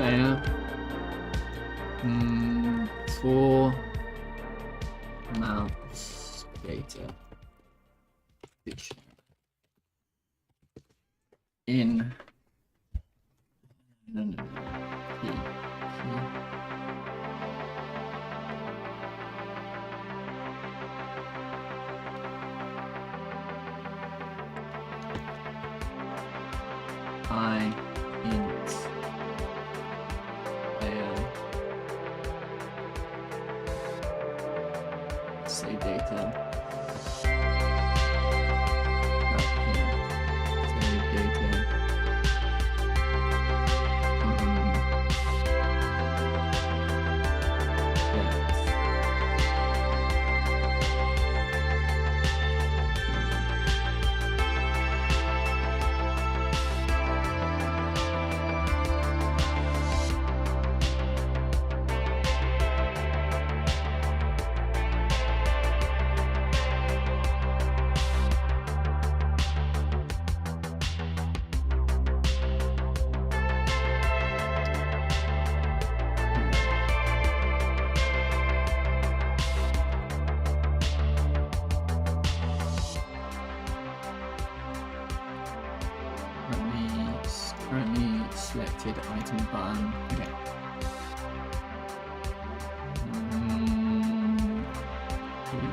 player. For mouse data dictionary in I int say data. Currently selected item button. Okay.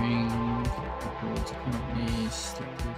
Ring records currently selected.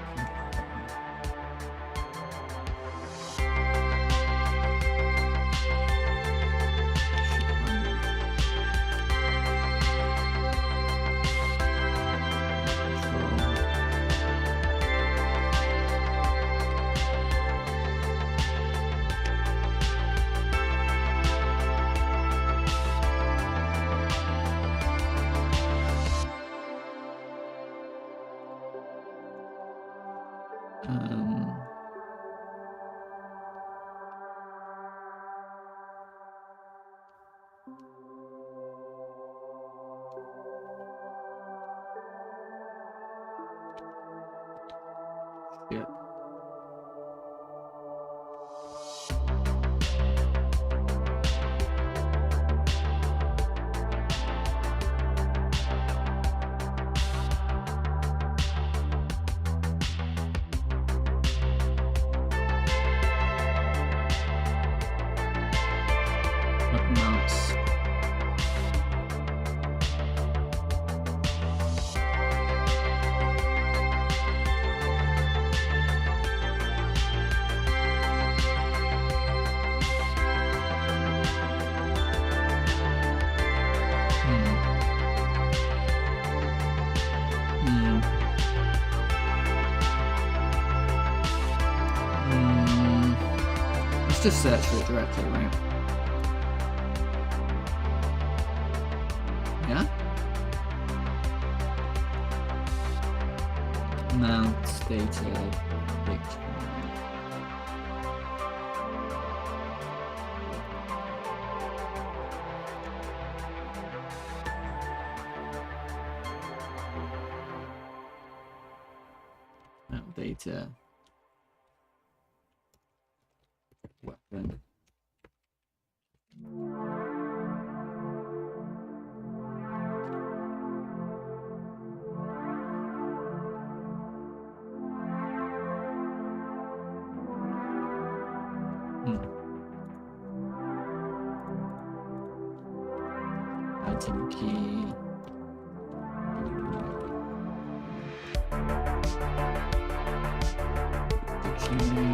Yeah. Mouse. Let's just search for it directly, right? Yeah? Mount data dictionary. Mount data weapon. Item key. Dictionary.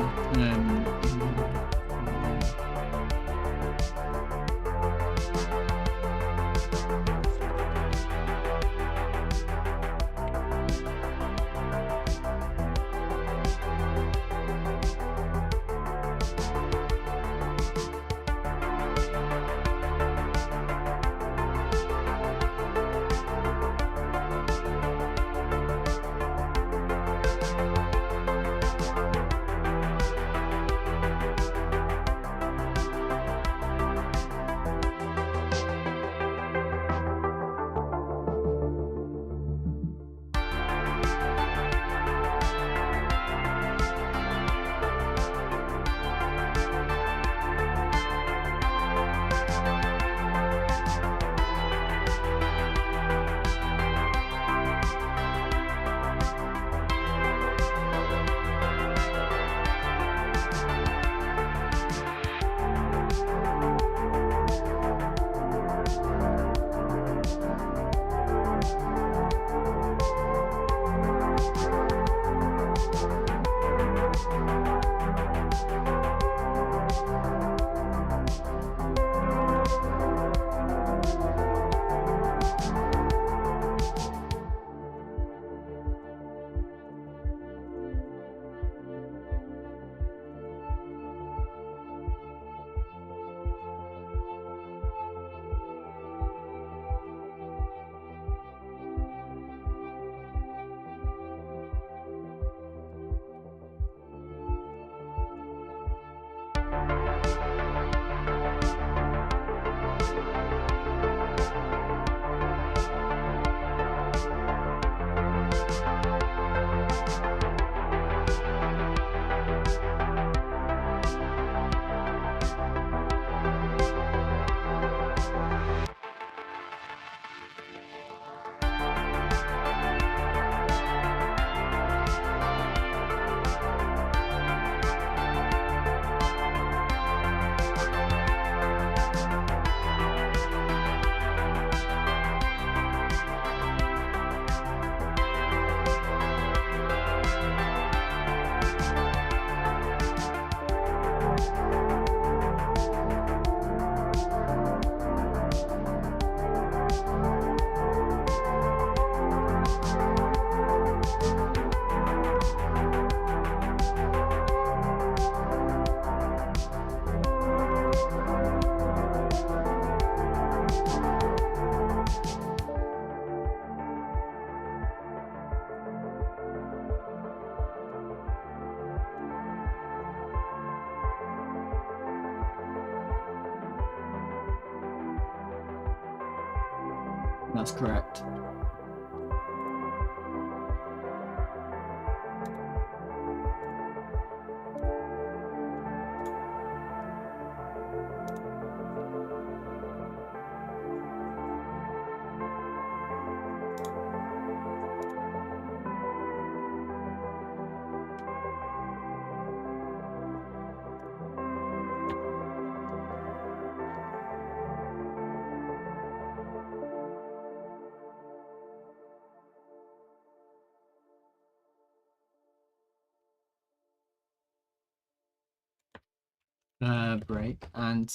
That's correct. Break and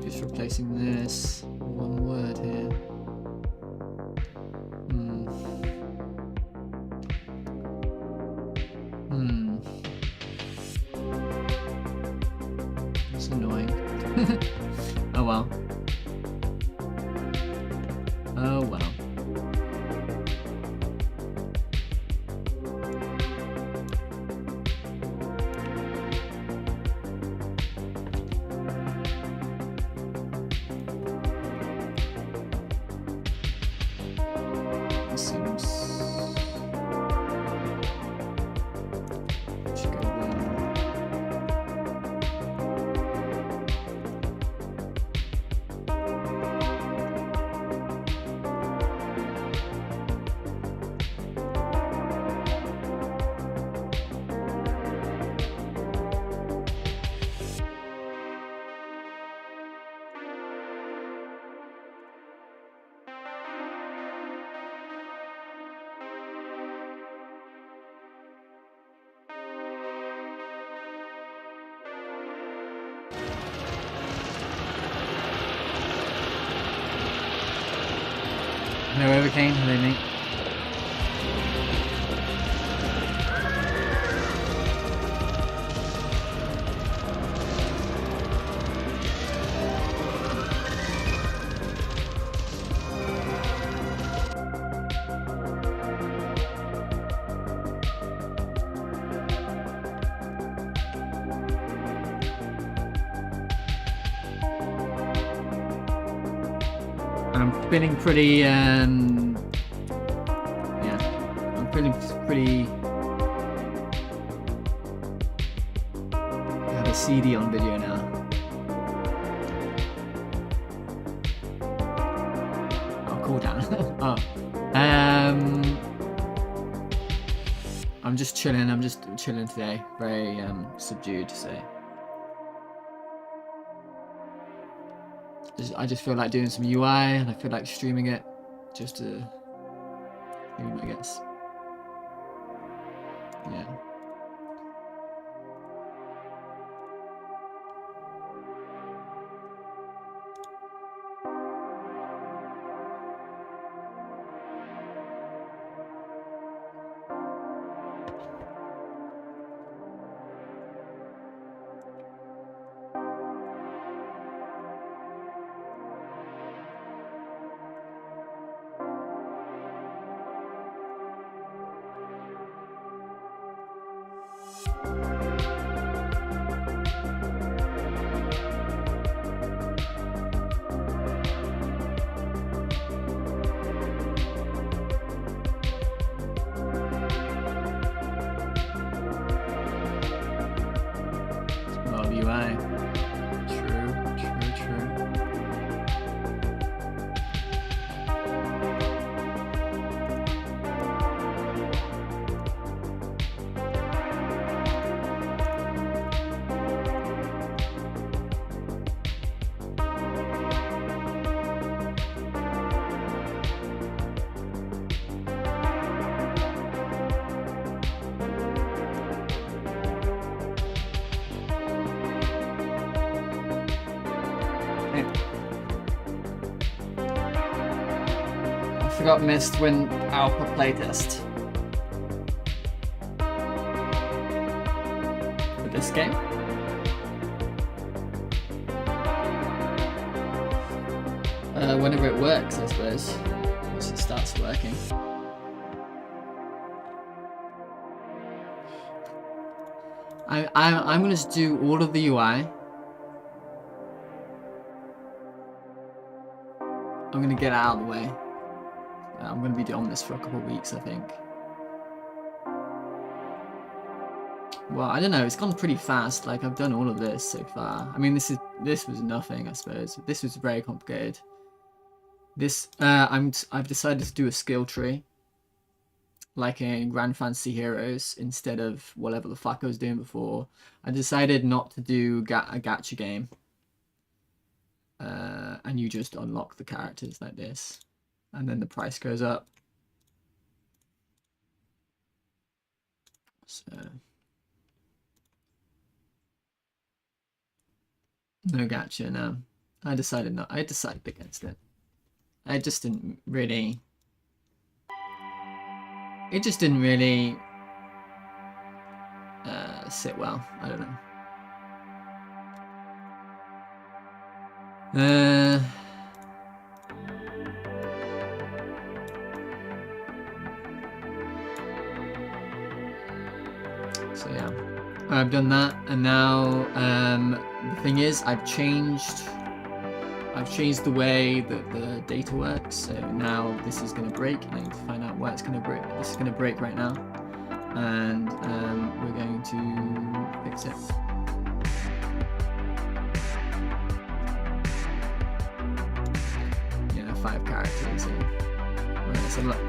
just replacing this one word here. Oh well. Oh well. Hello, Overcane. Hello, mate. I'm feeling pretty, yeah, I'm feeling pretty, I have a CD on video now. Oh, cool down. Oh, I'm just chilling today, very, subdued, so. I just feel like doing some UI, and I feel like streaming it, just to, I guess. Yeah. Love UI. True. I forgot Mistwind Alpha playtest for this game. Whenever it works, I suppose. Once it starts working. I'm gonna just do all of the UI. I'm gonna get it out of the way. I'm gonna be on this for a couple of weeks, I think. Well, I don't know. It's gone pretty fast. Like, I've done all of this so far. I mean, this was nothing, I suppose. This was very complicated. This I've decided to do a skill tree, like in Grand Fantasy Heroes, instead of whatever the fuck I was doing before. I decided not to do a gacha game. And you just unlock the characters like this, and then the price goes up. So no gacha, no. I decided against it. I just didn't really. It just didn't really sit well. I don't know. So yeah, I've done that, and now the thing is, I've changed the way that the data works. So now this is going to break, and I need to find out why it's going to break. This is going to break right now, and we're going to fix it. Yeah, 5 characters. So, right, let's have a look.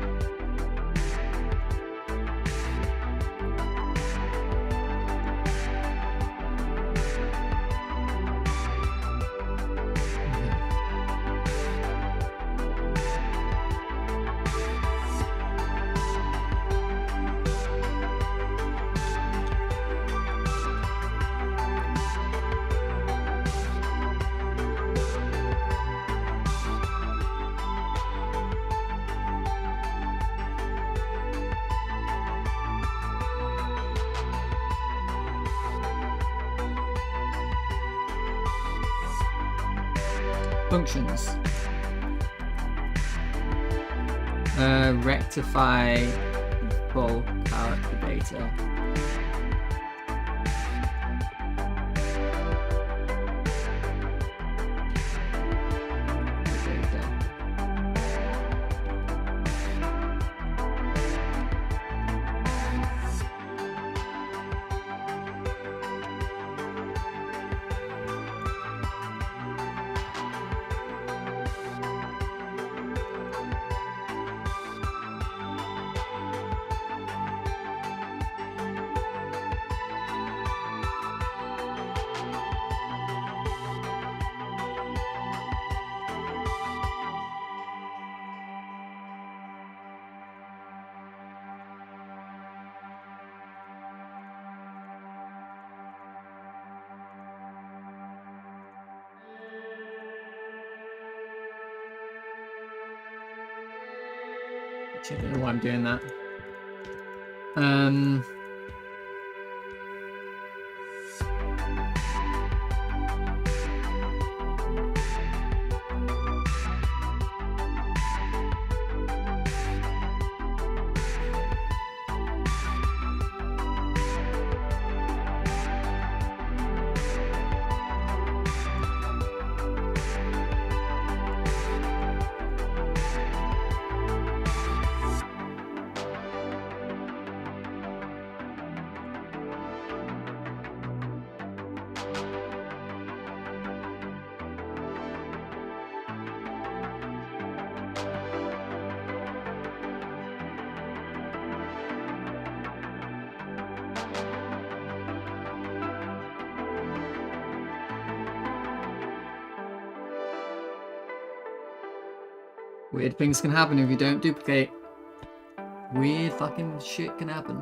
Functions. Rectify bulk character data. I don't know why I'm doing that. Weird things can happen if you don't duplicate. Weird fucking shit can happen.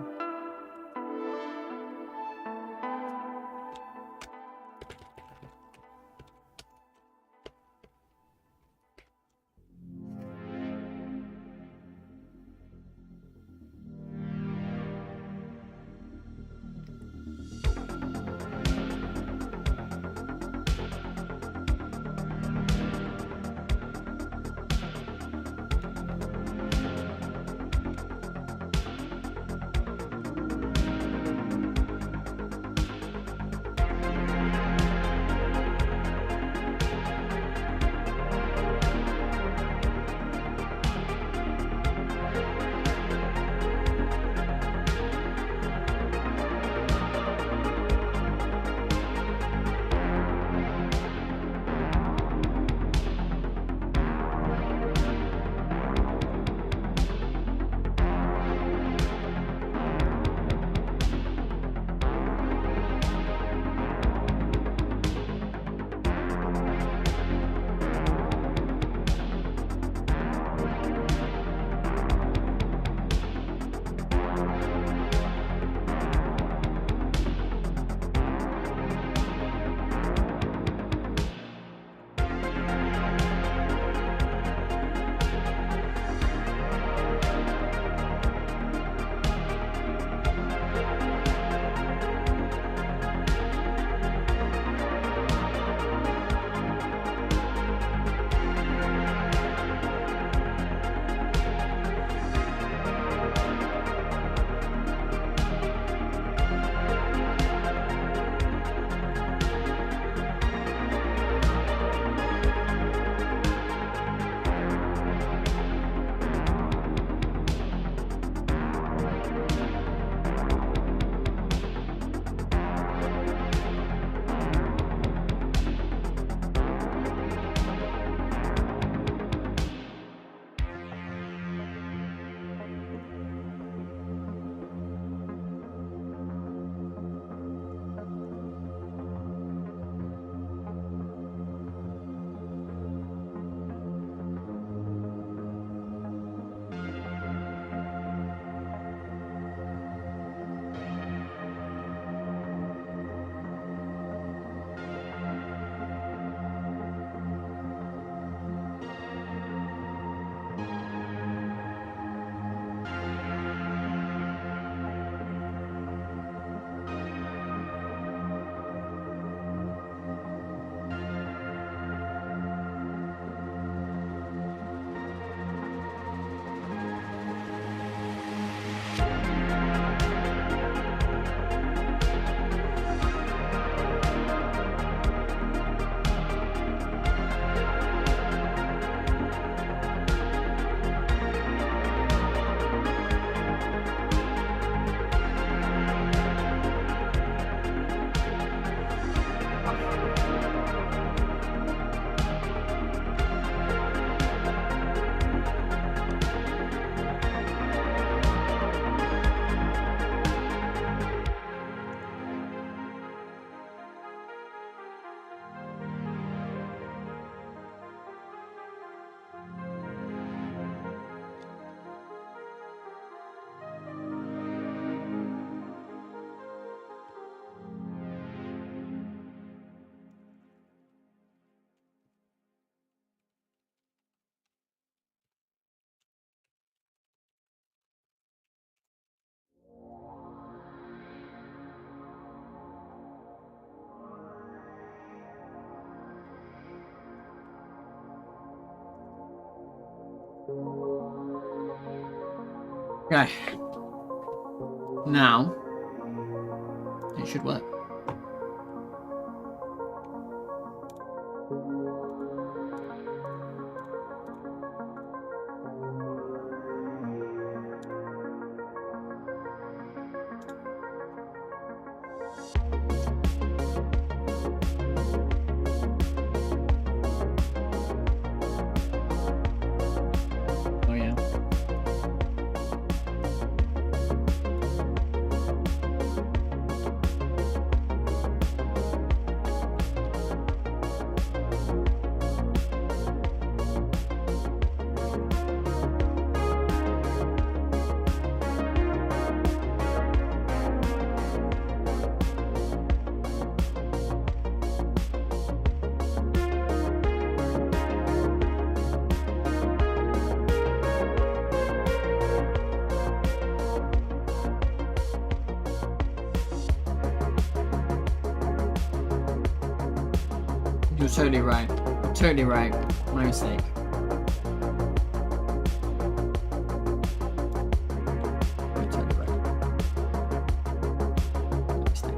Okay. Now, it should work. Oh yeah. You're totally right. You're totally right. My mistake. You're totally right. My mistake.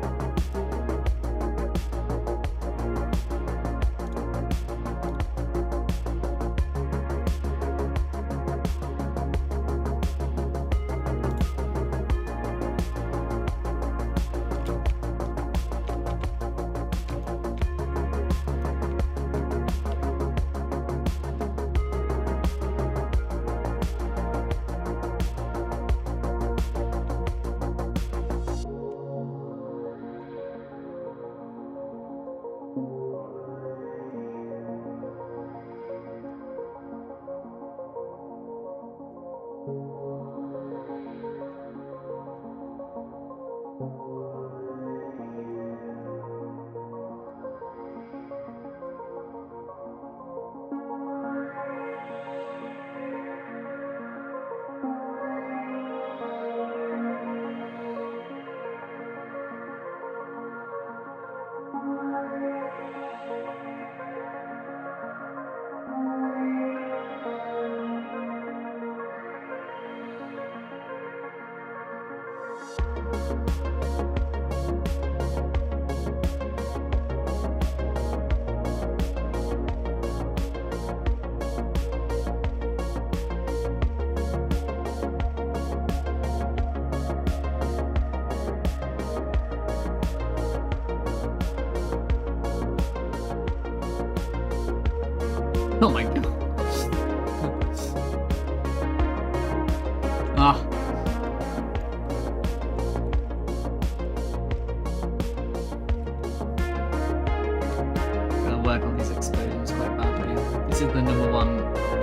Oh my god. Ah. Gonna work on these explosions quite badly. This is the number one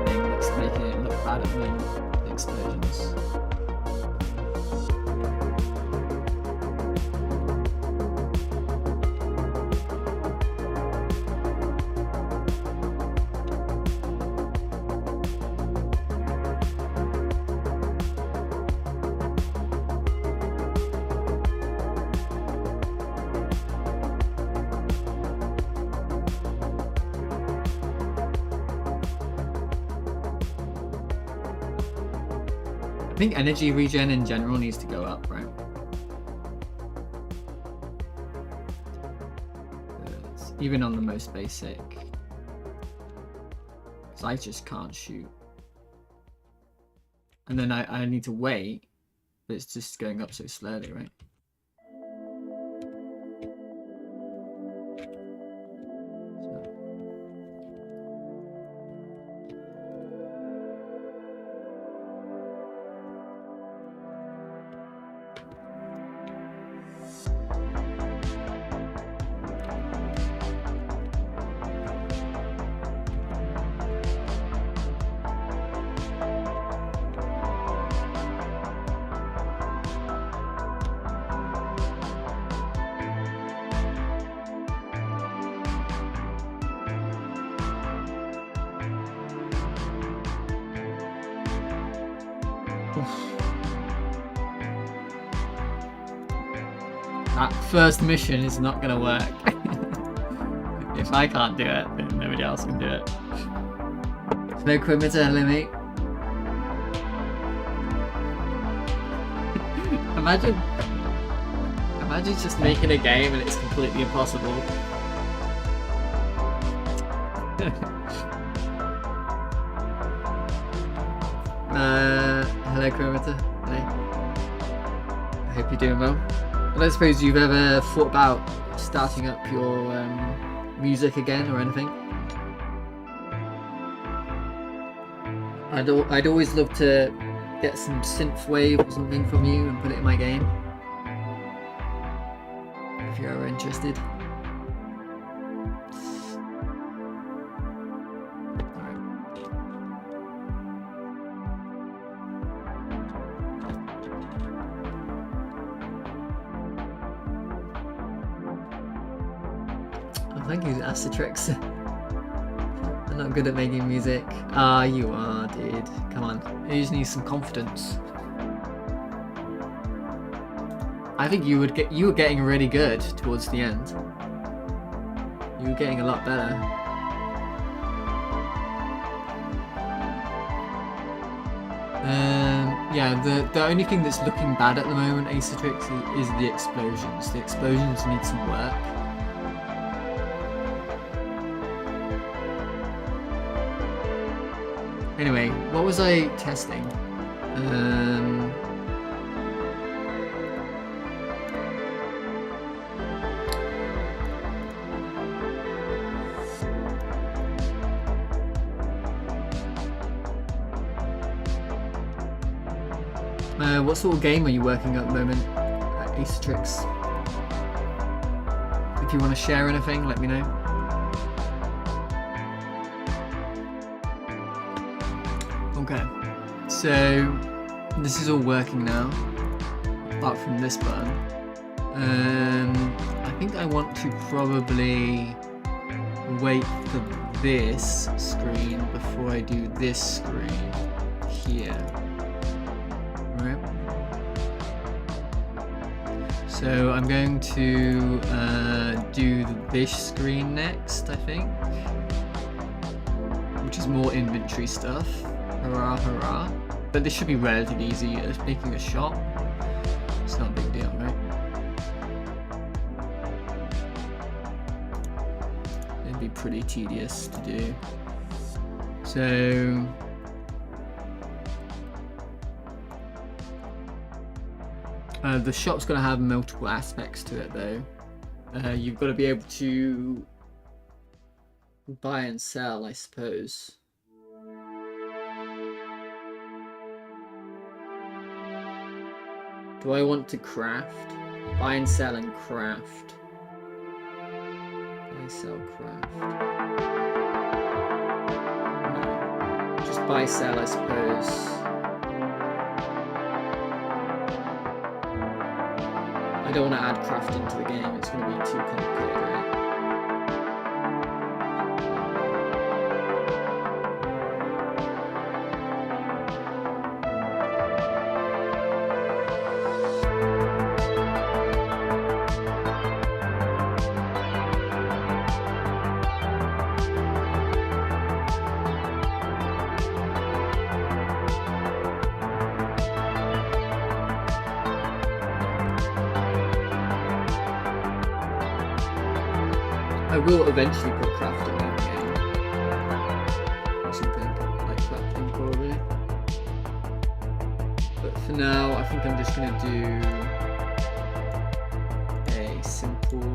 thing that's making it look bad at the moment. The explosions. I think energy regen in general needs to go up, right? Even on the most basic. Because I just can't shoot. And then I need to wait, but it's just going up so slowly, right? That first mission is not gonna work. If I can't do it, then nobody else can do it. No equipment early, mate. Imagine just making a game and it's completely impossible. Hello, Chromator. Hey. I hope you're doing well. I don't suppose you've ever thought about starting up your music again or anything? I'd always love to get some synthwave or something from you and put it in my game. If you're ever interested. Thank you, Acitrix. I'm not good at making music. Ah, you are, dude. Come on. You just need some confidence. I think you were getting really good towards the end. You were getting a lot better. Yeah, the only thing that's looking bad at the moment, Acitrix, is the explosions. The explosions need some work. Anyway, what was I testing? What sort of game are you working at the moment, Acitrix? If you want to share anything, let me know. Okay, so this is all working now, apart from this button. I think I want to probably wait for this screen before I do this screen here. Right. So I'm going to do this screen next, I think, which is more inventory stuff. Hurrah, hurrah. But this should be relatively easy. It's making a shop. It's not a big deal, right? It'd be pretty tedious to do. So the shop's going to have multiple aspects to it, though. You've got to be able to buy and sell, I suppose. Do I want to craft? Buy and sell and craft. Buy, sell, craft. No. Just buy, sell, I suppose. I don't want to add crafting to the game, it's going to be too complicated, right? I will eventually put crafting in the game. Or something like crafting, probably. But for now, I think I'm just going to do a simple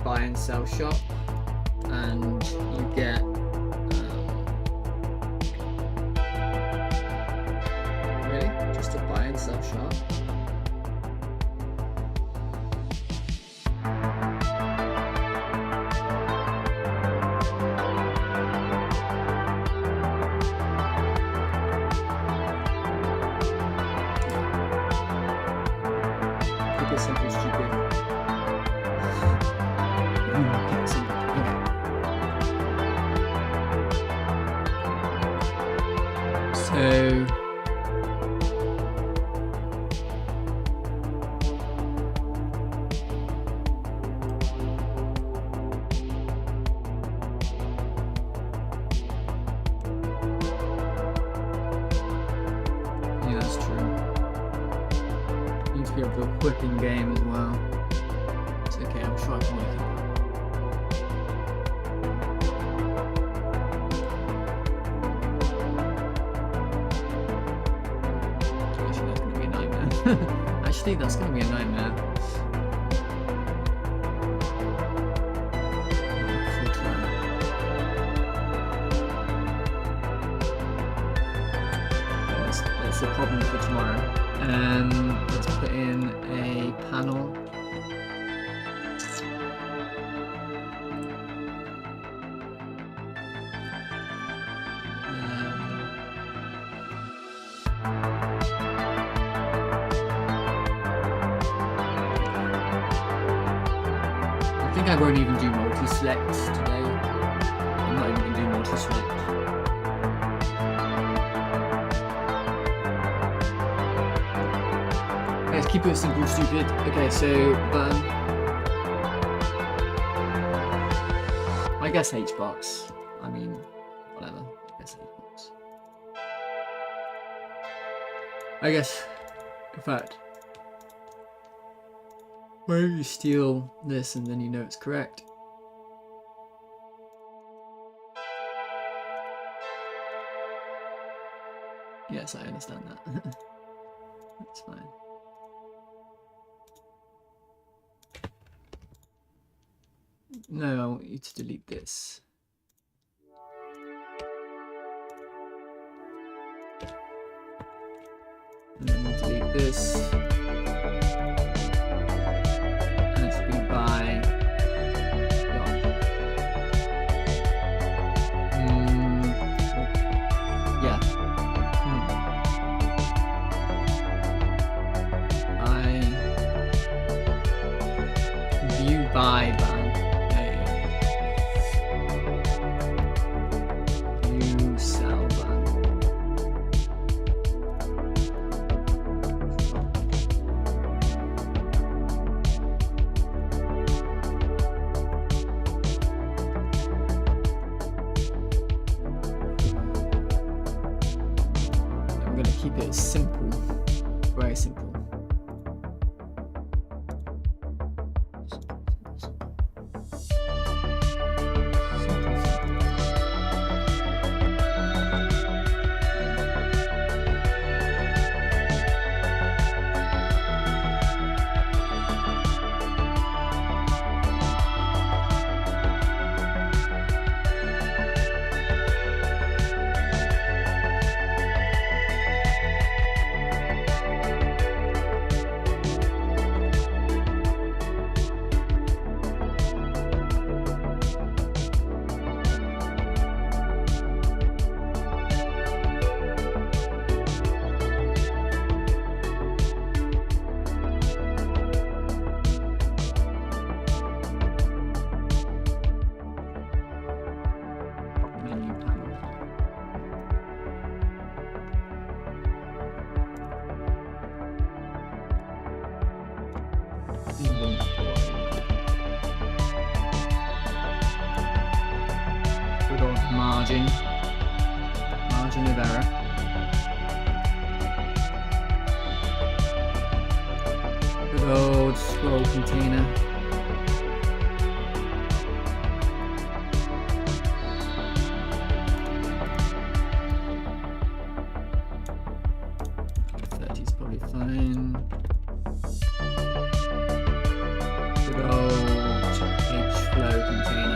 buy and sell shop. And you get really? Just a buy and sell shop? Simple, stupid. Okay. So to be able to equip in game as well. It's okay, I'm sure I can work it out. Actually, that's going to be a nightmare. Actually, that's going to be a nightmare. That's a problem for tomorrow. Let's put in a panel. I think I won't even do multi-select today. I'm not even going to do multi-select. Let's keep it simple, stupid. Okay, so button. I guess HBox. I mean, whatever. I guess HBox. I guess, in fact, why don't you steal this and then you know it's correct? Yes, I understand that. That's fine. No, I want you to delete this. And then we'll delete this. And it's be by yeah. View by ban. Keep it simple, very simple. Good old margin of error. Good old scroll container. .30's probably fine. Good old HFlow container.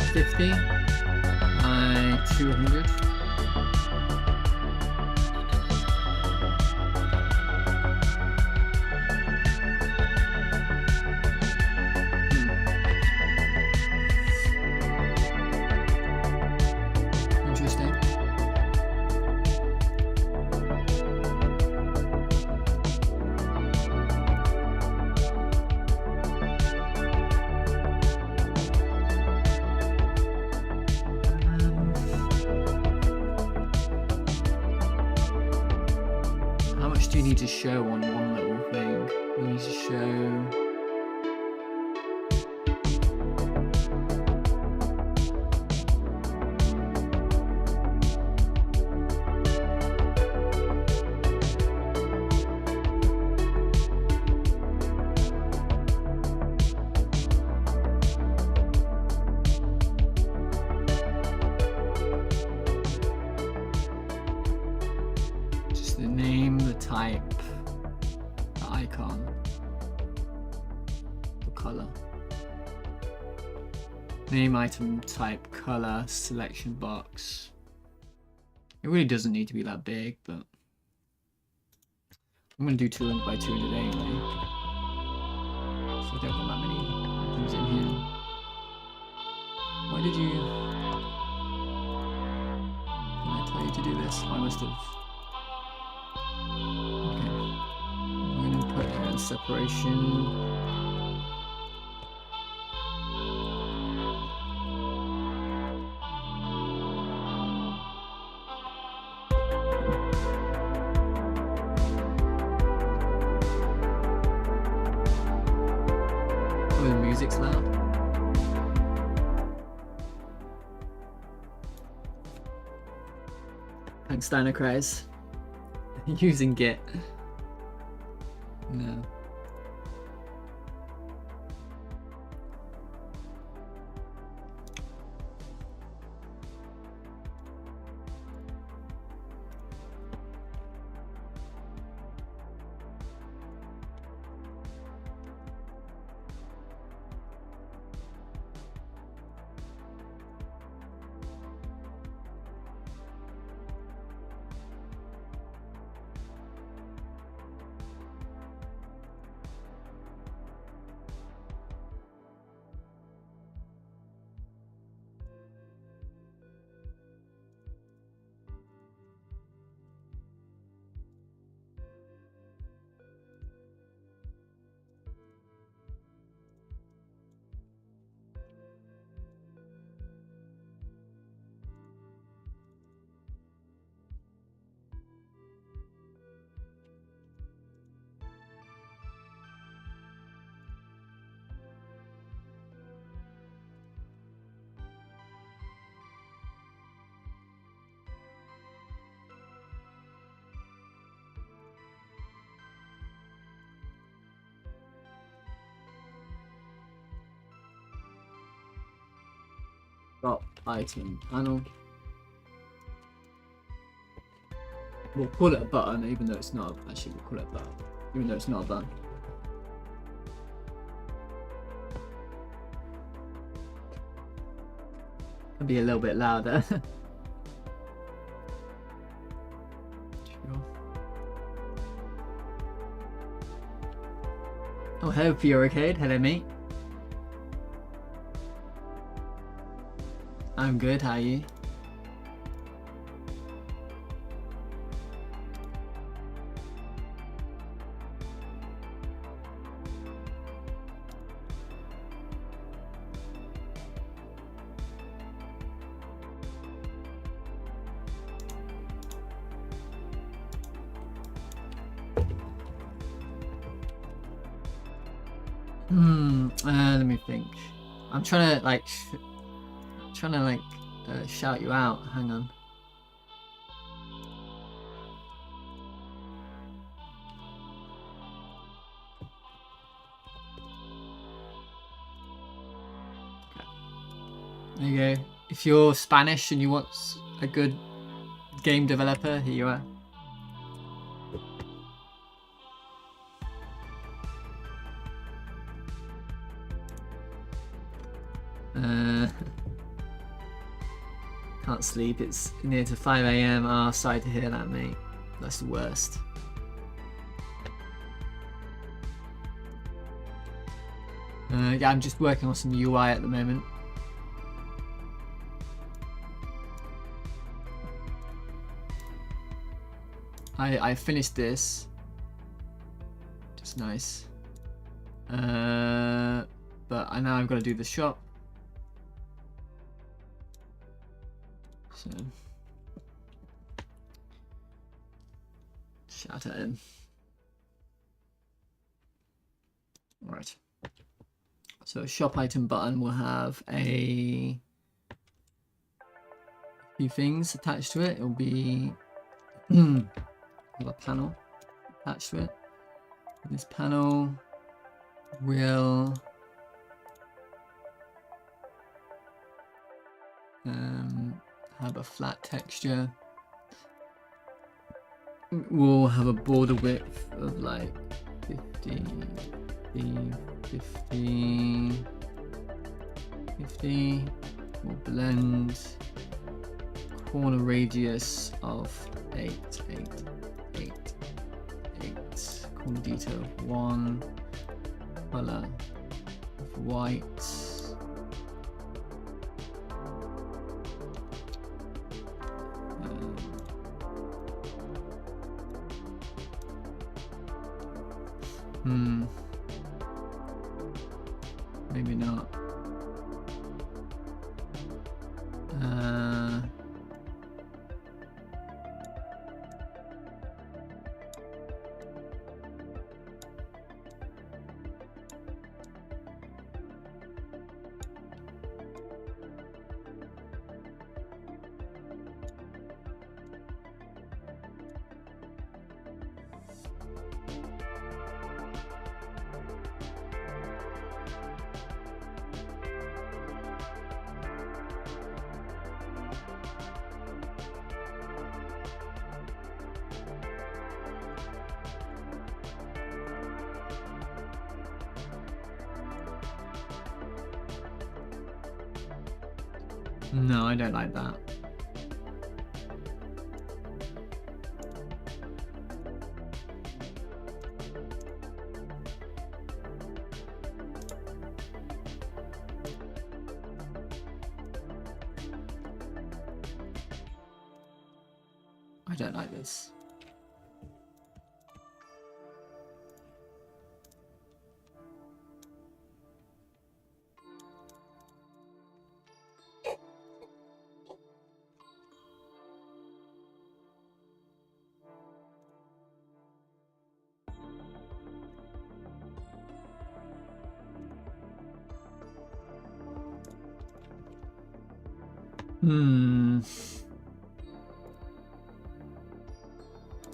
.50 by 200. Interesting. just do need to show on one little thing. We need to show. The name, the type, the icon, the color. Name, item, type, color, selection box. It really doesn't need to be that big, but I'm going to do 200 by 200 anyway. So I don't want that many items in here. Why did you... Can I tell you to do this? I must have... Separation. Oh, the music's loud. Thanks, Dino Craze. Using Git. No. Drop item panel. We'll call it a button, even though it's not. Actually, we'll call it a button, even though it's not a button. Can be a little bit louder. Sure. Oh, hello, Pure Arcade. Hello, mate. I'm good, how are you? Let me think. I'm trying to shout you out. Hang on. Okay. There you go. If you're Spanish and you want a good game developer, here you are. Can't sleep, it's near to 5 AM. Oh, sorry to hear that, mate. That's the worst. Yeah, I'm just working on some UI at the moment. I finished this. Just nice. But now I've got to do the shop. So shout at him. Right. So a shop item button will have a few things attached to it. It'll be have a panel attached to it. This panel will have a flat texture. We'll have a border width of like 50, 50, 50. We'll blend. Corner radius of 8, 8, 8, 8. Corner detail 1. Color of white. Maybe not. No, I don't like that. I don't like this.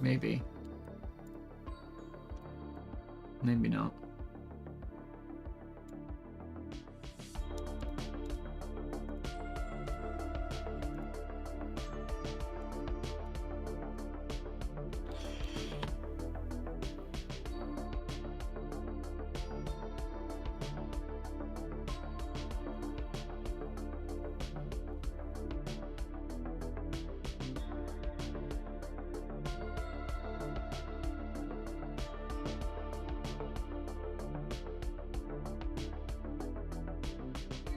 Maybe. Maybe not.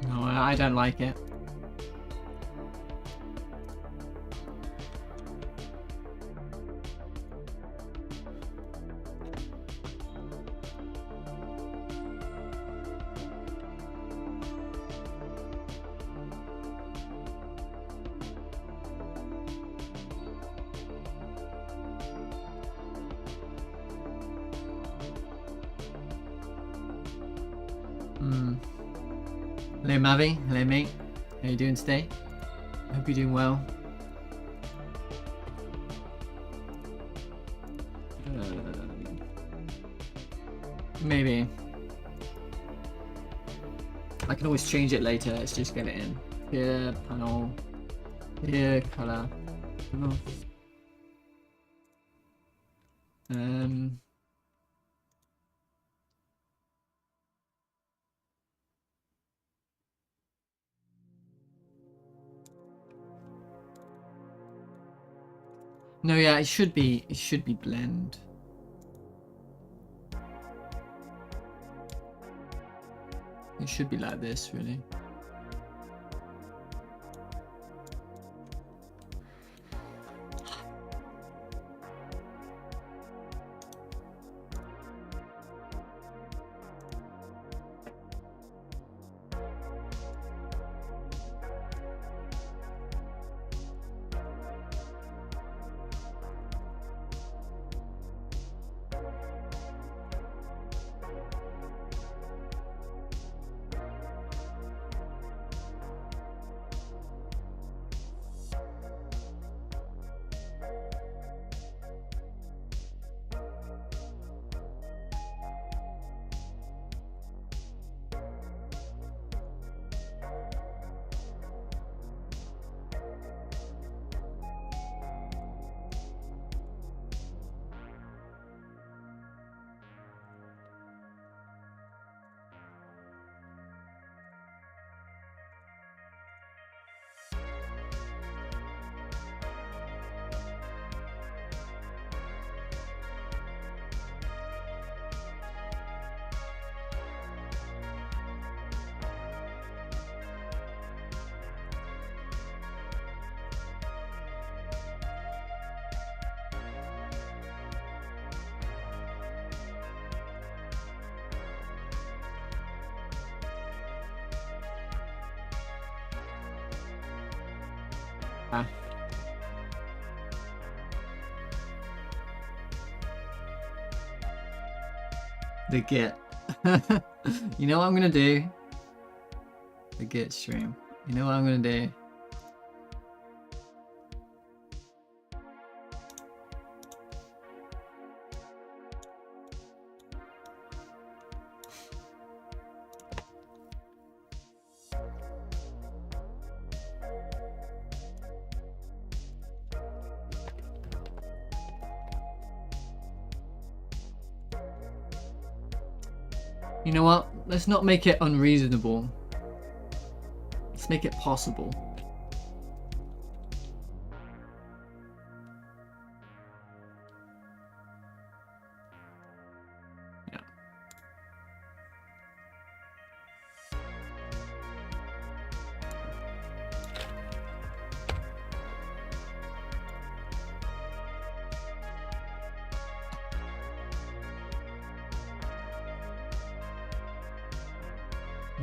No, I don't like it. Hello Mavi, hello mate. How you doing today? I hope you're doing well. Maybe. I can always change it later, let's just get it in. Here, panel. Here, color. Panel. No, yeah, it should be blend. It should be like this, really. Ah. The Git. You know what I'm gonna do? The Git stream. You know what I'm gonna do? You know what? Let's not make it unreasonable. Let's make it possible. Yeah.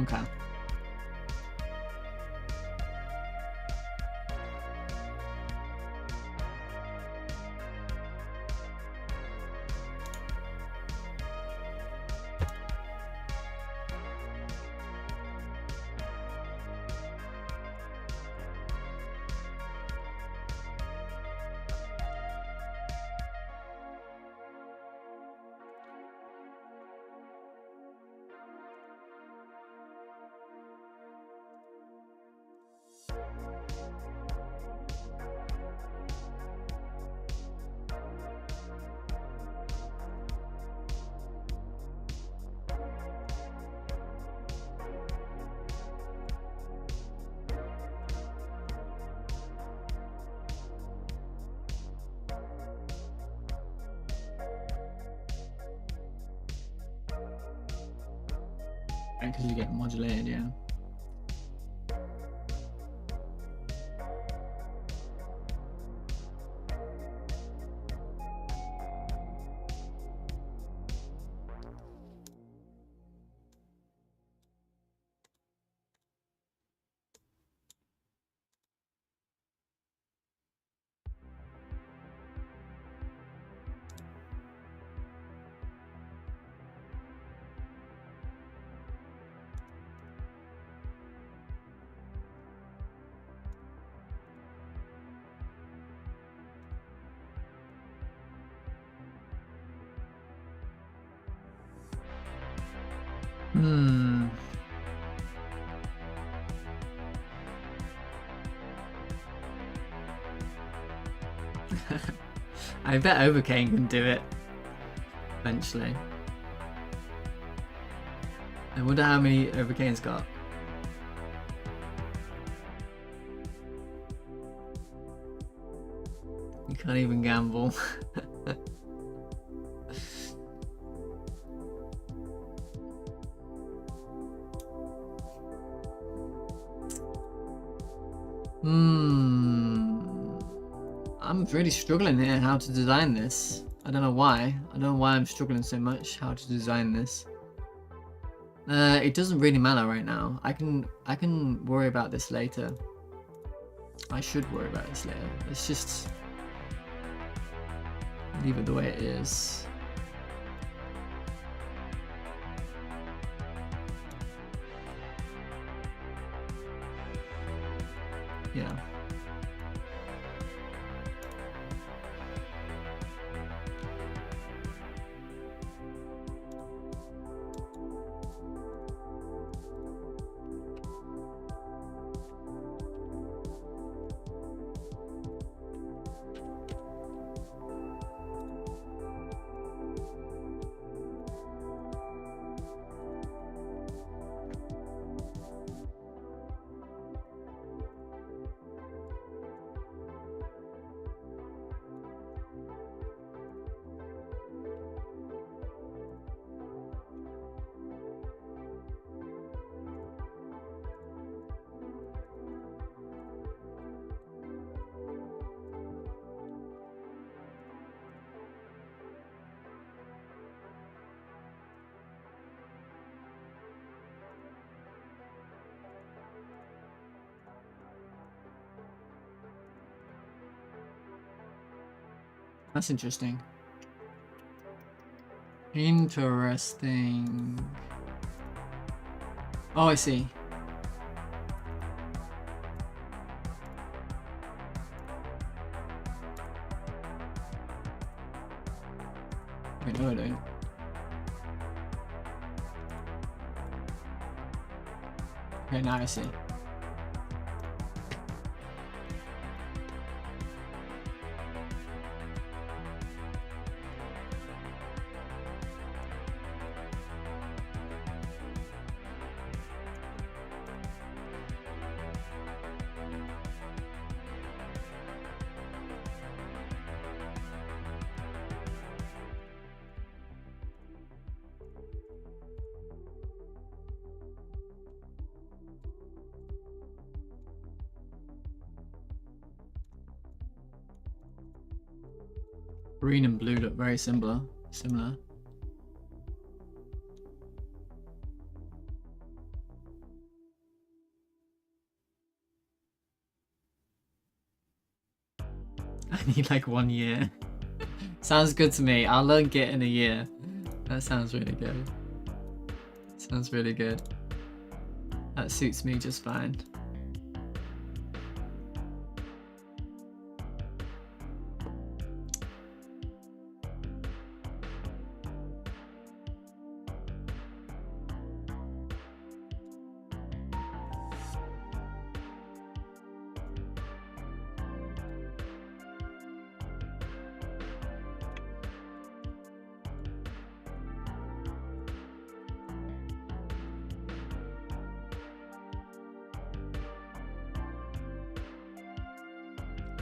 Okay. Because you get modulated, yeah. I bet Overcane can do it eventually. I wonder how many Overcane's got. You can't even gamble. I'm really struggling here how to design this. I don't know why. I don't know why I'm struggling so much how to design this. It doesn't really matter right now. I can worry about this later. I should worry about this later. Let's just leave it the way it is. Yeah. That's interesting. Interesting. Oh, I see. Wait, no, I don't. Okay, now I see. Green and blue look very similar. I need like 1 year. Sounds good to me. I'll learn Git in a year. That sounds really good. Sounds really good. That suits me just fine.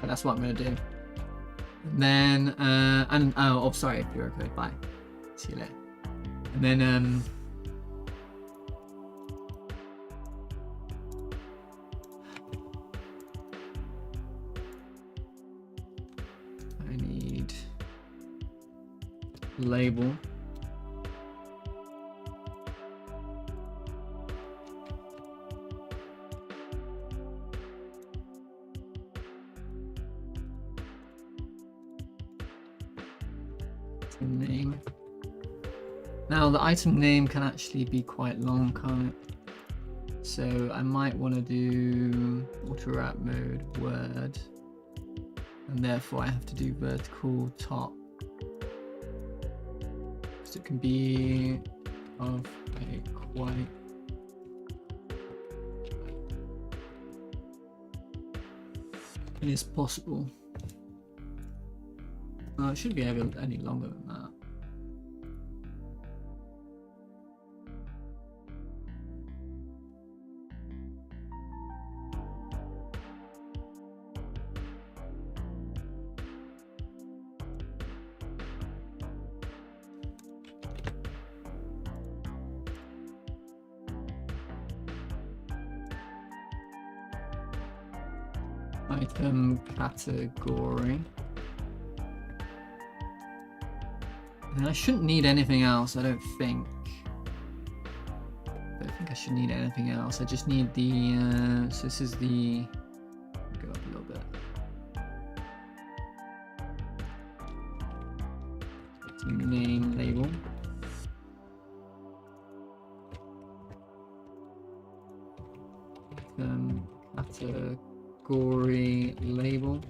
But that's what I'm gonna do. And then oh sorry, you're okay. Bye. See you later. And then I need label. Name. Now the item name can actually be quite long, can't it? So I might want to do auto wrap mode word, and therefore I have to do vertical top, so it can be of a quite it is possible. It shouldn't be able any longer than that. Item category. And I shouldn't need anything else, I don't think. I don't think I should need anything else. I just need the, so this is the, go up a little bit. Name label. Category label.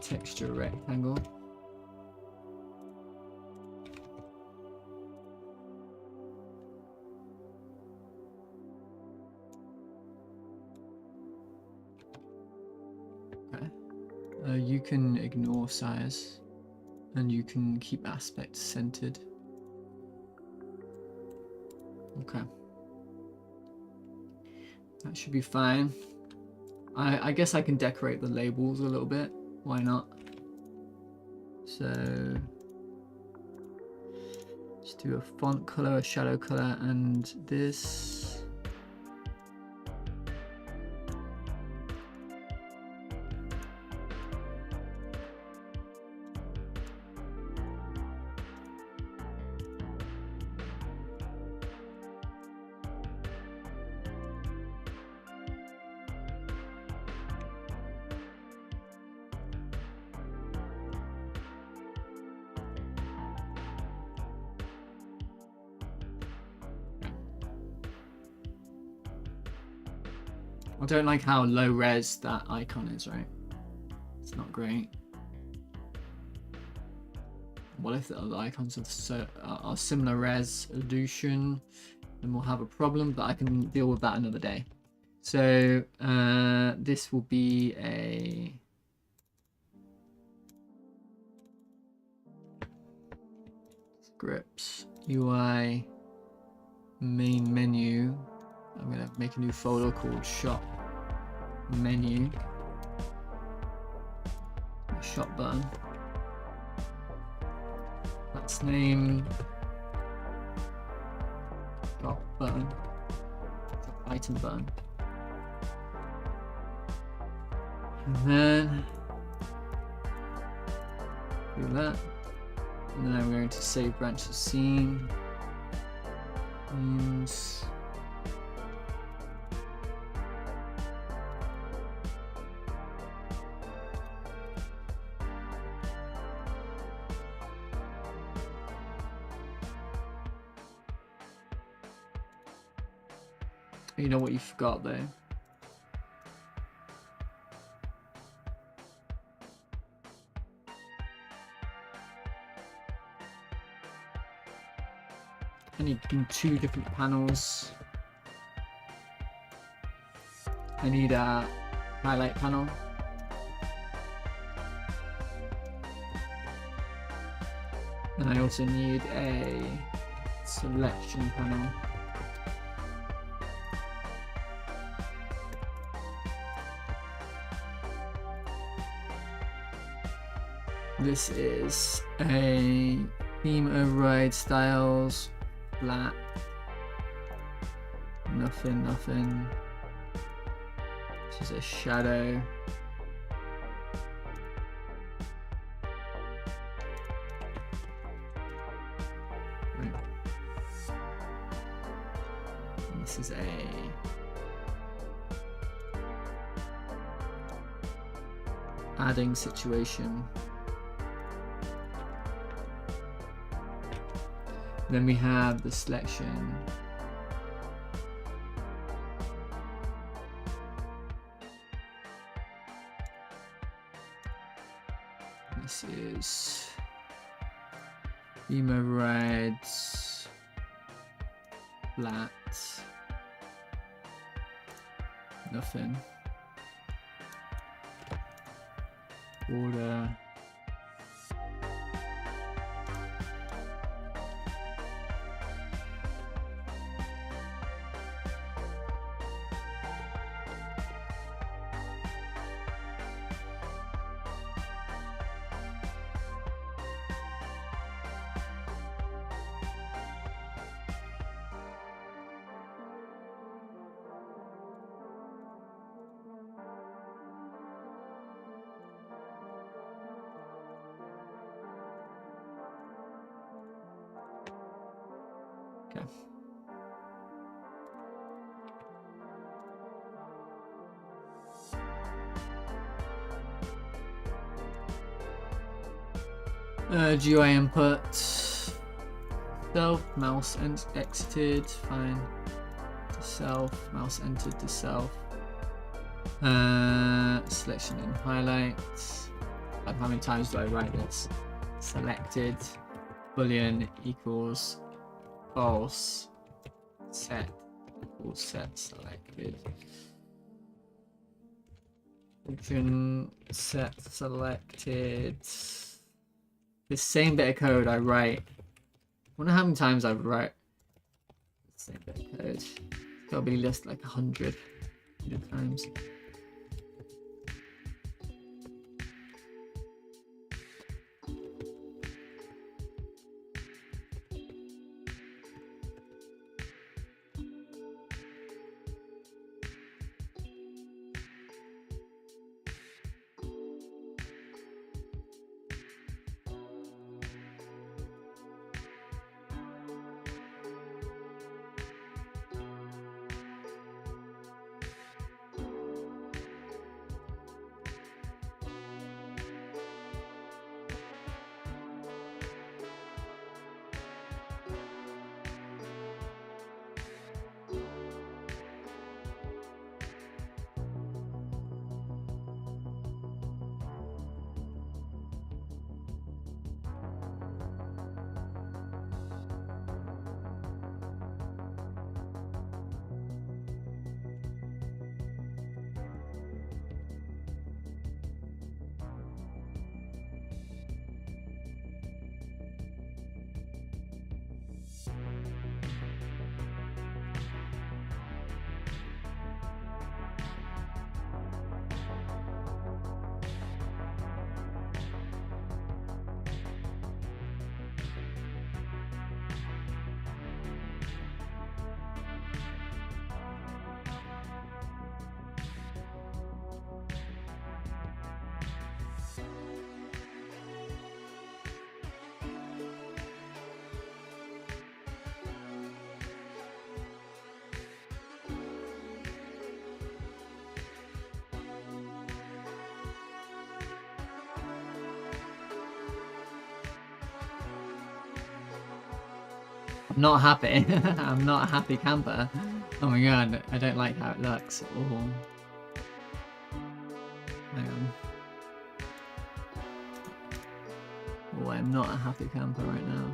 Texture rectangle. Okay. You can ignore size, and you can keep aspect centered. Okay. That should be fine. I guess I can decorate the labels a little bit. Why not? So let's do a font color, a shadow color, and this. I don't like how low res that icon is, right? It's not great. What if the other icons are similar resolution? Then we'll have a problem, but I can deal with that another day. So this will be a scripts UI main menu. I'm gonna make a new folder called shop menu. Shop button. Let's name shop button. Shop item button. And then do that. And then I'm going to save branches scene. Means you know what you forgot though? I need 2 different panels. I need a highlight panel. And I also need a selection panel. This is a theme override styles, flat, nothing. This is a shadow. Right. And this is a adding situation. Then we have the selection. This is theme overrides, flat, nothing, border. Okay. GUI input, self, mouse exited, fine, to self, mouse entered to self, selection and highlights. Like how many times do I write this? Selected, boolean equals false, set equals set selected. Function set selected. The same bit of code I write. I wonder how many times I write the same bit of code. It's gotta be just like 100 times. I'm not happy. I'm not a happy camper. Oh my god, I don't like how it looks. Oh. Hang on. Oh, I'm not a happy camper right now.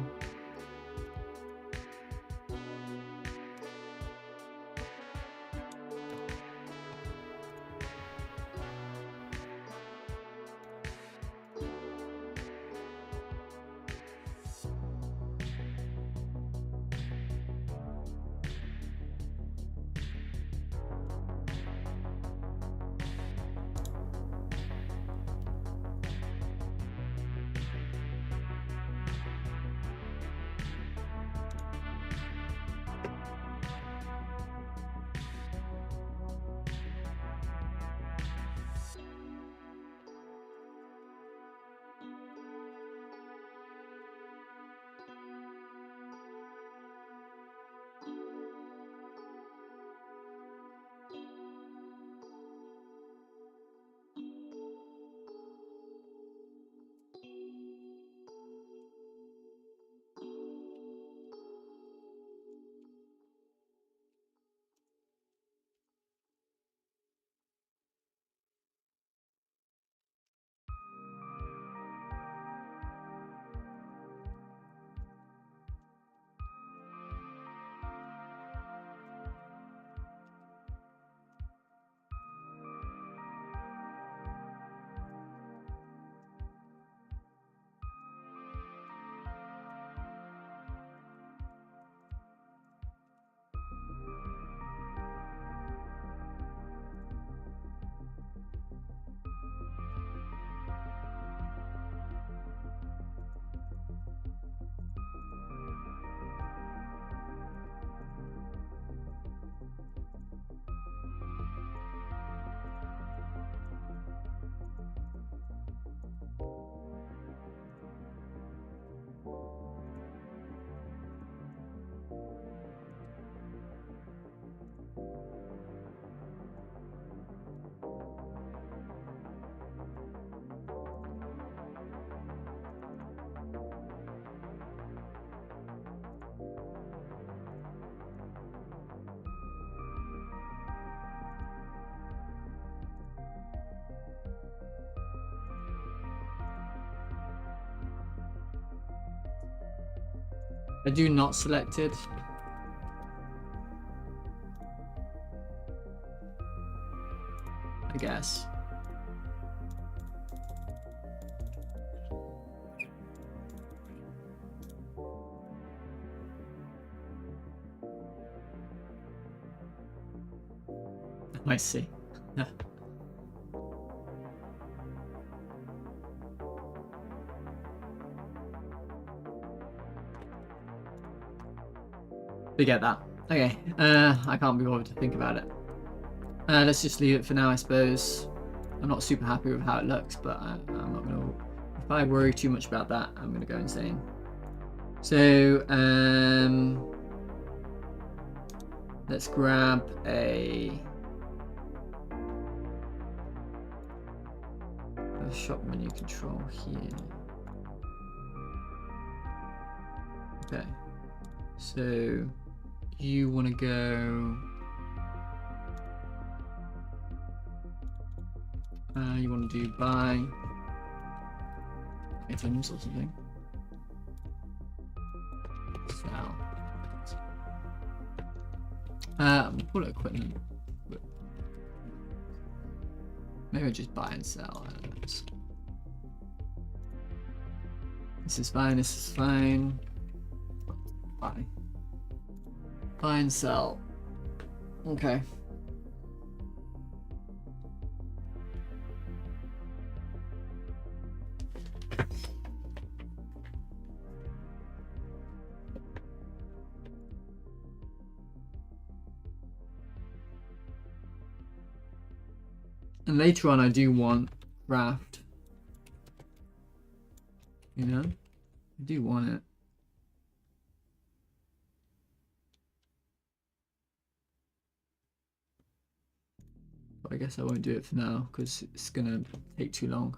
I do not selected. I guess. I see. Forget that. Okay, I can't be bothered to think about it. Let's just leave it for now, I suppose. I'm not super happy with how it looks, but I'm not gonna. If I worry too much about that, I'm gonna go insane. So, let's grab a shop menu control here. Okay, so you want to go. You want to do buy items or something. Sell. We'll call it equipment. Maybe I just buy and sell. This is fine. This is fine. Buy. Buy and sell. Okay. And later on, I do want craft. You know, I do want it. But I guess I won't do it for now because it's gonna take too long.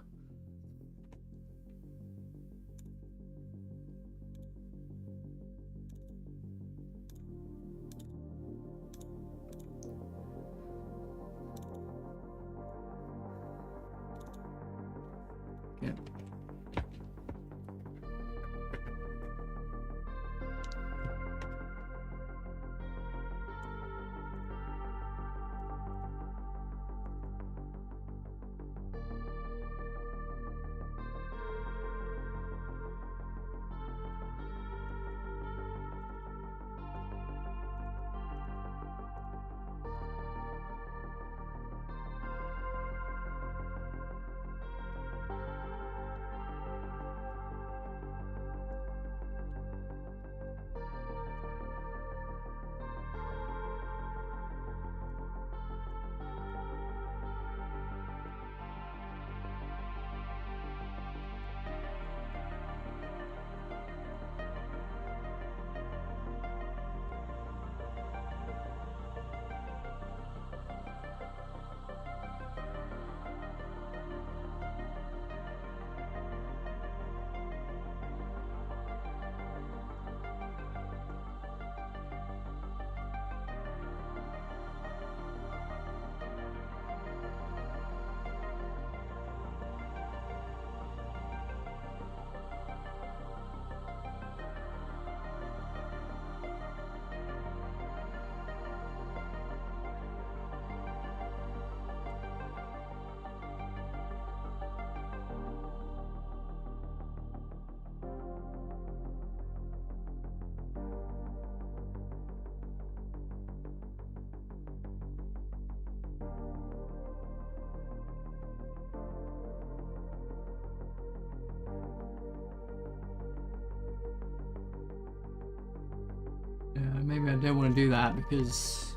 maybe I don't want to do that because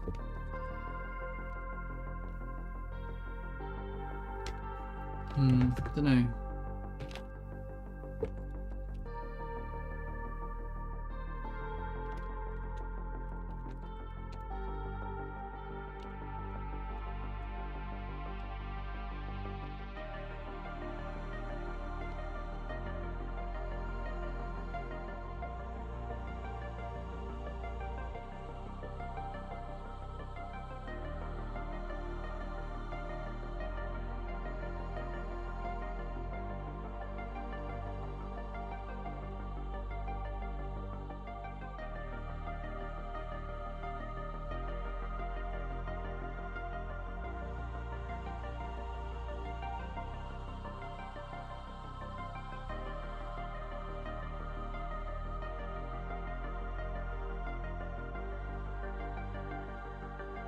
don't know.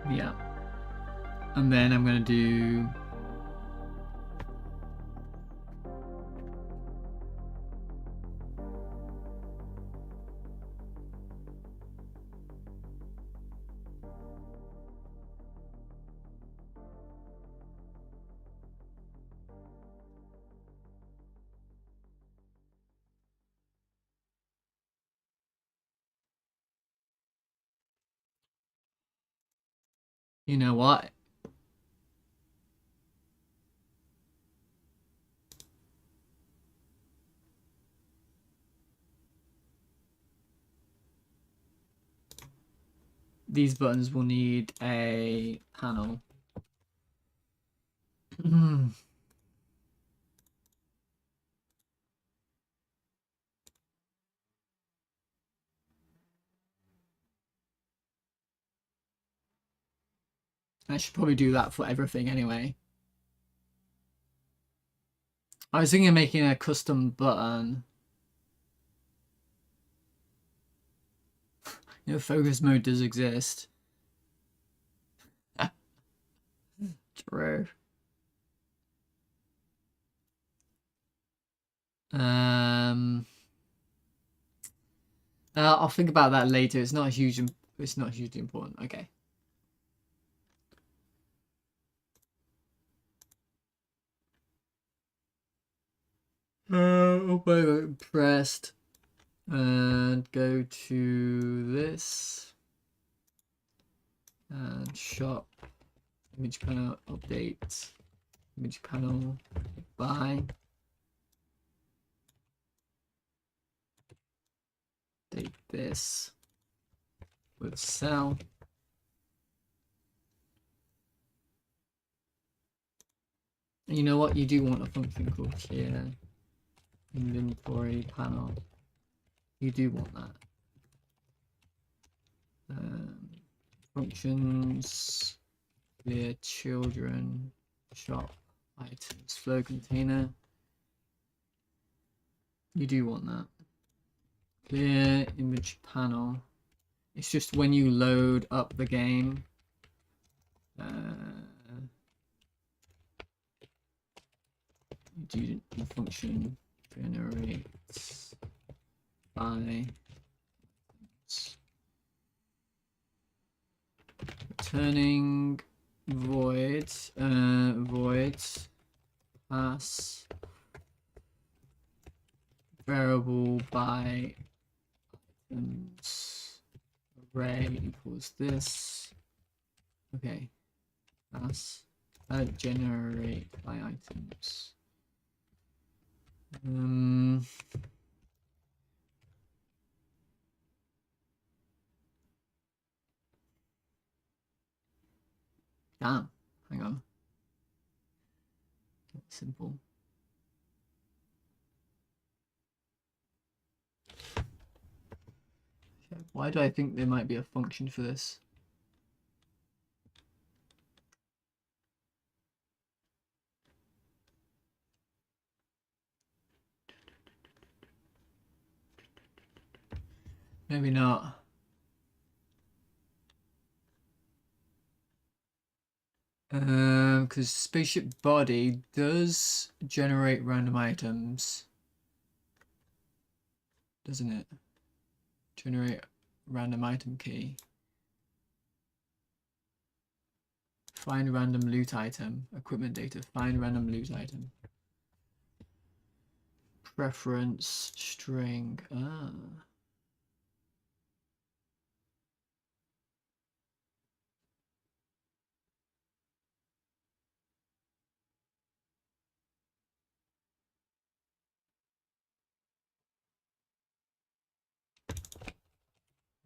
Yeah. And then I'm going to do you know what? These buttons will need a panel. I should probably do that for everything anyway. I was thinking of making a custom button. You know, focus mode does exist. True. I'll think about that later. It's not huge. It's not hugely important. Okay. Pressed and go to this and shop image panel update image panel buy take this with sell. And you know what, you do want a function called clear inventory panel. You do want that. Functions, clear children, shop items, flow container. You do want that. Clear image panel. It's just when you load up the game. You do the function generates by returning void void pass variable by items array equals this. Okay, pass generate by items. Damn, hang on. Simple. Okay, why do I think there might be a function for this? Maybe not. Because spaceship body does generate random items, doesn't it? Generate random item key. Find random loot item. Equipment data. Find random loot item. Preference string. Ah.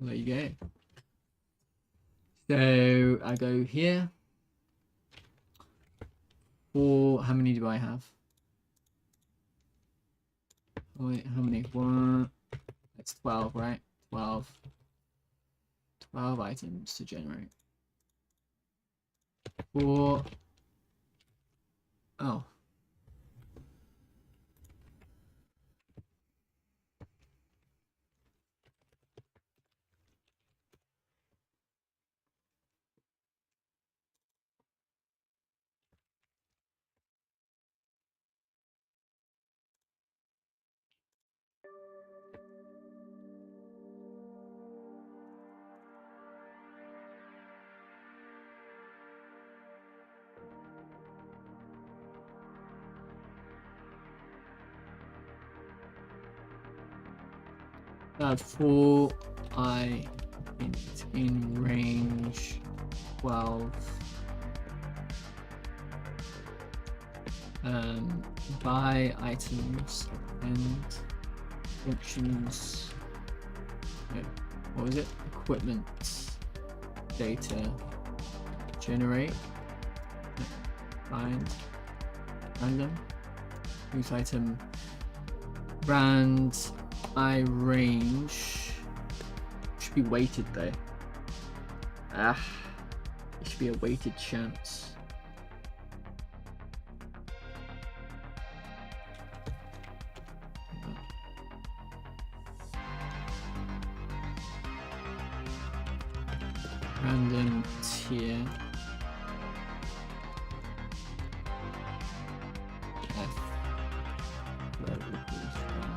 There you go. So I go here. Or how many do I have? Wait, how many? One. It's 12, right? 12. 12 items to generate. 4. Oh. For I in range 12. Buy items and functions. No, what was it? Equipment data. Generate. No, find. Random. Use item. Brand. I range should be weighted though. It should be a weighted chance. Random tier. F. Level equals brand.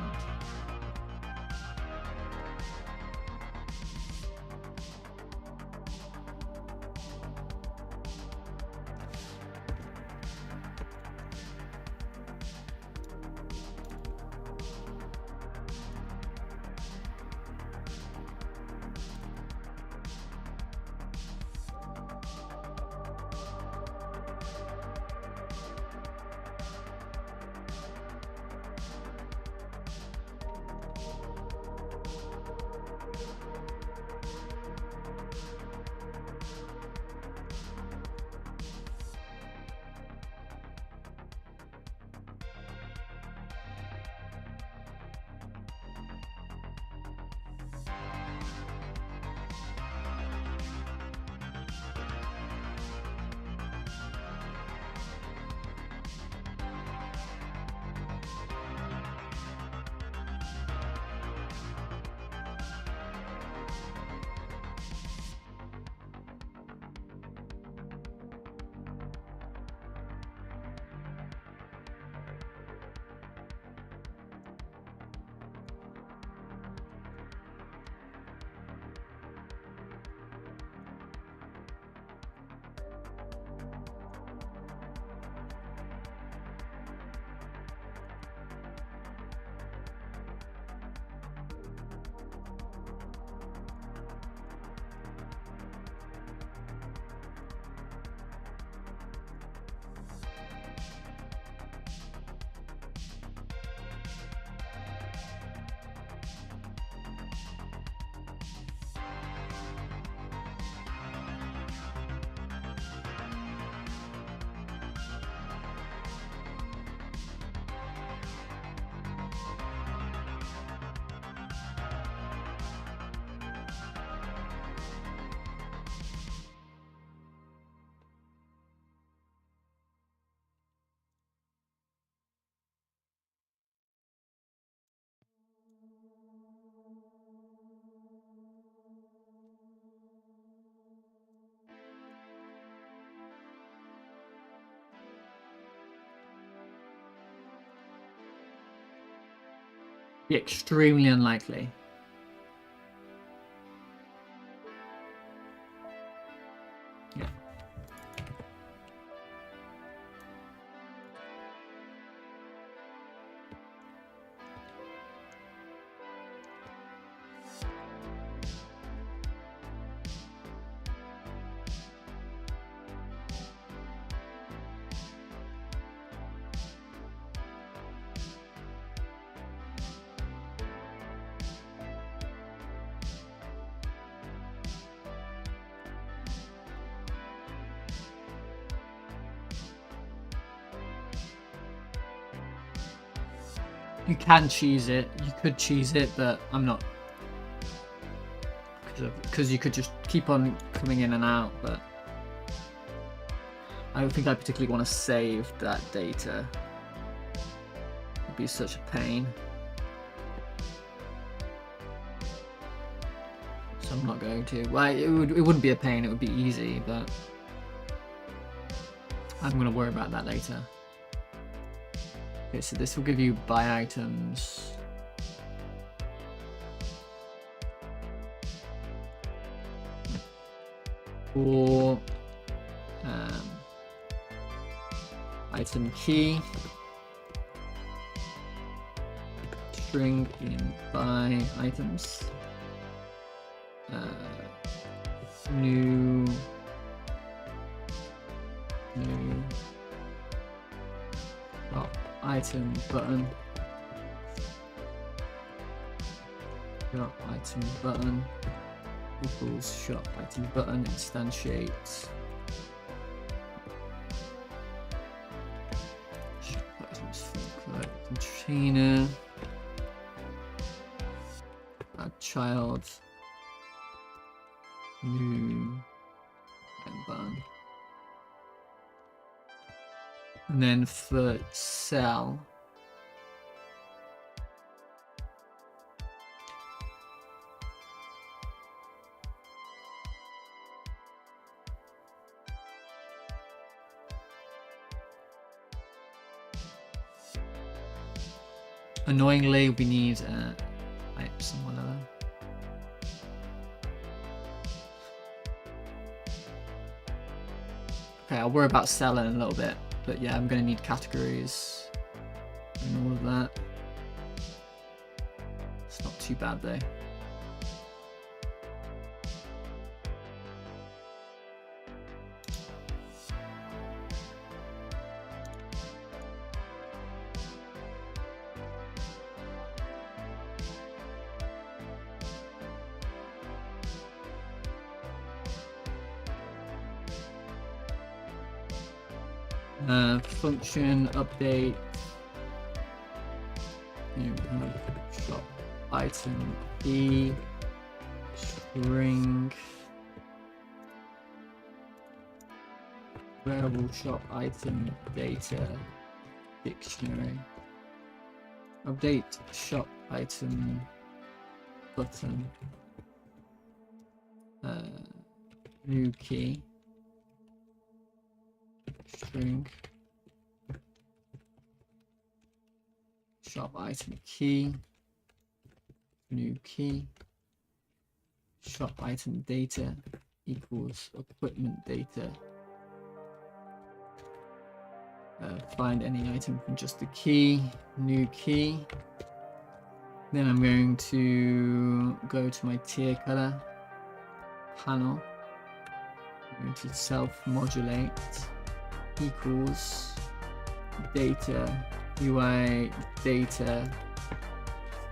Be extremely unlikely. Yeah. You can cheese it. You could cheese it, but I'm not. Because you could just keep on coming in and out, but I don't think I particularly want to save that data. It'd be such a pain. So I'm not going to. Well, it wouldn't be a pain, it would be easy, but I'm going to worry about that later. Okay, so this will give you buy items. Or item key, string in buy items, new shop item button, shop item button equals shop item button instantiate shop items for container, add child, new button, and then for cell annoyingly we need someone other. Okay, I'll worry about selling in a little bit, but yeah, I'm gonna need categories and all of that. It's not too bad though. Function update, shop item key, string, variable shop item data, dictionary, update shop item button, new key, string, shop item key, new key, shop item data equals equipment data. Find any item from just the key, new key. Then I'm going to go to my tier color panel. I'm going to self-modulate equals data UI data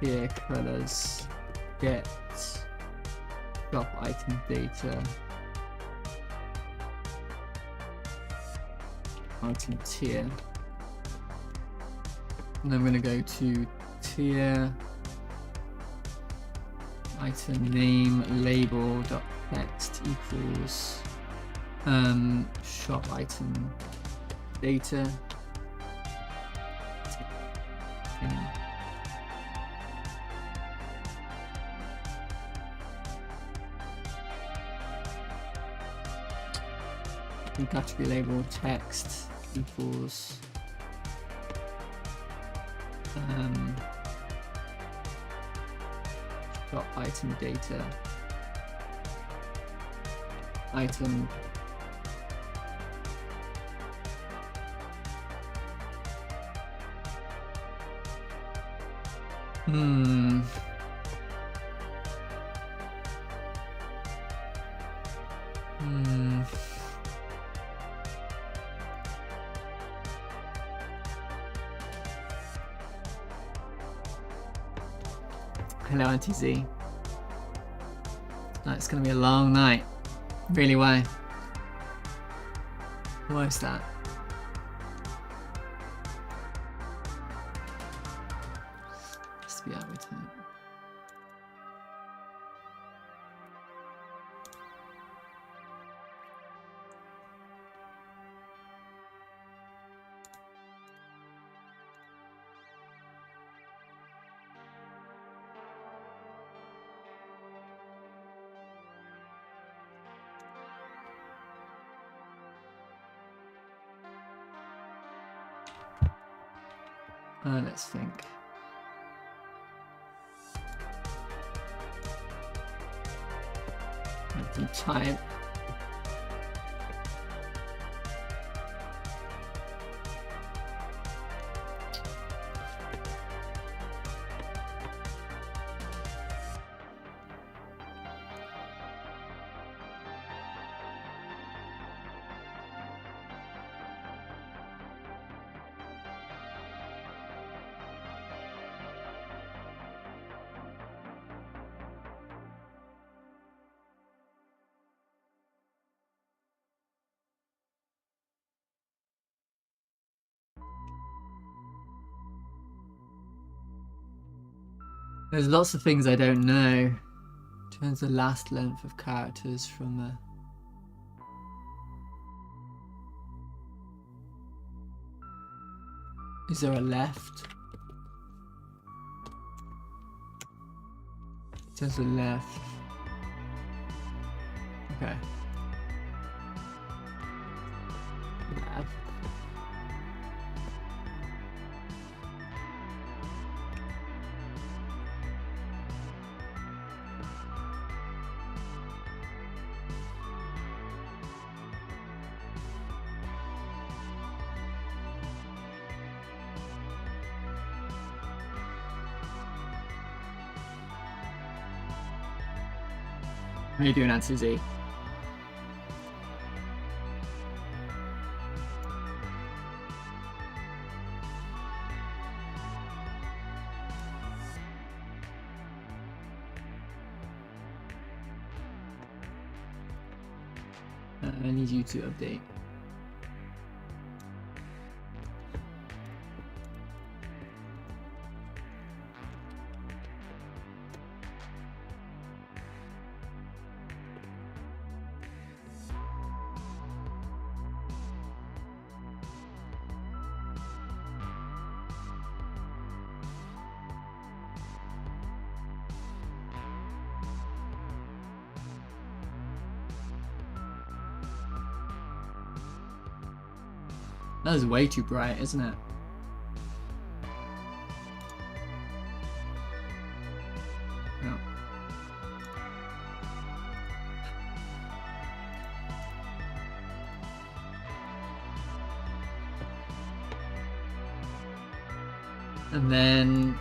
tier colors get shop item data item tier, and I'm going to go to tier item name label dot text equals shop item data category label text equals shop item data item Hello, Auntie Z. It's gonna be a long night. Really, why? Why is that? Let's think. Have some time. There's lots of things I don't know. Turns the last length of characters from the... Is there a left? There's a left. Okay. Left. How are you doing, Nancy Z? I need you to update. That is way too bright, isn't it? No. And then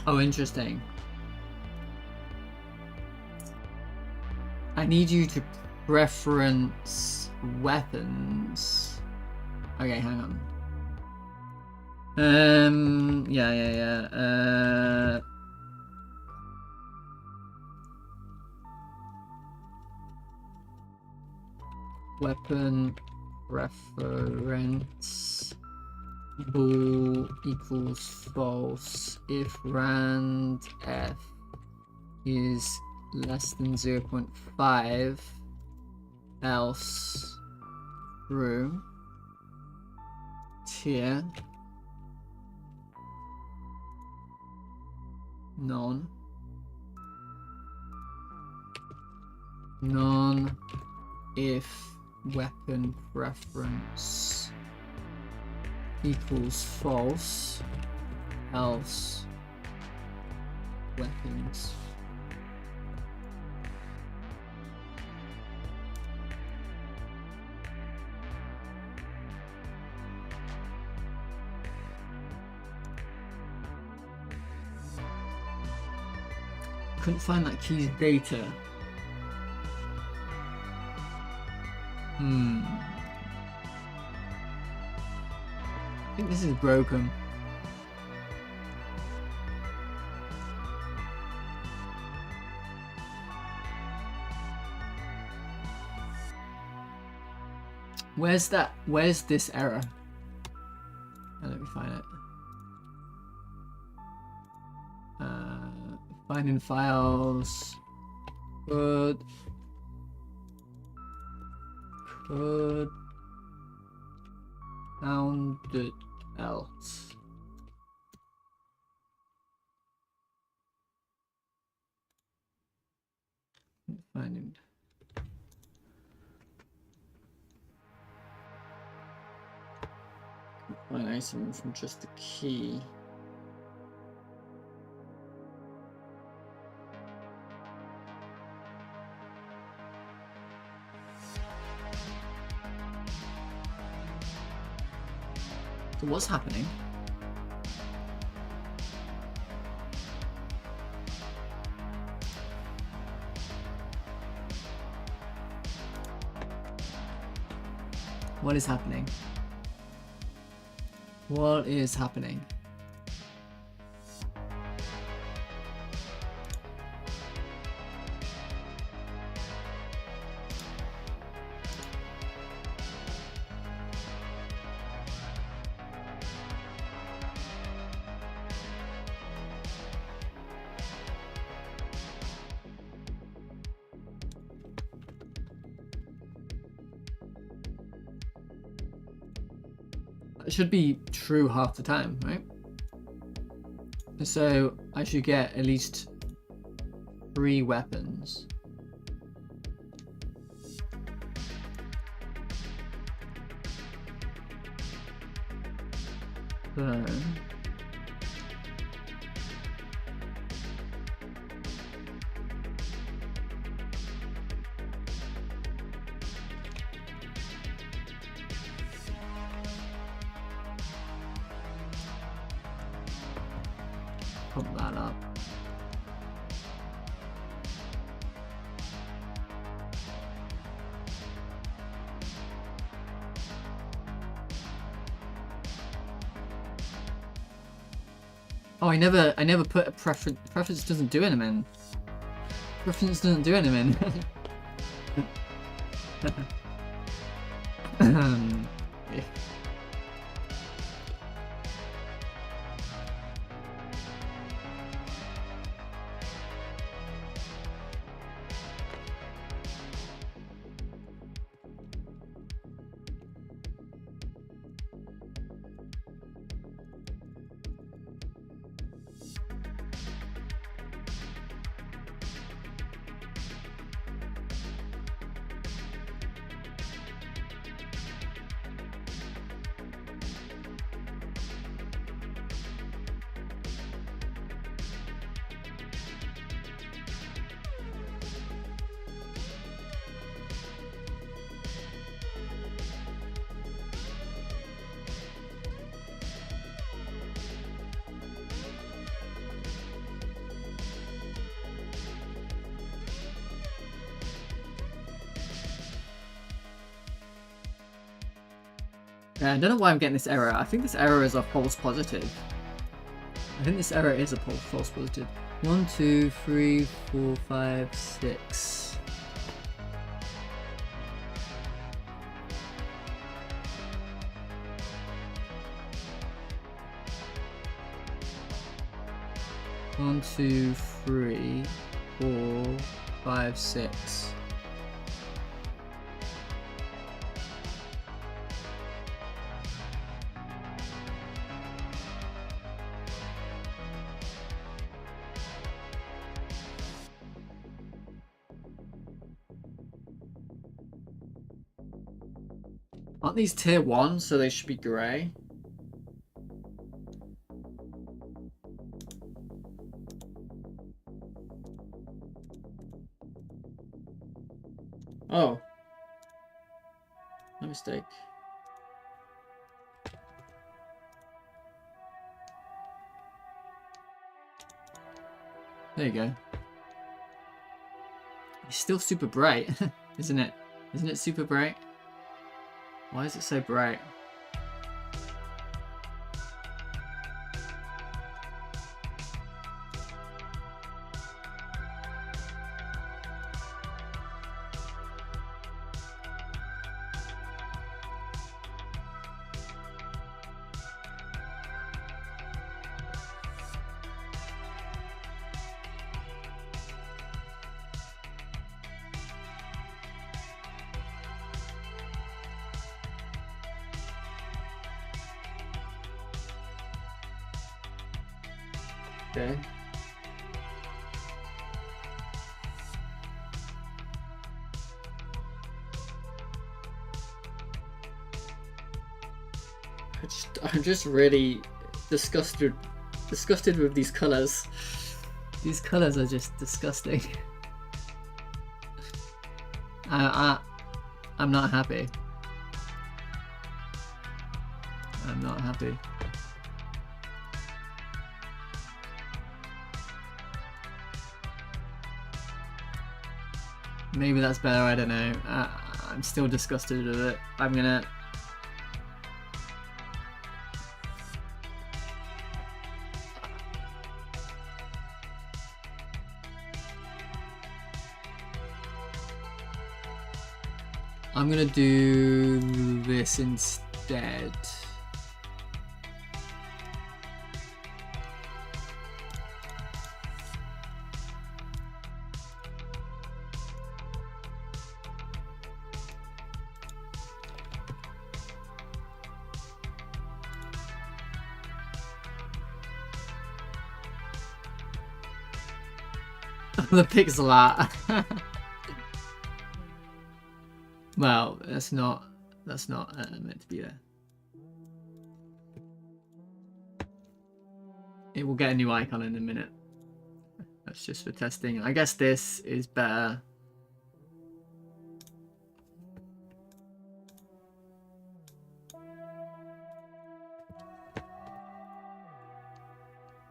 oh, interesting. I need you to preference weapons. Okay, hang on. Yeah. Weapon preference. Bool equals false if rand f is less than 0.5, else true. Tier none if weapon preference equals false, else weapons. Couldn't find that key's data. I think this is broken. Where's that? Where's this error? Oh, let me find it. Finding files. Could found it else. Finding. Find item from just the key. So what's happening? What is happening? What is happening? It should be true half the time, right? So I should get at least 3 weapons. So pump that up. Oh, I never put a preference. Preference doesn't do anything. Preference doesn't do anything. Yeah. I don't know why I'm getting this error. I think this error is a false positive. I think this error is a false positive. 1, 2, 3, 4, 5, 6. One, 2, 3, 4, 5, 6. Aren't these tier 1, so they should be grey? Oh. My mistake. There you go. It's still super bright, isn't it? Isn't it super bright? Why is it so bright? Okay. I'm just really disgusted with these colors. These colors are just disgusting. I'm not happy. I'm not happy. Maybe that's better, I don't know. I'm still disgusted with it. I'm gonna... do this instead. The pixel art. Well, that's not meant to be there. It will get a new icon in a minute. That's just for testing. I guess this is better.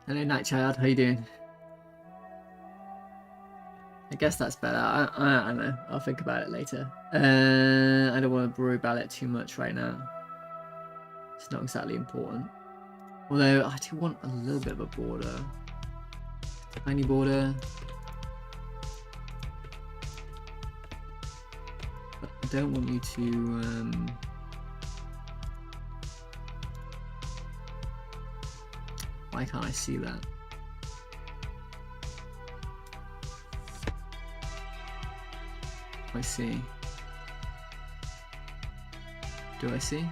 Hello, Nightchild. How you doing? I guess that's better. I don't know. I'll think about it later. I don't want to worry about it too much right now. It's not exactly important. Although I do want a little bit of a border. Tiny border. But I don't want you to... Why can't I see that? I see. Do I see?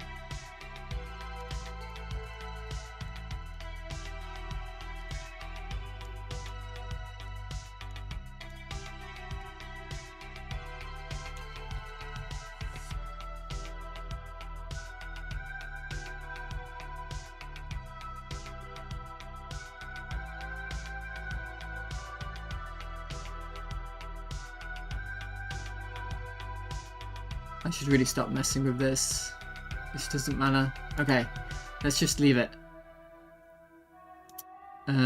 I should really stop messing with this. This doesn't matter. Okay, let's just leave it. It's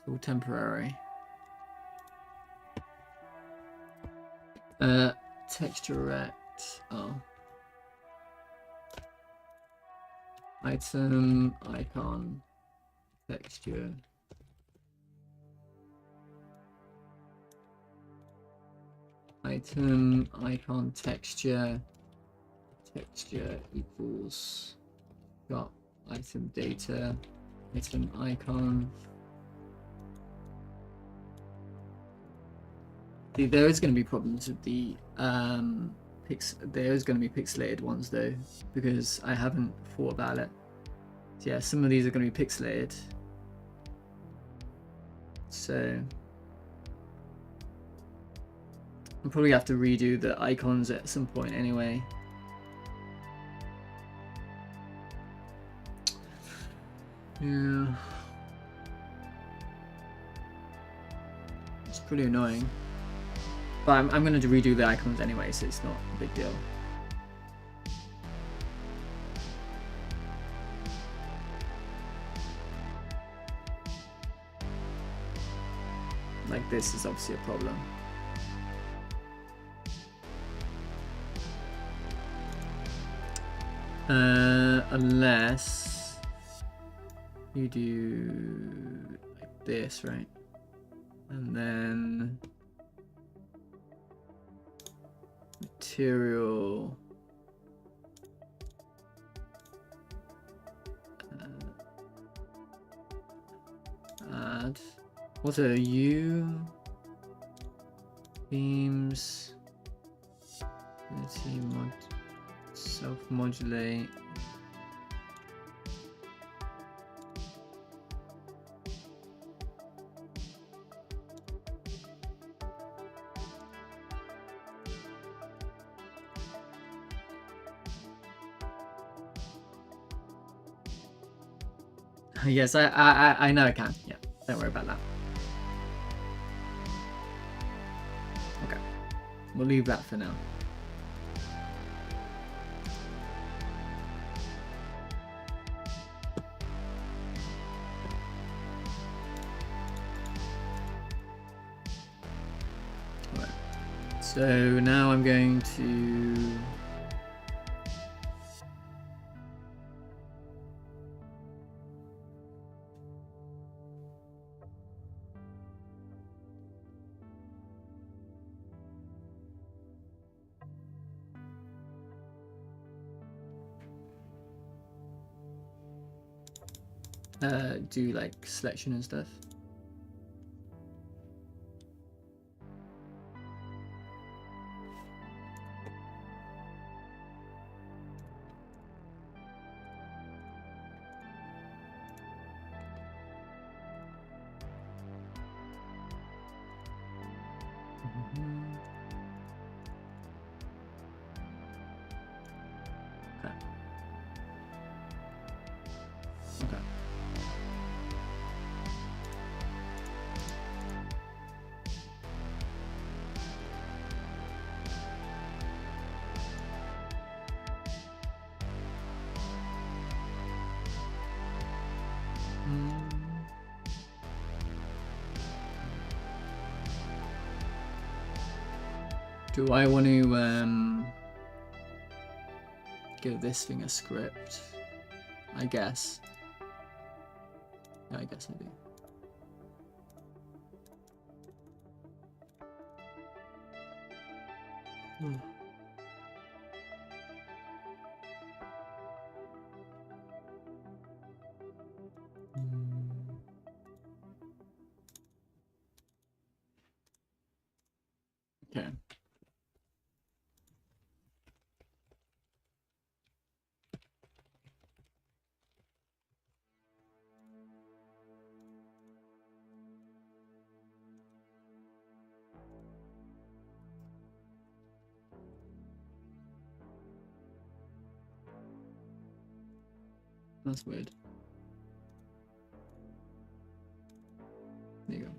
all temporary. Texture rect. Oh. Item, icon, texture. Item, icon, texture equals got item data, item icon. There is going to be problems with the there is going to be pixelated ones though, because I haven't thought about it. So yeah, some of these are going to be pixelated. So I'll probably have to redo the icons at some point anyway. Yeah. It's pretty annoying. But I'm going to redo the icons anyway, so it's not a big deal. Like this is obviously a problem. Unless you do like this, right? And then material, add, what are you? Themes, self-modulate. Yes, I know I can. Yeah, don't worry about that. Okay, we'll leave that for now. Alright, so now I'm going to... do like selection and stuff. Okay. Okay. Do I want to give this thing a script? I guess. Yeah, I guess I do. Okay. That's weird. There you go.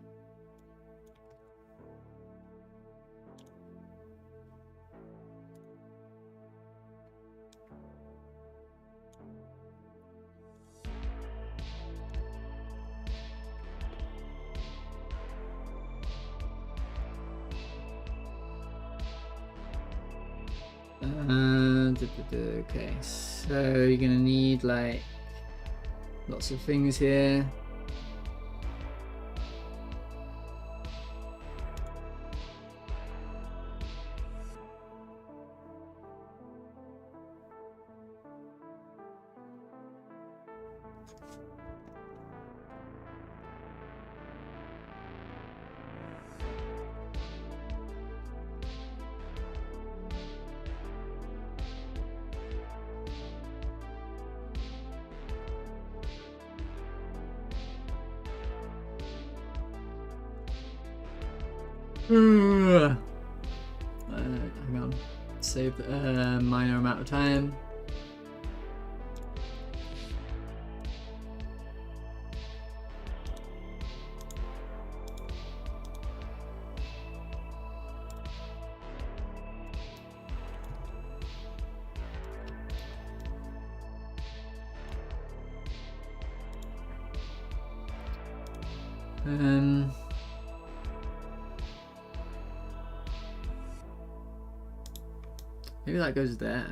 Okay, so you're gonna need like lots of things here. Hang on. Save a minor amount of time. Maybe that goes there.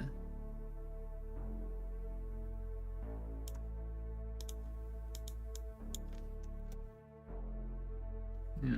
Yeah.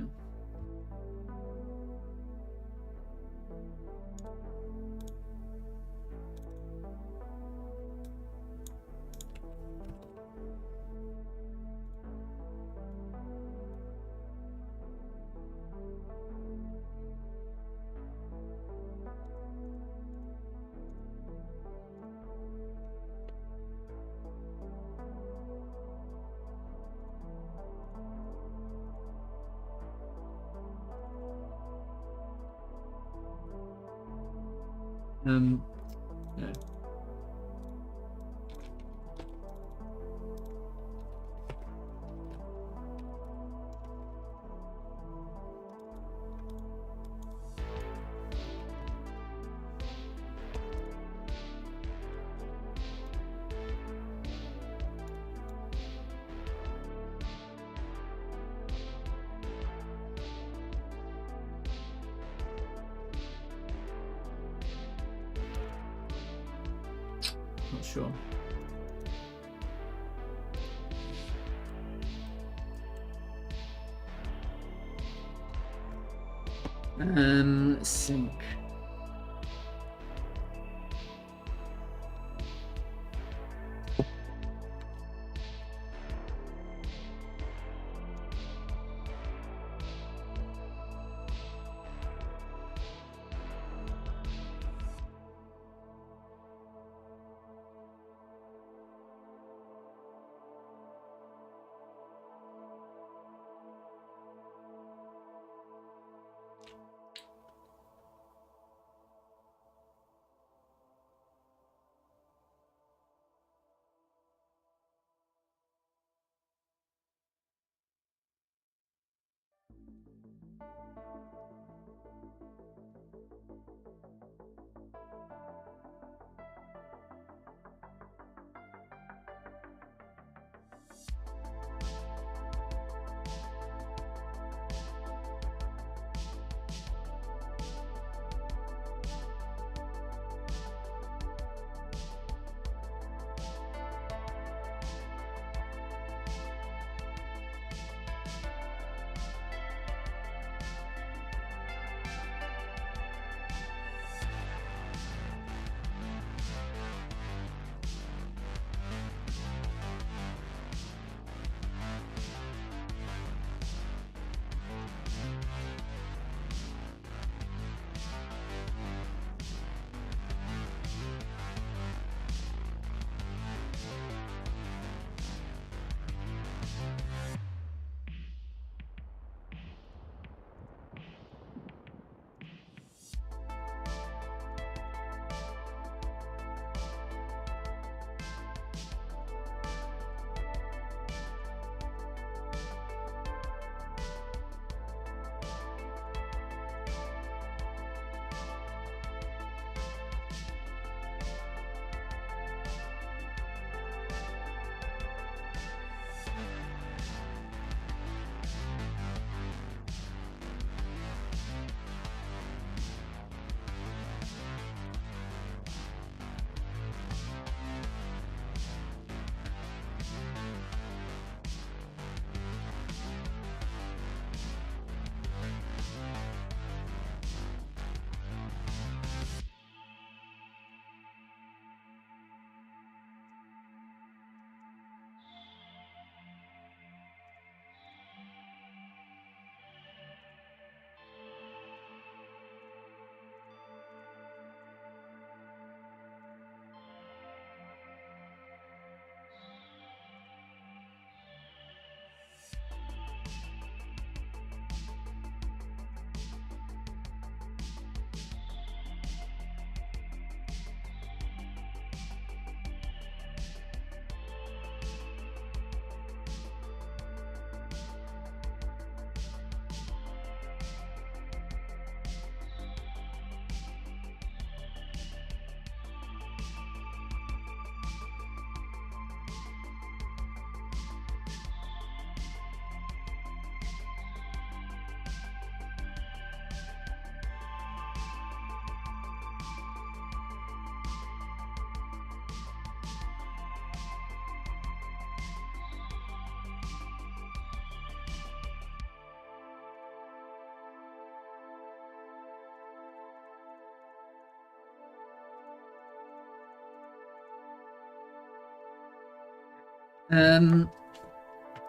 No. Not sure. Sync.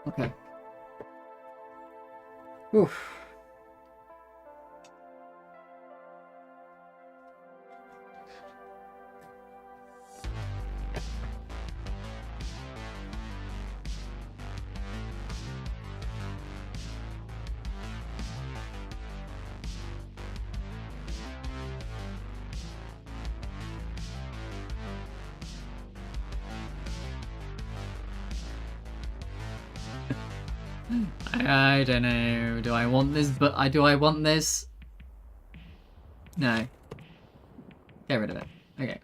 Okay. Oof. I don't know. Do I want this? But do I want this? No. Get rid of it. Okay.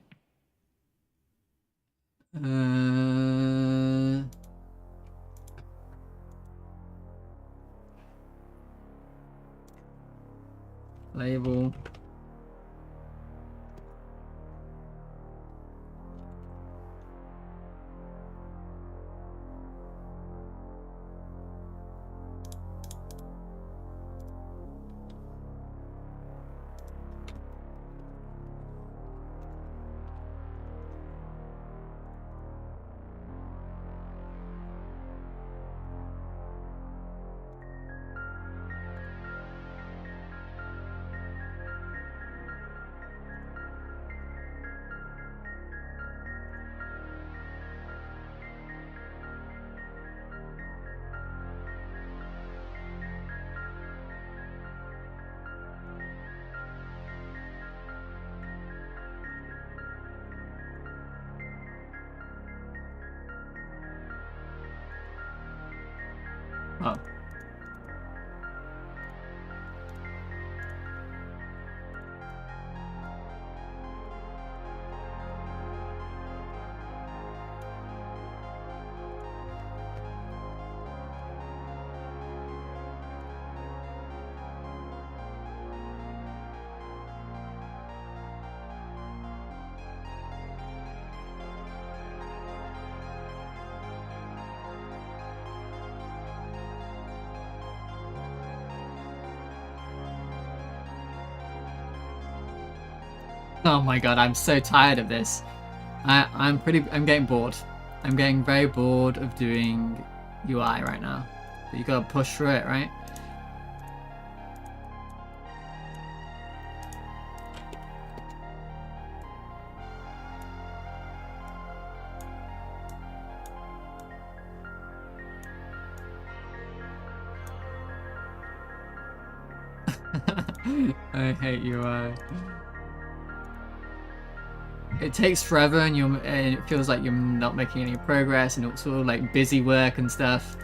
Label. Oh. Oh my god, I'm so tired of this. I'm getting bored. I'm getting very bored of doing UI right now. But you gotta push through it, right? I hate UI. It takes forever, and it feels like you're not making any progress, and it's all like busy work and stuff.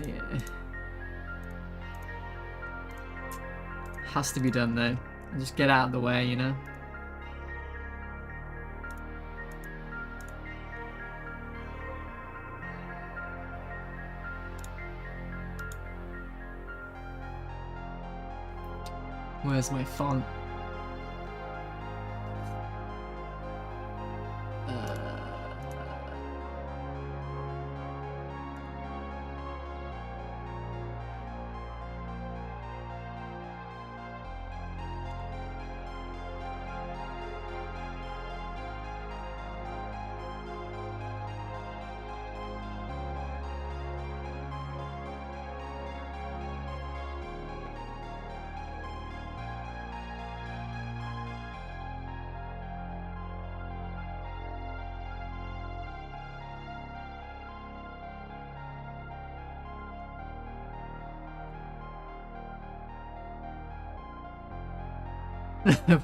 Yeah. Has to be done though. Just get out of the way, you know. Where's my font?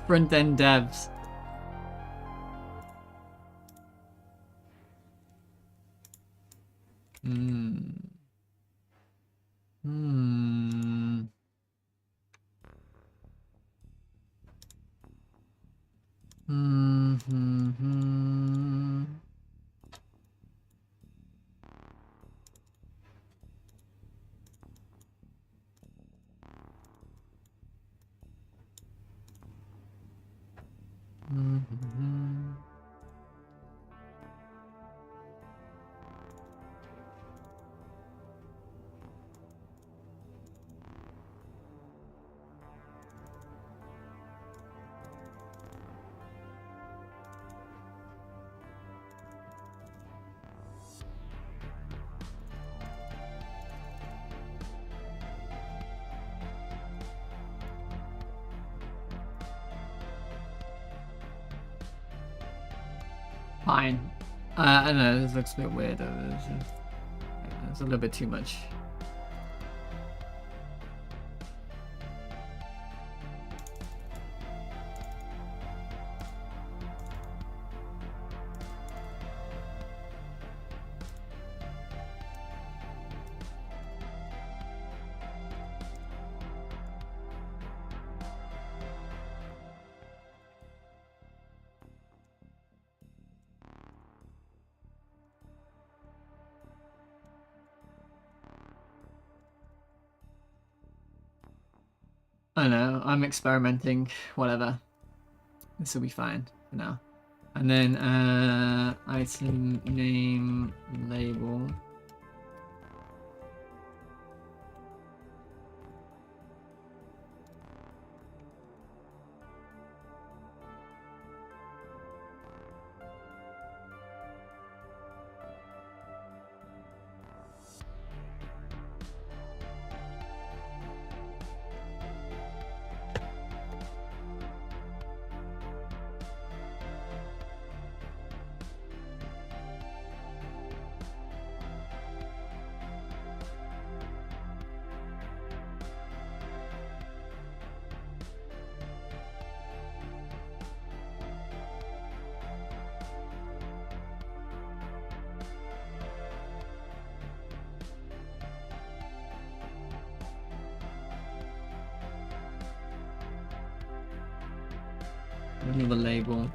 Front end devs. Hmm. Hmm. Hmm. Hmm. Hmm. Hmm. Fine. I don't know, this looks a bit weird. It's a little bit too much. I don't know, I'm experimenting, whatever. This will be fine for now. And then item name label. Another label.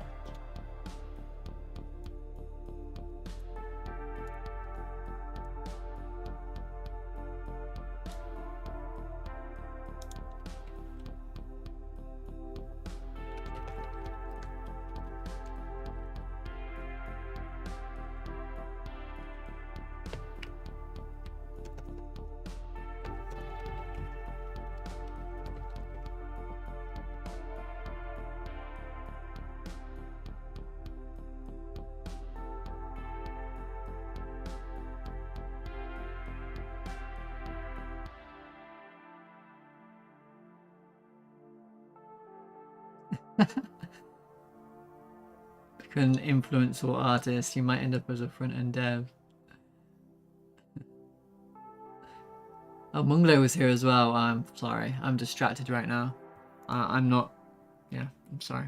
Become an influencer or artist, you might end up as a front-end dev. Oh, Munglo was here as well. I'm sorry. I'm distracted right now. I'm not... Yeah, I'm sorry.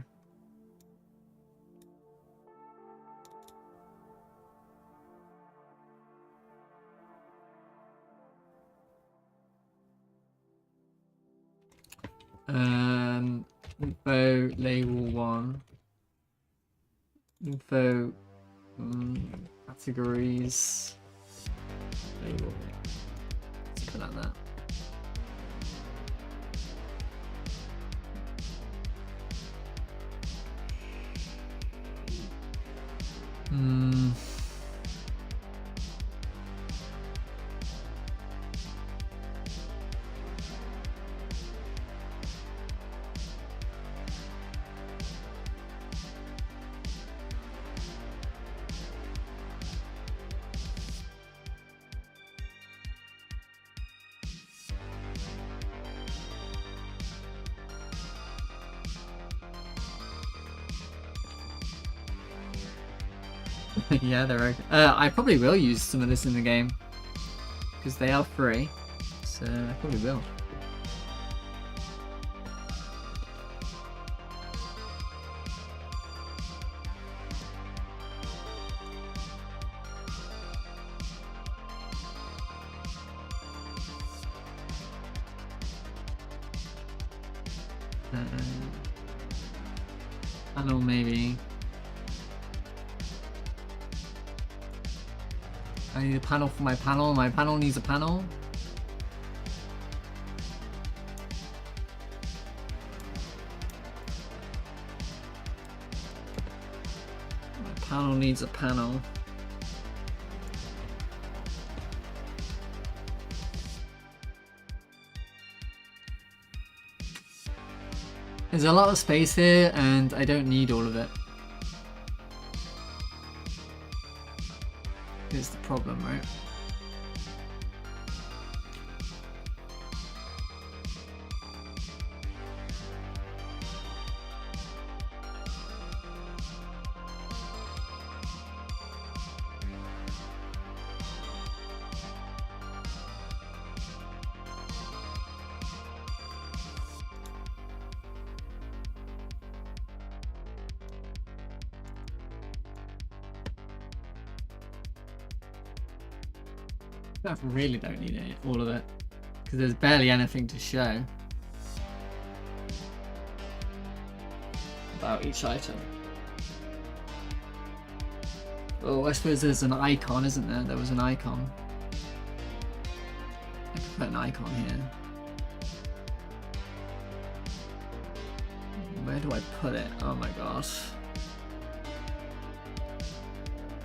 Info label 1. Info categories. Label. Something like that. Yeah, they're okay. I probably will use some of this in the game because they are free, so I probably will. Panel maybe. I need a panel for my panel. My panel needs a panel. My panel needs a panel. There's a lot of space here and I don't need all of it. Is the problem, right? I really don't need it, all of it, because there's barely anything to show about each item. Oh, I suppose there's an icon, isn't there? There was an icon. I could put an icon here. Where do I put it? Oh my gosh.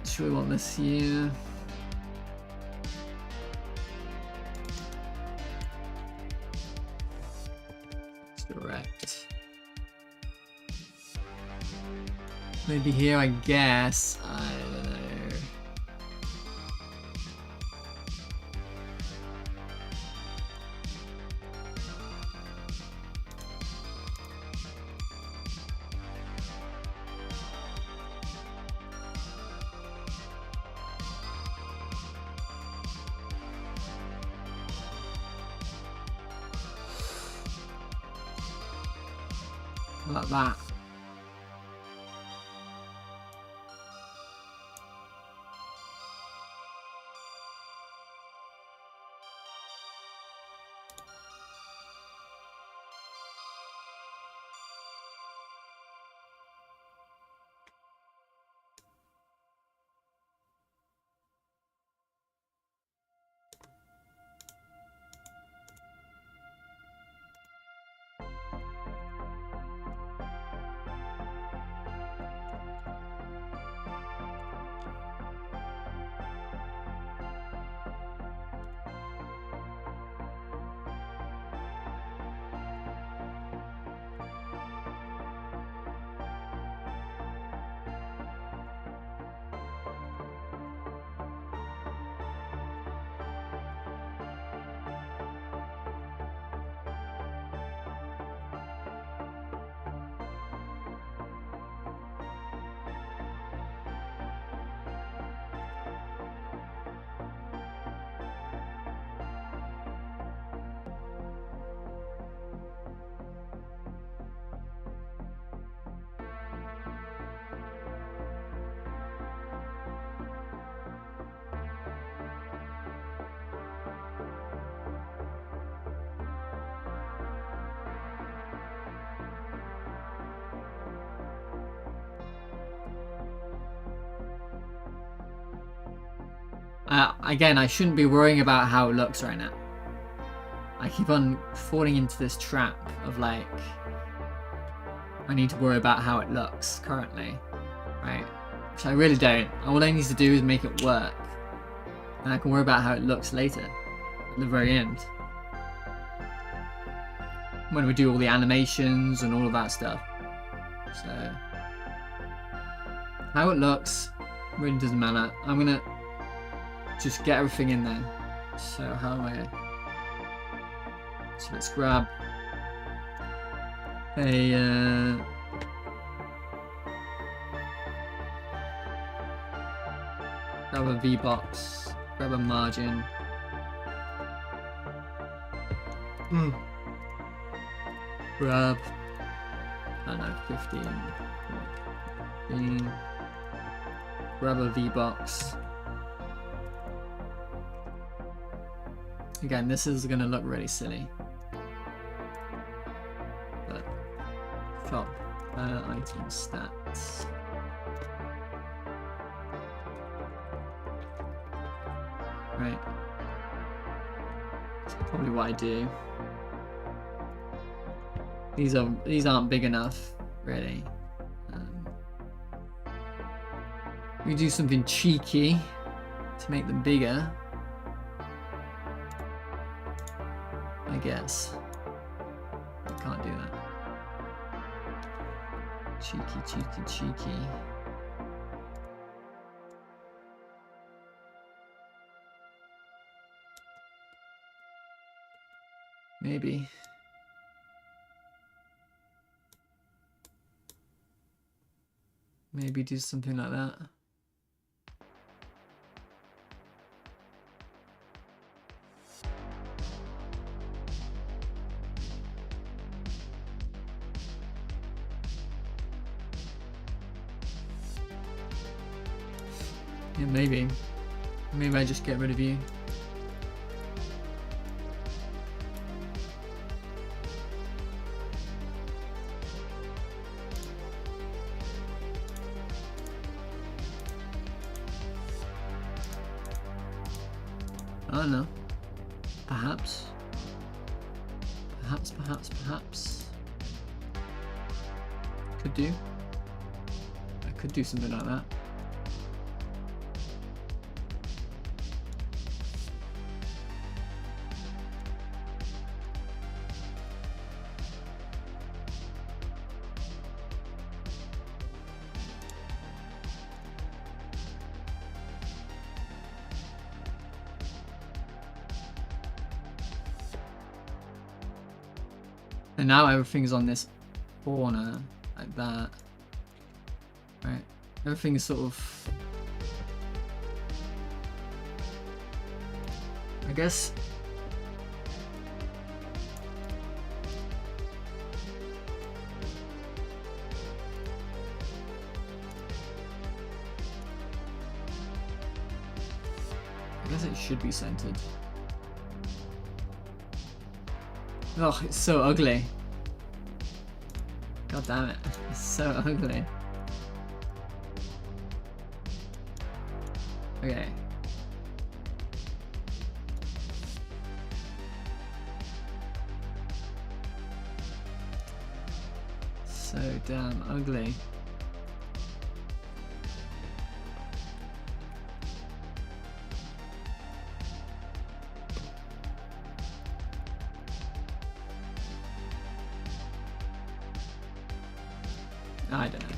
Should we want this here? Direct. Maybe here, I guess. I don't know. Like that. Again, I shouldn't be worrying about how it looks right now. I keep on falling into this trap of like, I need to worry about how it looks currently, right? Which I really don't. All I need to do is make it work. And I can worry about how it looks later, at the very end. When we do all the animations and all of that stuff. So, how it looks really doesn't matter. I'm gonna just get everything in there. So how do I... So let's grab a... grab a V-box, grab a margin. Grab, I don't know, 15. Grab a V-box. Again, this is gonna look really silly. But shop item stats. Right. That's probably what I do. These aren't big enough, really. We do something cheeky to make them bigger. I guess. I can't do that. Cheeky, cheeky, cheeky. Maybe. Maybe do something like that. Yeah, maybe. Maybe I just get rid of you. I don't know. Perhaps. Perhaps. Could do. I could do something like that. And now everything's on this corner, like that. Right? Everything is sort of... I guess... it should be centered. Oh, it's so ugly. God damn it. It's so ugly. Okay. So damn ugly. I don't know.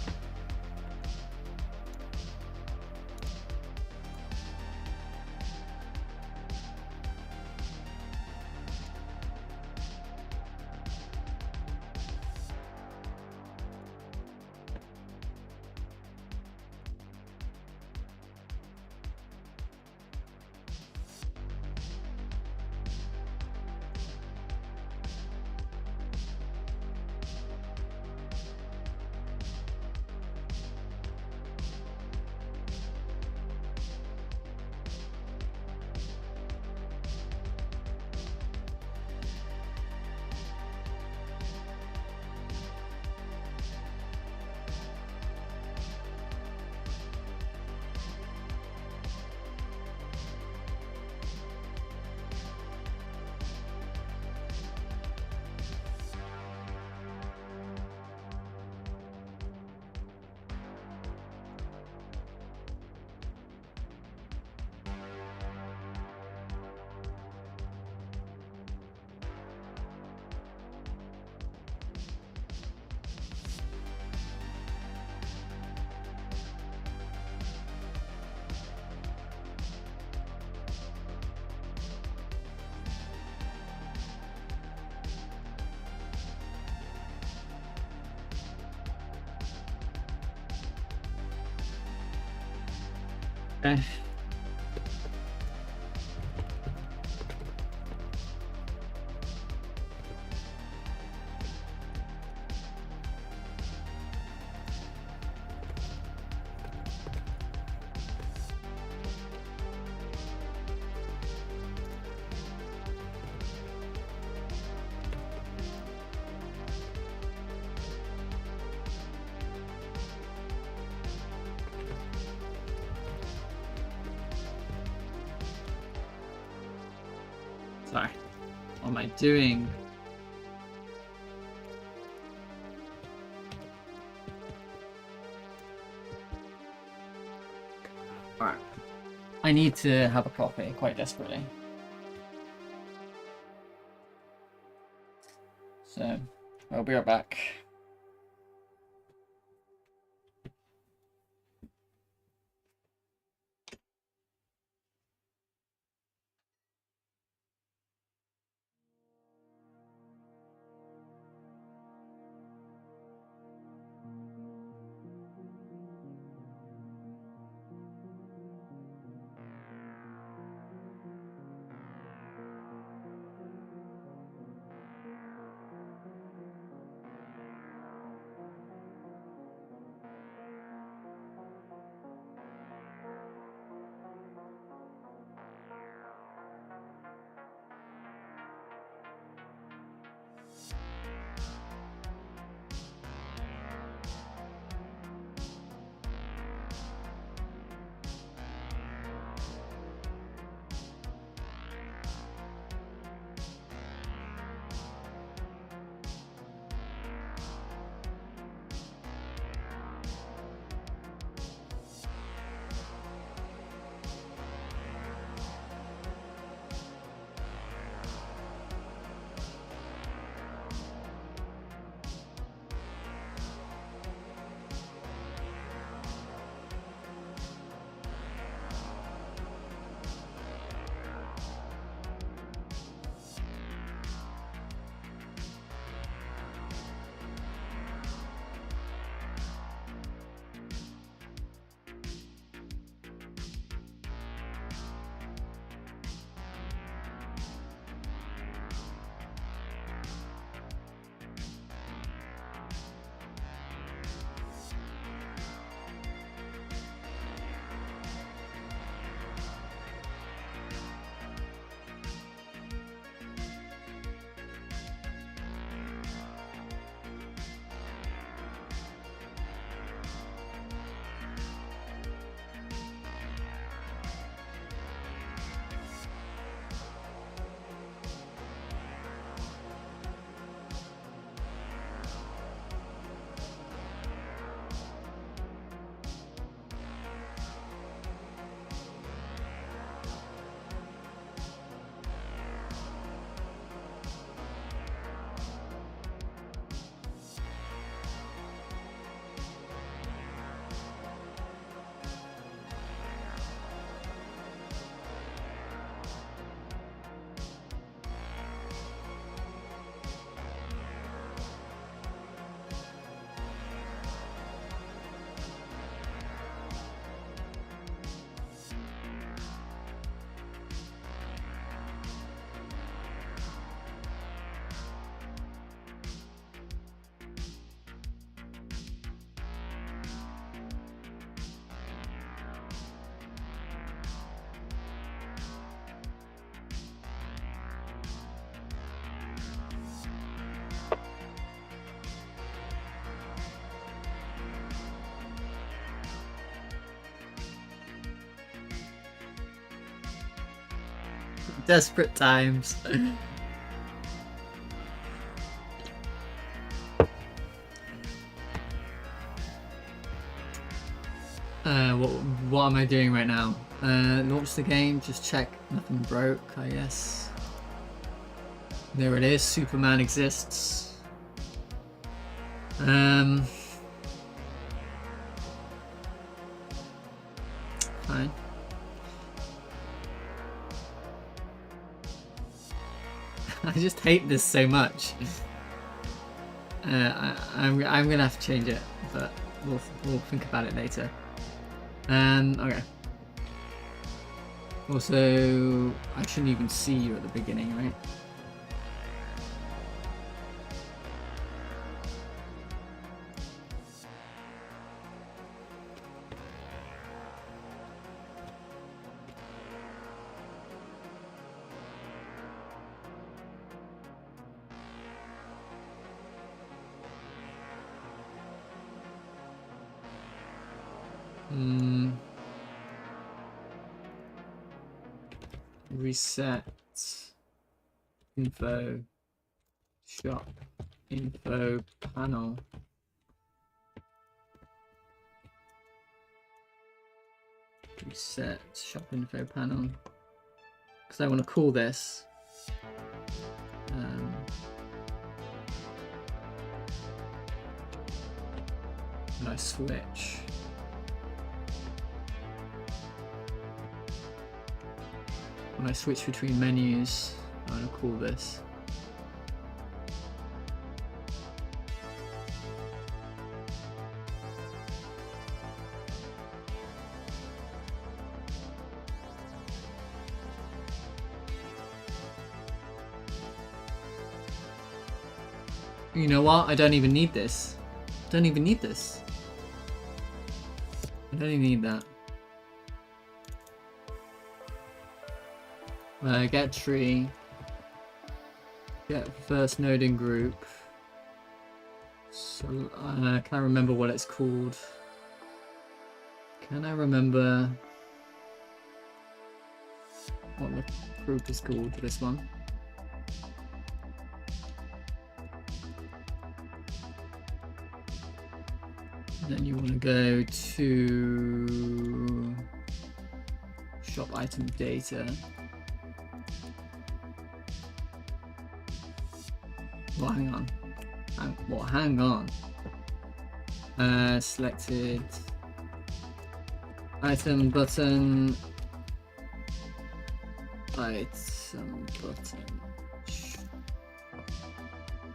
Okay. Sorry. What am I doing? Alright. I need to have a coffee quite desperately. So, I'll be right back. Desperate times. What am I doing right now? Launch the game, just check nothing broke, I guess. There it is, Superman exists. Fine. I just hate this so much. I'm gonna have to change it, but we'll think about it later. Okay. Also, I shouldn't even see you at the beginning, right? Reset info shop info panel. Reset shop info panel, because I want to call this and I switch. When I switch between menus, I'm going to call this. You know what? I don't even need this. Don't even need this. I don't even need that. Get tree. Get first node in group. So can I remember what it's called? Can I remember what the group is called for this one? And then you want to go to shop item data. Well, hang on. Hang on. Selected item button.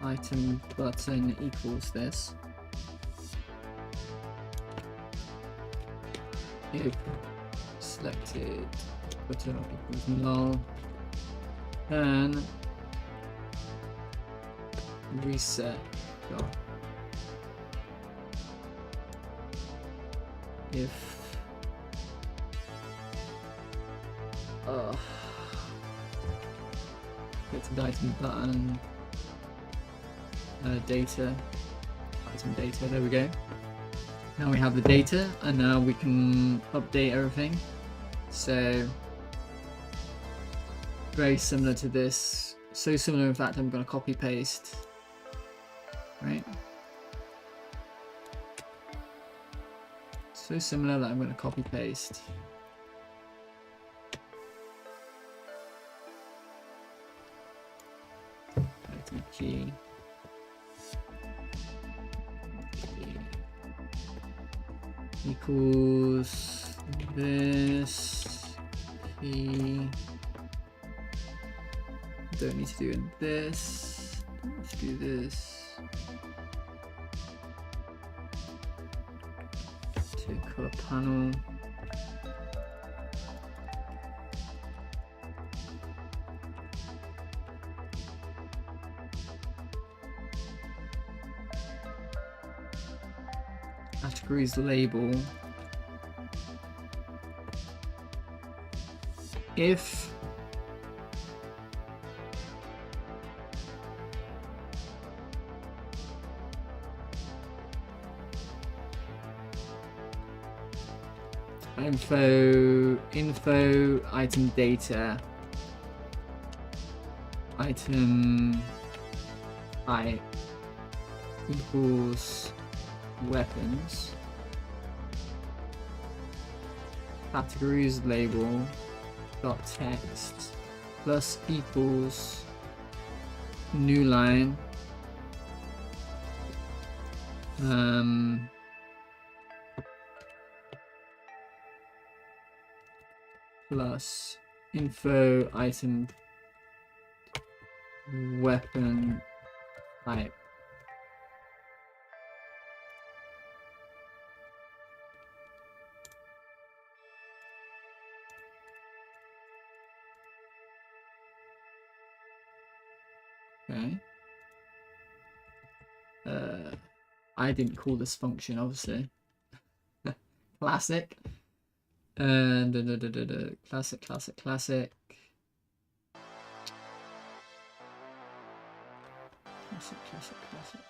Item button equals this. If selected button equals null, then reset. If get to the item button, data, item data, there we go. Now we have the data, and now we can update everything. So very similar to this. So similar, in fact, I'm going to copy paste. Right? So similar that I'm going to copy paste. Item key. Equals this key. Don't need to do this. Let's do this. To color panel. Categories label. If info item data item I equals weapons, categories label dot text plus equals new line plus info item weapon type. I didn't call this function, obviously. Classic. And classic, classic, classic. Classic, classic, classic.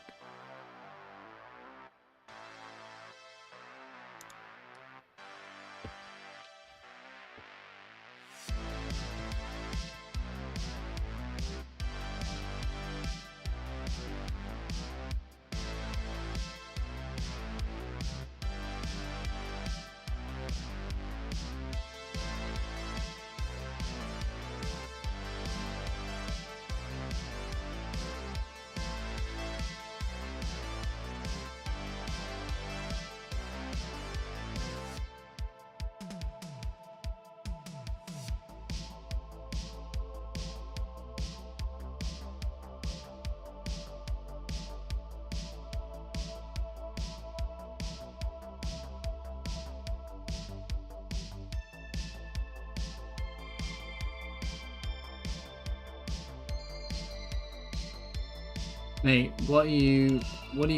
Mate, what are you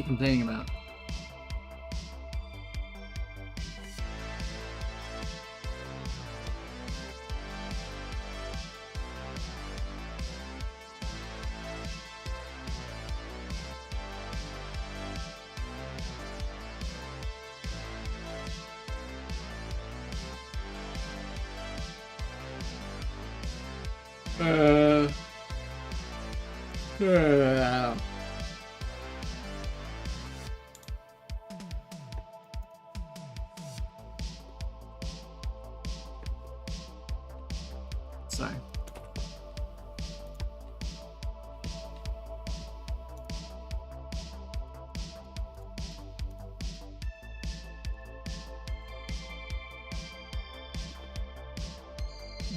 complaining about? Sorry.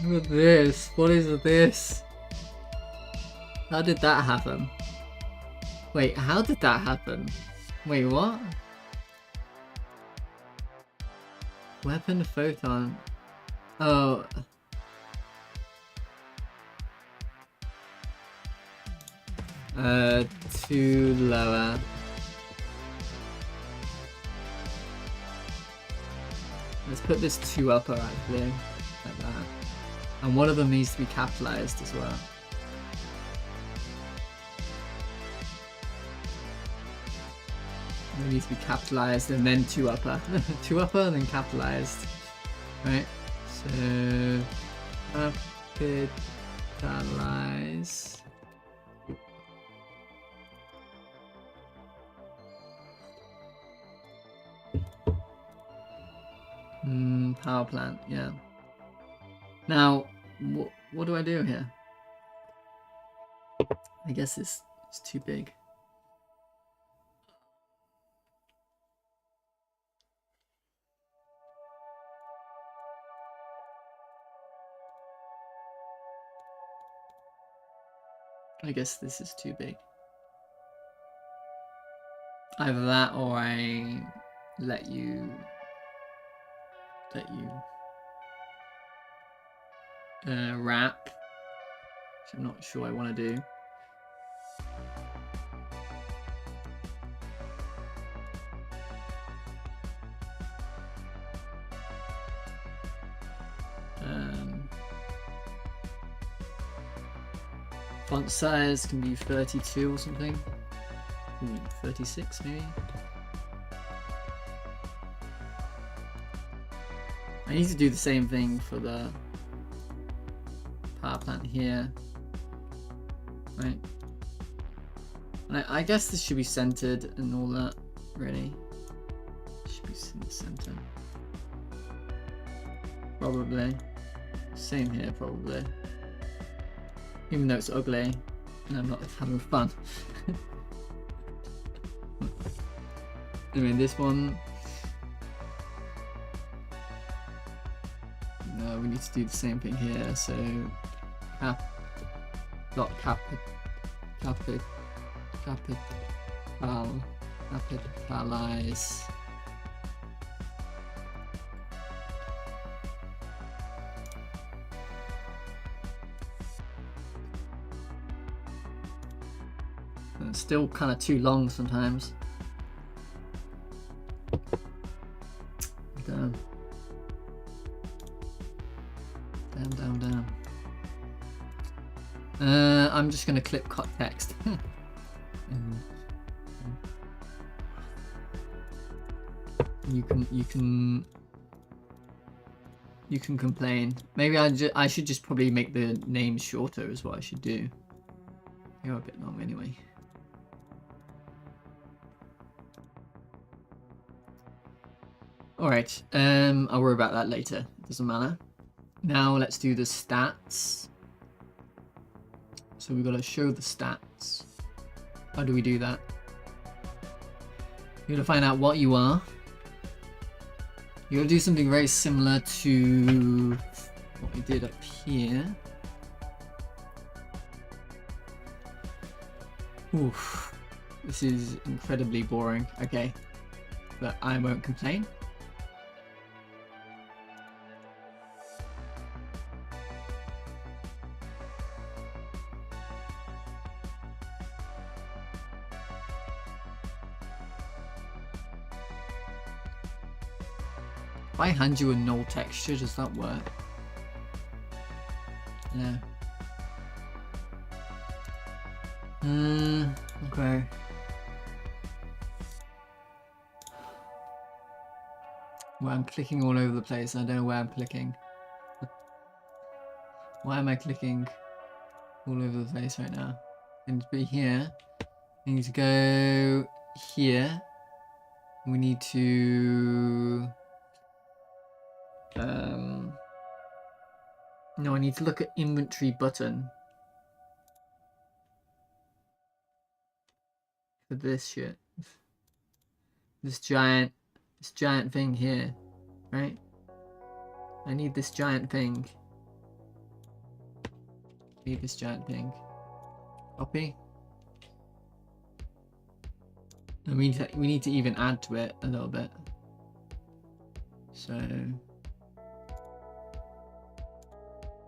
Look at this. What is this? How did that happen? Wait, how did that happen? Wait, what? Weapon photon. Oh. Two lower. Let's put this two upper actually, like that. And one of them needs to be capitalized as well. It needs to be capitalized and then two upper. Two upper and then capitalized. Right? So capitalize. Power plant, yeah. Now, what do I do here? I guess it's too big. I guess this is too big. Either that or I let you wrap, which I'm not sure I want to do. Font size can be 32 or something. 36 maybe. I need to do the same thing for the power plant here, right? And I guess this should be centered and all that, really. Should be in the center. Probably. Same here, probably. Even though it's ugly and I'm not having fun. Anyway, this one. No, we need to do the same thing here. So, capitalize. It's still kind of too long sometimes. Damn. Damn. I'm just gonna clip cut text. You can complain. Maybe I should just probably make the names shorter is what I should do. You're a bit long anyway. Alright, I'll worry about that later. It doesn't matter. Now let's do the stats. So we've got to show the stats. How do we do that? You got to find out what you are. You got to do something very similar to what we did up here. Oof. This is incredibly boring. Okay. But I won't complain. If I hand you a null texture, does that work? No. Okay. Well, I'm clicking all over the place. I don't know where I'm clicking. Why am I clicking all over the place right now? I need to be here. I need to go here. We need to... No, I need to look at inventory button. For this shit. This giant thing here, right? I need this giant thing. Copy. And we need to even add to it a little bit. So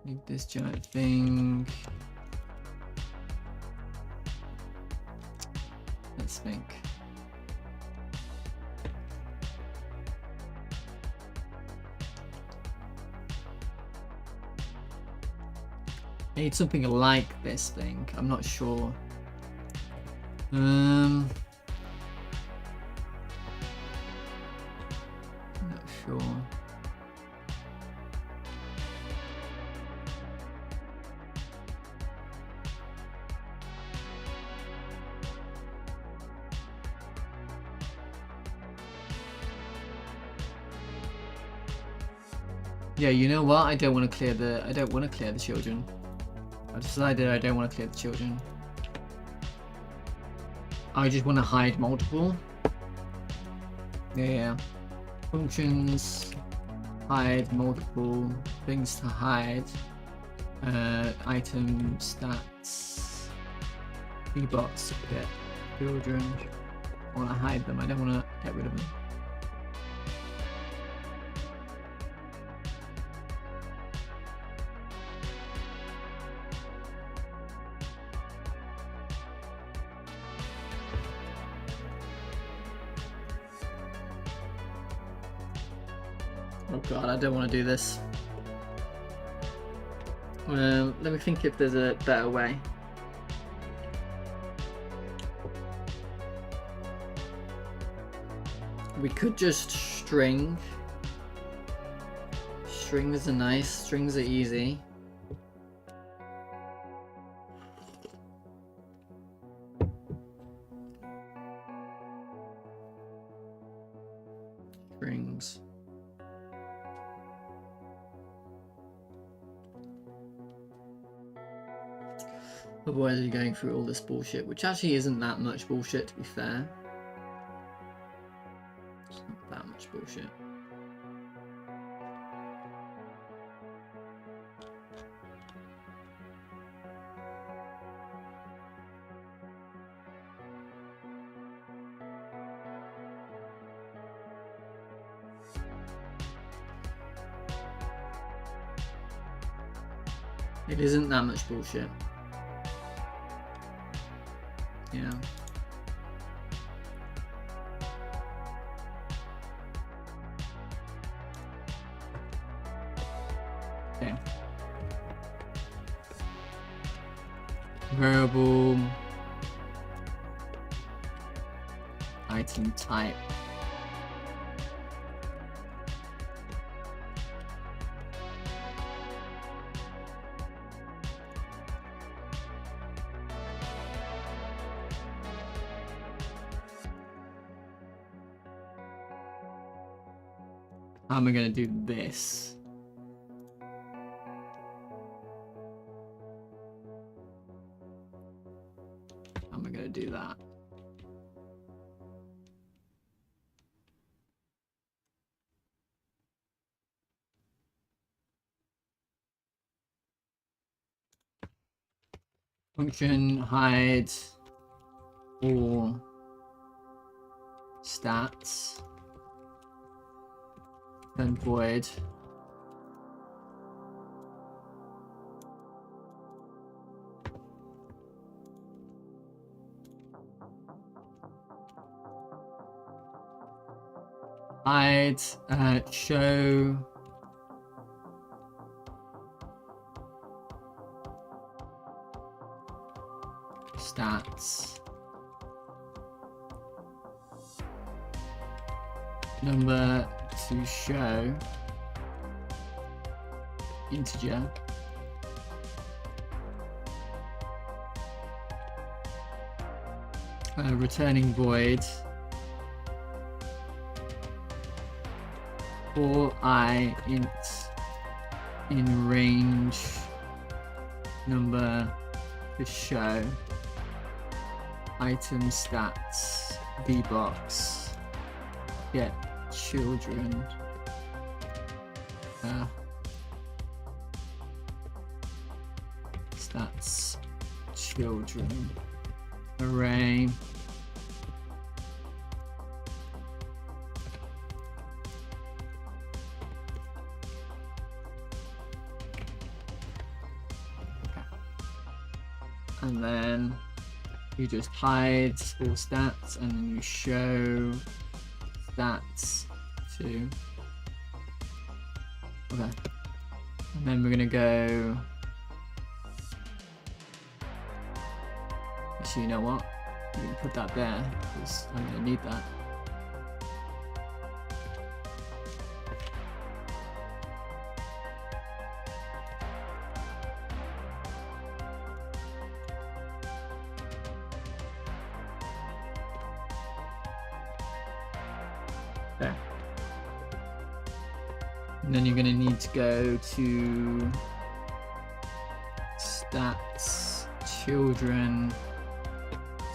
need this giant thing. Let's think. I need something like this thing. I'm not sure. I'm not sure. Yeah, you know what? I don't want to clear the children. I've decided I don't want to clear the children. I just want to hide multiple. Yeah. Functions, hide multiple, things to hide, item stats, V-bots, get children. I want to hide them. I don't want to get rid of them. Oh god, I don't want to do this. Let me think if there's a better way. We could just string. Strings are nice, strings are easy. Strings. Otherwise you're going through all this bullshit, which actually isn't that much bullshit, to be fair. It's not that much bullshit. It isn't that much bullshit. Yeah. Okay. Variable item type. How am I going to do this? How am I going to do that? Function hide all stats. Then void. Hide show stats number to show integer returning void for I int in range number to show item stats bbox get children stats children array and then you just hide all stats and then you show stats to okay, and then we're gonna go actually, you know what, you can put that there because I'm gonna need that. There. And then you're going to need to go to stats children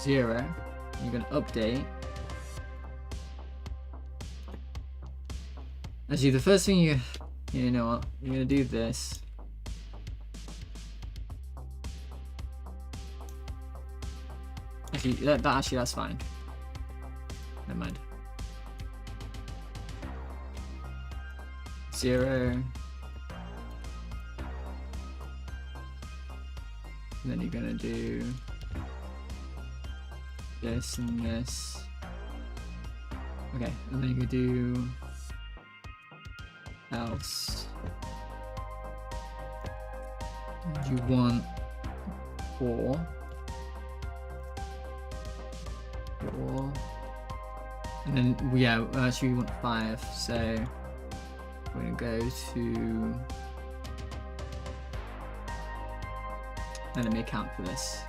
0. You're going to update. Actually, the first thing you know what, you're going to do this. Actually, that's fine. Never mind. 0. And then you're gonna do this and this. Okay, and then you can do else. You want 4. And then yeah, actually we want 5, so we're gonna go to enemy account for this.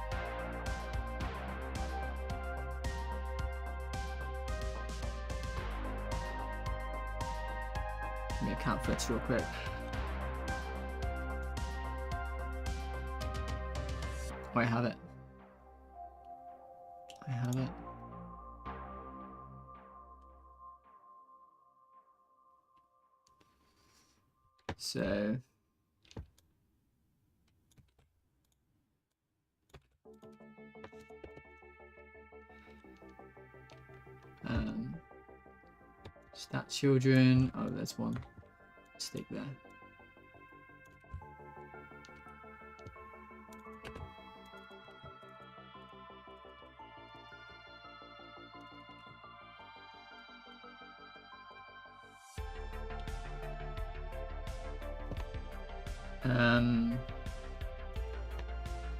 Let me account for this real quick. Oh, I have it. I have it. So stat children, oh there's one mistake there.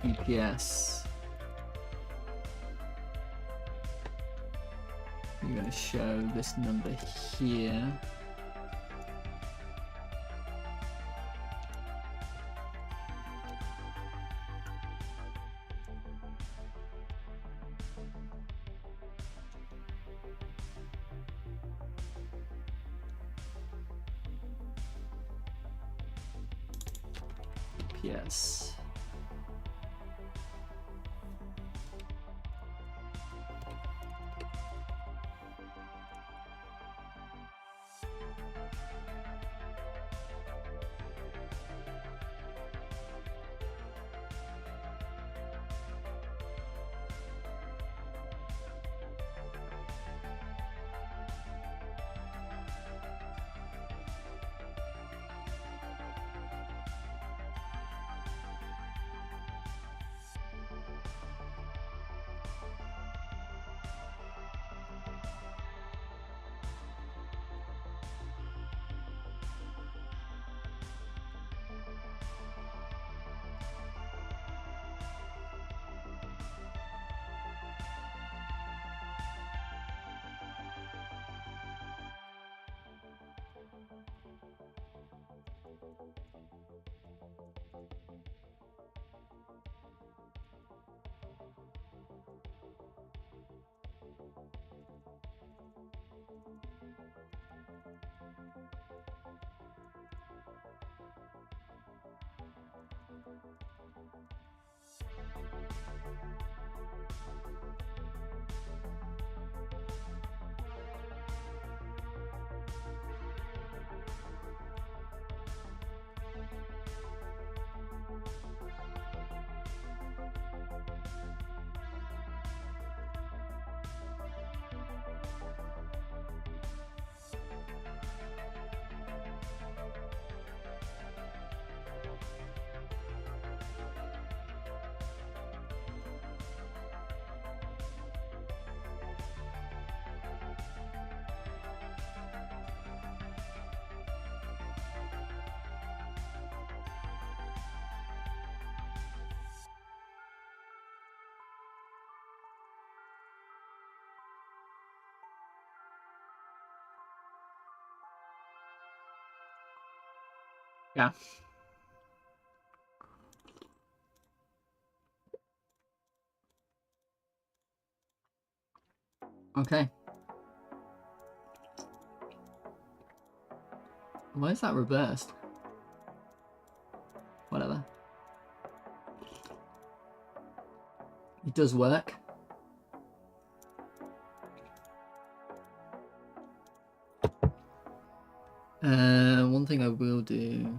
EPS. You're going to show this number here. EPS. Yeah. Okay. Why is that reversed? Whatever. It does work. One thing I will do.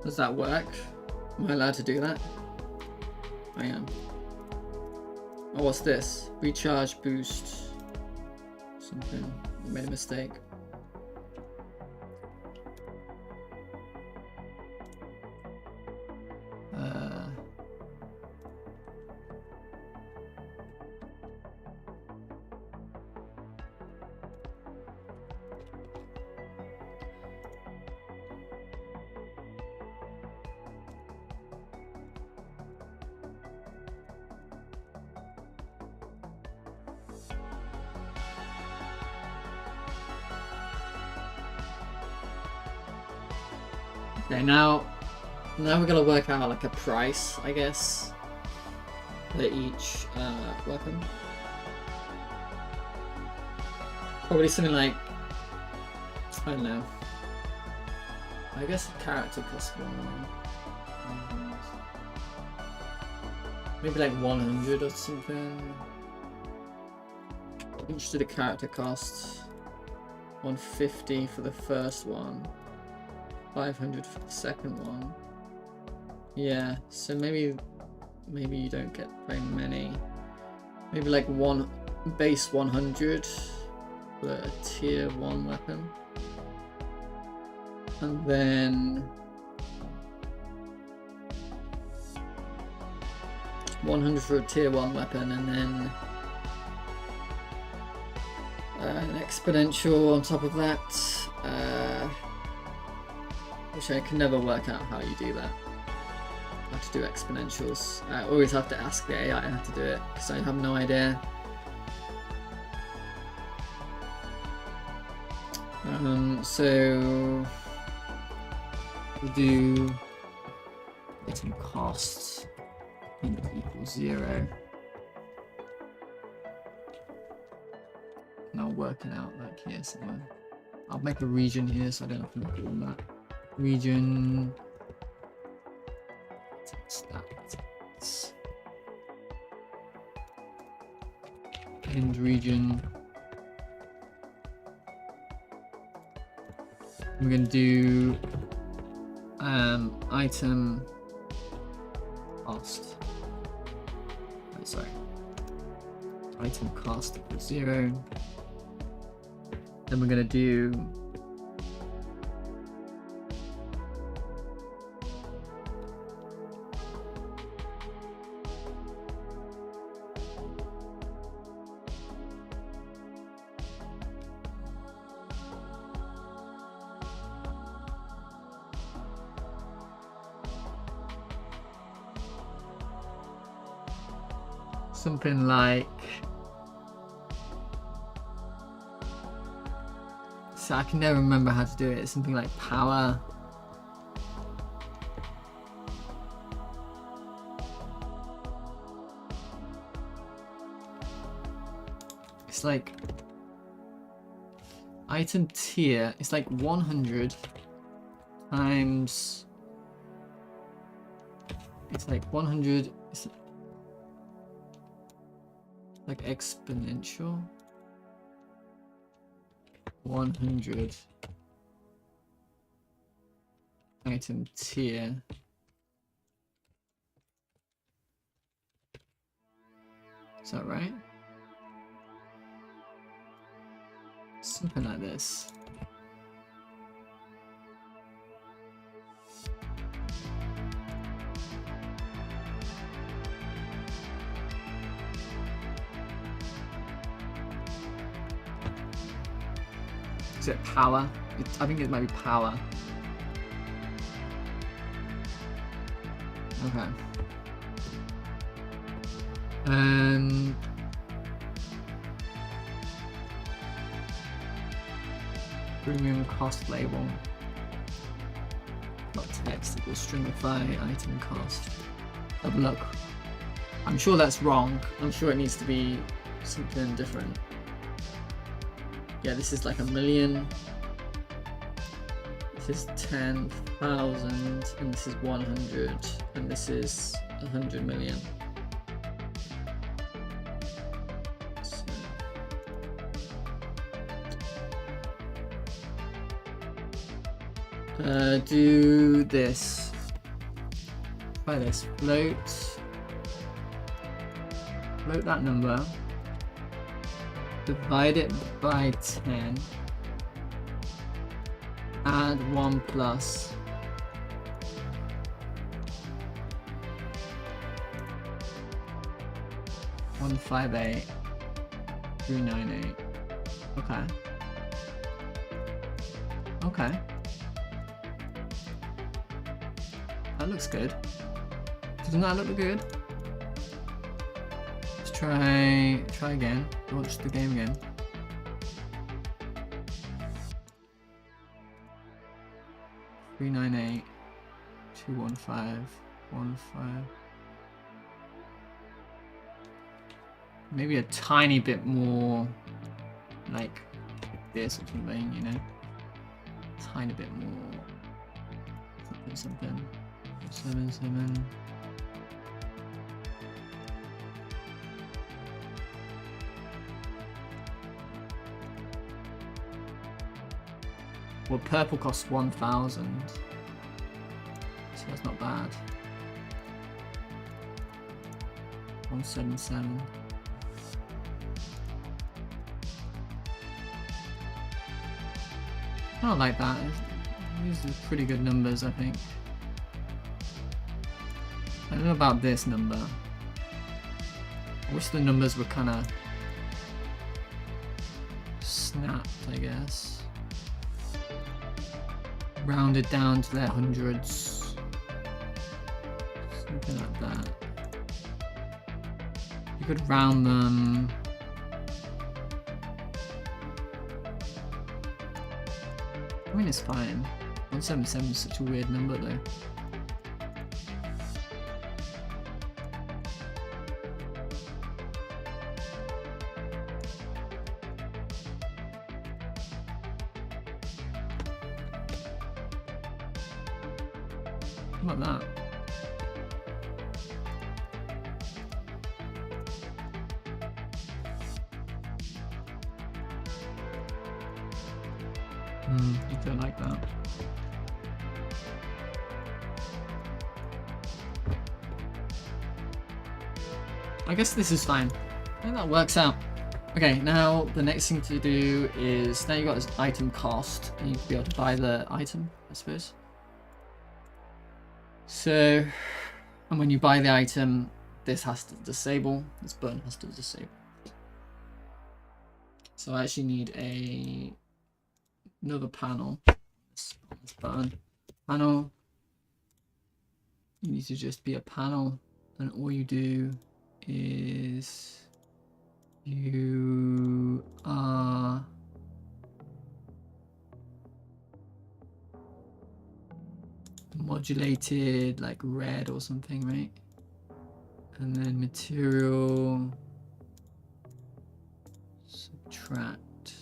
Does that work? Am I allowed to do that? I am. Oh, what's this? Recharge boost. Something. I made a mistake. Okay, now we're gonna work out like a price, I guess, for each weapon. Probably something like, I don't know. I guess the character costs one. Maybe like 100 or something. How much did the character cost? 150 for the first one. 500 for the second one. Yeah, so maybe you don't get very many. Maybe like base 100 for a tier 1 weapon. And then 100 for a tier 1 weapon, and then an exponential on top of that, which I can never work out how you do that. I have to do exponentials. I always have to ask the AI how to do it, because I have no idea. So we'll do item cost equals 0. And I'll work it out like here somewhere. I'll make a region here so I don't have to look at all that. Region stats. End region. We're going to do item cost. Oh, sorry. Item cost equals 0. Then we're going to do something like, so I can never remember how to do it. Something like power. It's like item tier. It's like 100 times. It's like 100. It's like exponential. 100 item tier. Is that right? Something like this. Is it power? I think it might be power. Okay. Premium cost label. Not text equals stringify item cost. Have a look. I'm sure that's wrong. I'm sure it needs to be something different. Yeah, this is like 1,000,000. This is 10,000, and this is 100, and this is 100 million. So, do this. Try this. Float that number. Divide it by 10. Add 1 plus. $158 $398. Okay. Okay. That looks good. Doesn't that look good? Let's try again. Launch the game again. $398 $215 $15. Maybe a tiny bit more like this or something, you know? Tiny bit more. Something. 7. Well, purple costs 1,000. So that's not bad. 177. I don't like that. These are pretty good numbers, I think. I don't know about this number. I wish the numbers were kind of snapped, I guess. Rounded down to their hundreds. Something like that. You could round them. I mean, it's fine. 177 is such a weird number, though. How about that? I don't like that. I guess this is fine. I think that works out. Okay, now the next thing to do is, now you've got this item cost, and you need to be able to buy the item, I suppose. So, and when you buy the item, this has to disable, this button has to disable. So I actually need another panel. This button. Panel. You need to just be a panel, and all you do is you are modulated like red or something, right? And then material subtract.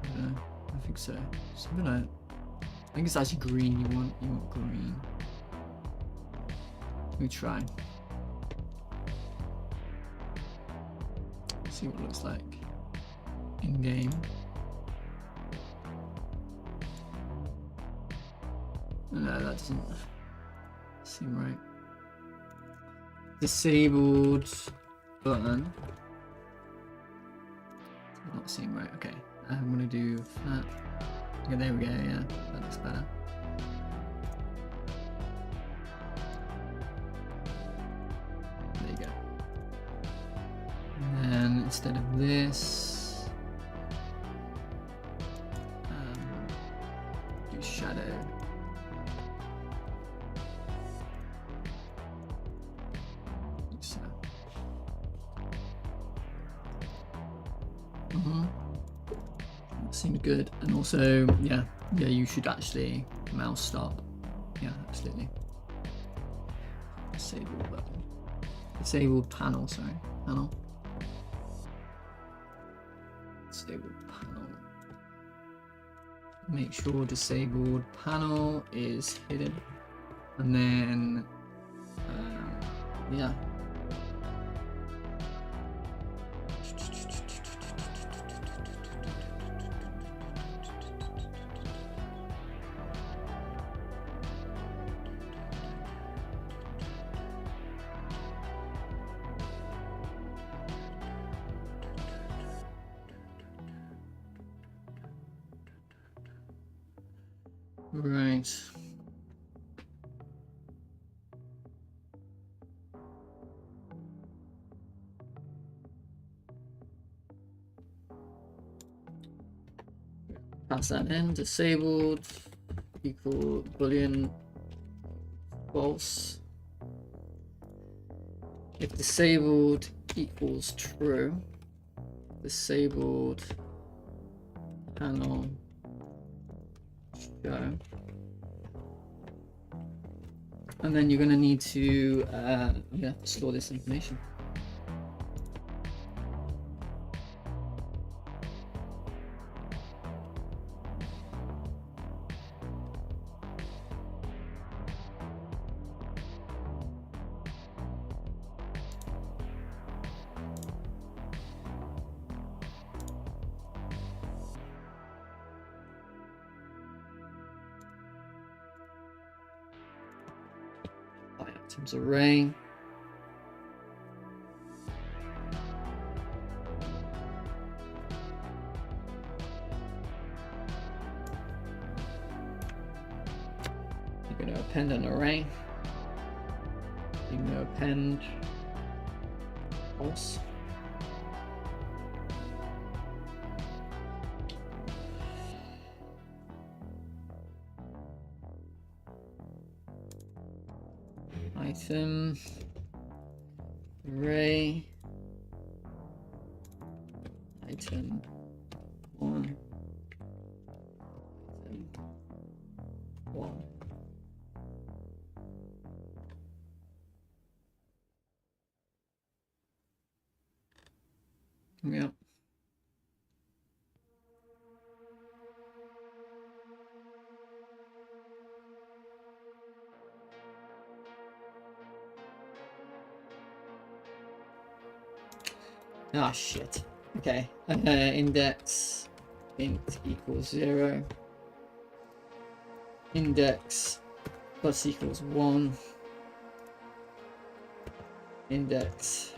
I think so. Something like, I think it's actually green. You want green. Let me try. See what it looks like in game. No, that doesn't seem right. Disabled button. Not seem right. Okay, I'm gonna do that. Okay, there we go. Yeah, that looks better. There you go. And then instead of this, do shadow. That seemed good. And also, yeah, you should actually mouse stop. Yeah, absolutely. Disabled button. Disabled panel, sorry. Panel. Disabled panel. Make sure disabled panel is hidden. And then, yeah. Right. Pass that in. Disabled equal boolean false. If disabled equals true, disabled panel show. And then you're going to need to store this information. Items array. append an array. You can append false. Item array item 1 item 1. Yep. Ah, shit. Okay. Index int equals 0. Index plus equals 1. Index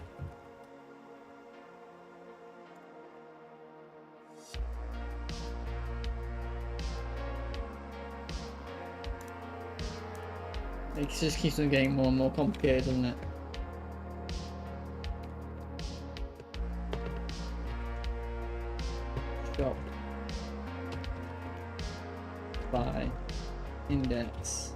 it just keeps on getting more and more complicated, doesn't it? Shop by index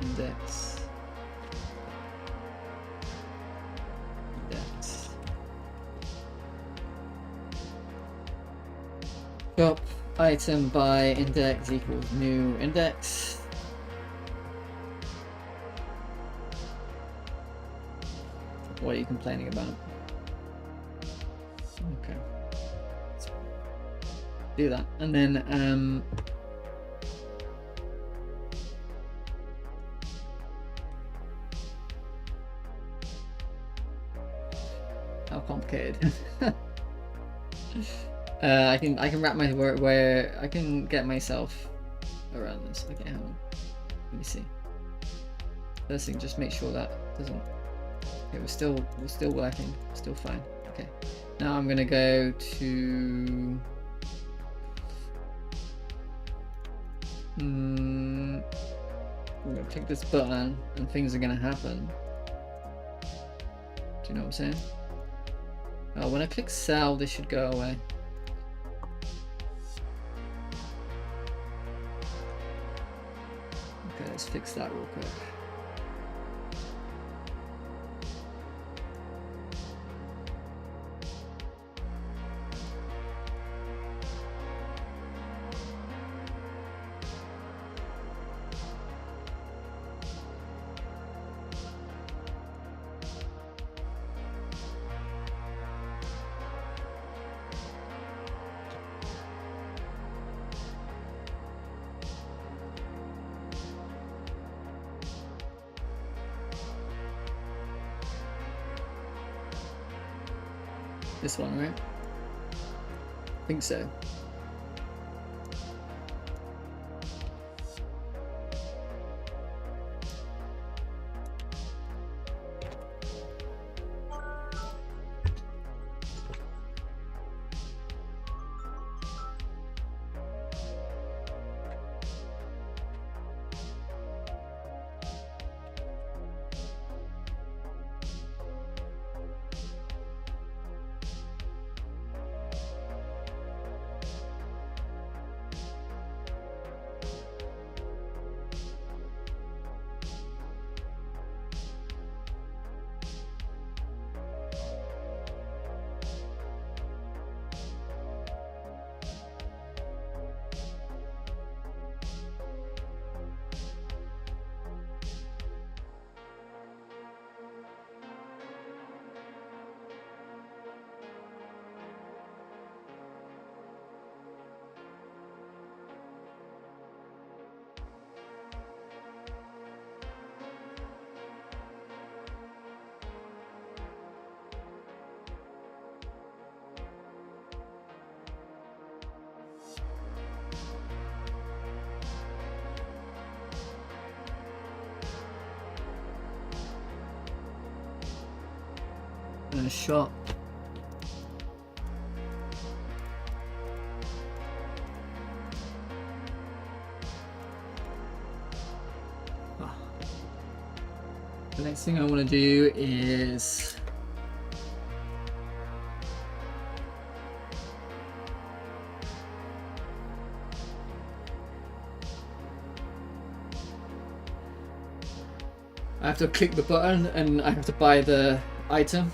index index shop item by index equals new index. What are you complaining about? Okay. Let's do that. And then how complicated. I can wrap my work where I can get myself around this. Okay, hang on. Let me see. First thing, just make sure that doesn't. Okay, we're still working, still fine. Okay, now I'm gonna go to. I'm gonna click this button, and things are gonna happen. Do you know what I'm saying? Oh, when I click sell, this should go away. Okay, let's fix that real quick. This one, right? I think so. Shop The next thing I want to do is I have to click the button and I have to buy the item.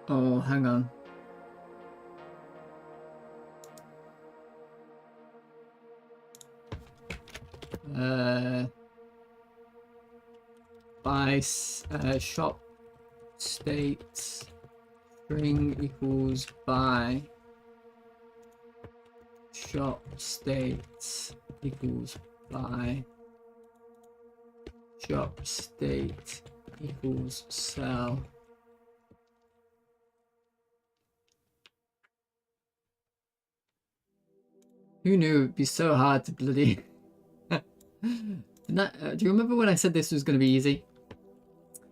Oh, hang on. By shop state string equals by shop state equals by shop state equals sell. Who knew it'd be so hard to bloody... do you remember when I said this was going to be easy?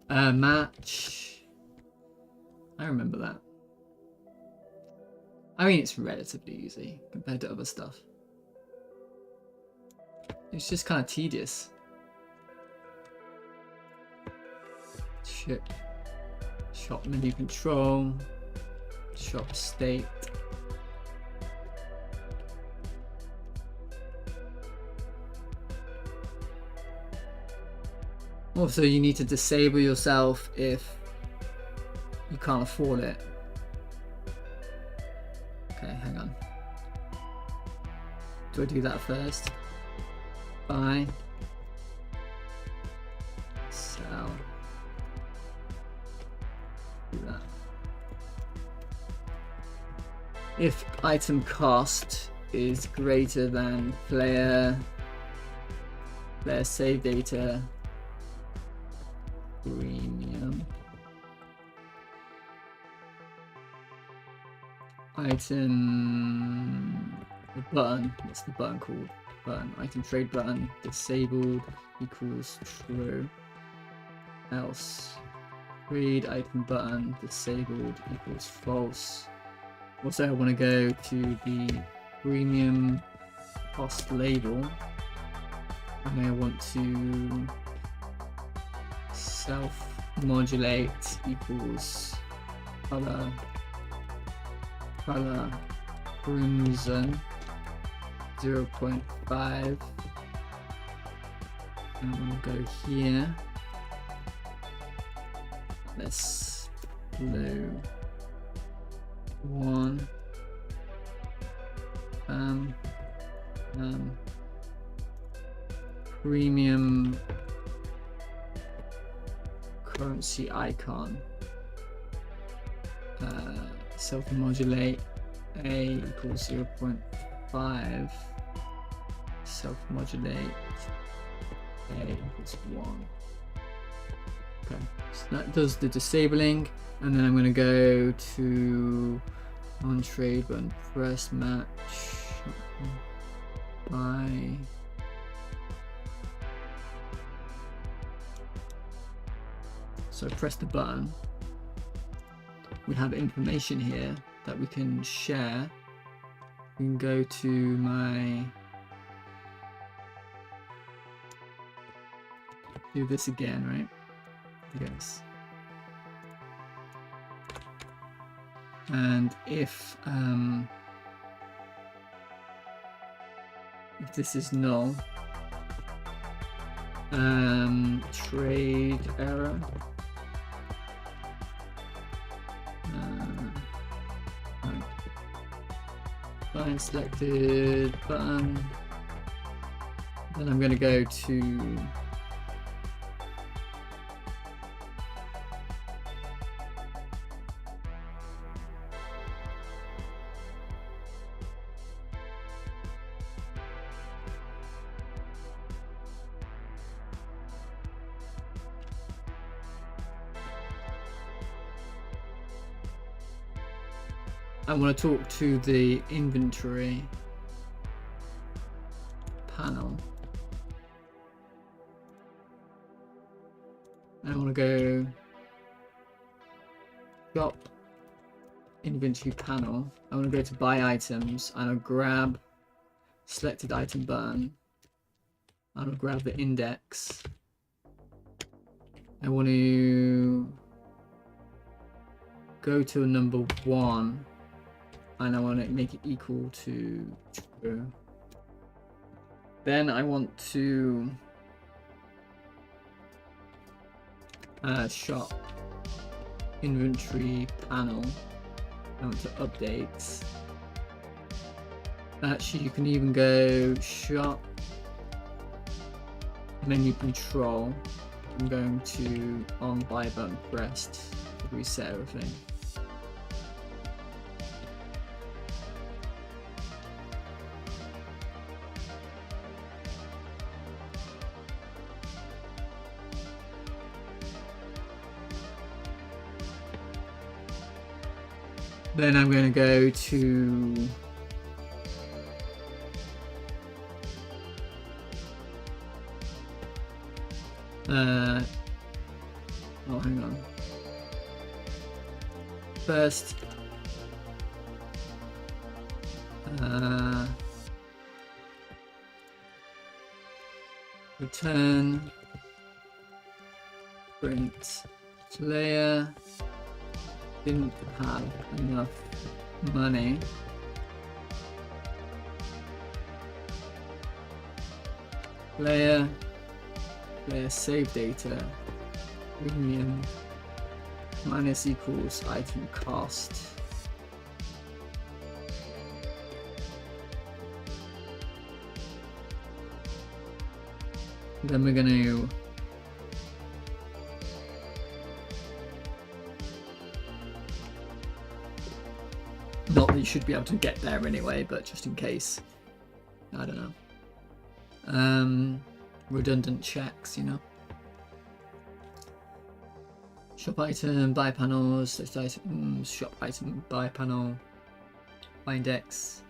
Match. I remember that. I mean, it's relatively easy compared to other stuff. It's just kind of tedious. Shop menu control. Shop state. Also, you need to disable yourself if you can't afford it. Okay, hang on. Do I do that first? Buy. Sell. Do that. If item cost is greater than player save data premium item, the button, what's the button called? Button, item trade button, disabled equals true, else trade item button, disabled equals false. Also, I want to go to the premium cost label, and I want to self-modulate equals color crimson 0.5, and we'll go here. Let's blue 1. Premium currency icon. Self-modulate A equals 0.5. Self-modulate A equals 1. Okay, so that does the disabling, and then I'm going to go to on trade button, press match by so press the button. We have information here that we can share. We can go to my do this again, right? Yes. And if this is null, trade error. Button selected, button. Then I'm going to go to I want to talk to the inventory panel. I want to go shop inventory panel. I want to go to buy items and I'll grab selected item button. I'll grab the index. I want to go to number 1 and I want to make it equal to true. Then I want to shop inventory panel. I want to update. Actually, you can even go shop menu control. I'm going to on buy button pressed to reset everything. Then I'm going to go to oh, hang on. First, return print player didn't have enough money. Player save data union minus equals item cost. Then we're going to not that you should be able to get there anyway, but just in case, I don't know. Redundant checks, you know. Shop item, buy panels, list items, shop item, buy panel, buy index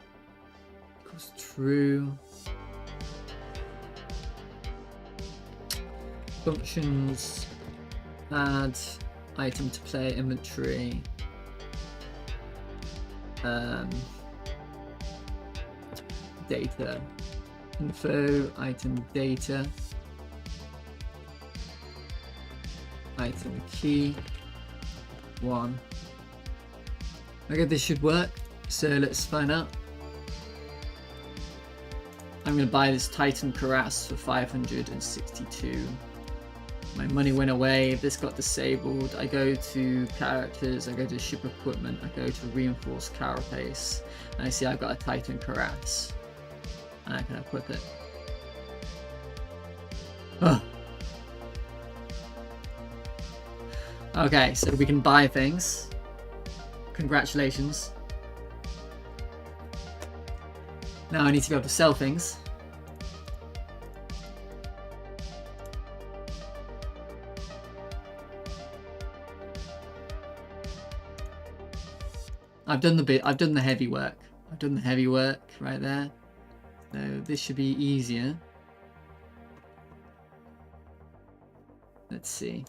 equals true. Functions, add item to player inventory. Data info item data item key 1. Okay, this should work, so let's find out. I'm going to buy this Titan Cuirass for 562. My money went away. This got disabled. I go to characters, I go to ship equipment, I go to reinforced carapace, and I see I've got a Titan Cuirass, and I can equip it. Oh. Okay, so we can buy things. Congratulations. Now I need to be able to sell things. I've done the heavy work. I've done the heavy work right there. So this should be easier. Let's see.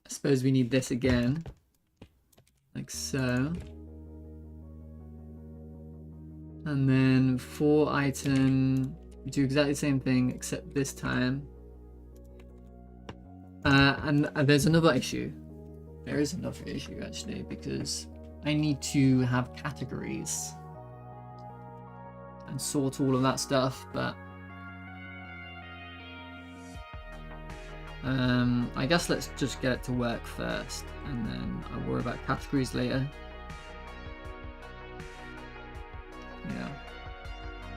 I suppose we need this again. Like so. And then 4 item, we do exactly the same thing except this time. And there's another issue. There is another issue actually, because I need to have categories and sort all of that stuff, but I guess let's just get it to work first and then I'll worry about categories later. Yeah.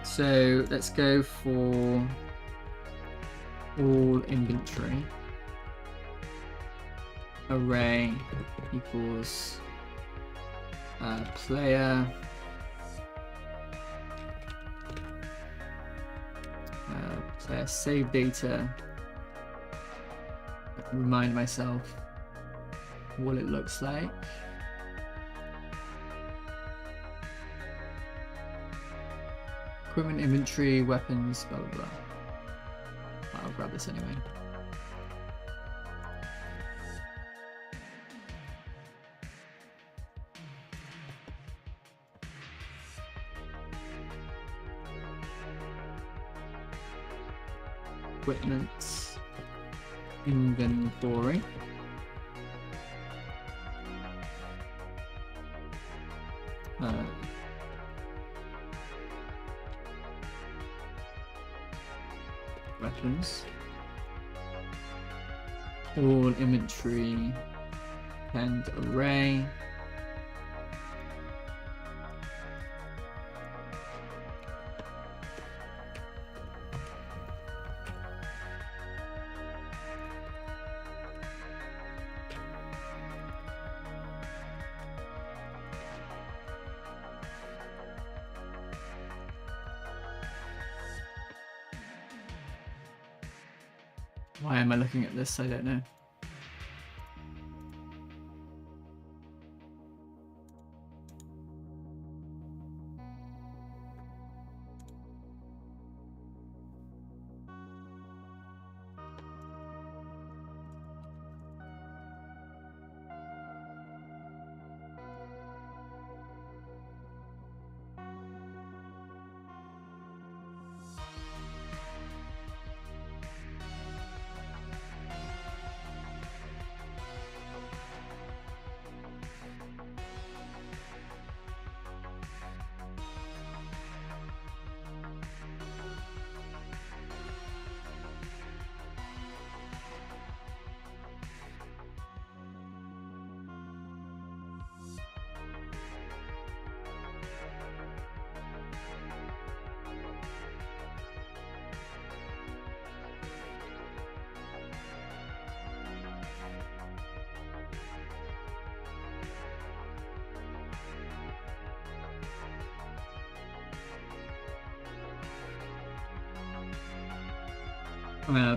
So let's go for all inventory. Array equals player Save data. Remind myself what it looks like. Equipment, inventory, weapons, blah blah blah. I'll grab this anyway. Equipment, inventory. Weapons. All inventory and array. Why am I looking at this? I don't know.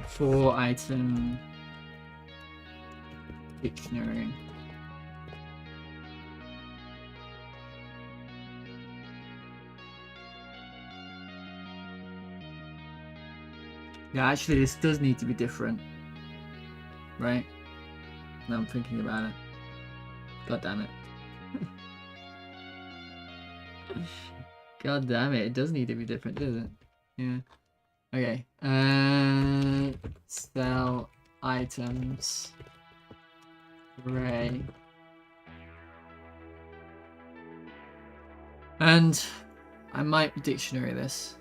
For item dictionary. Yeah, actually this does need to be different, right? Now I'm thinking about it. God damn it. God damn it, it does need to be different, does it? Yeah. Okay. Sell items. Array. And I might dictionary this.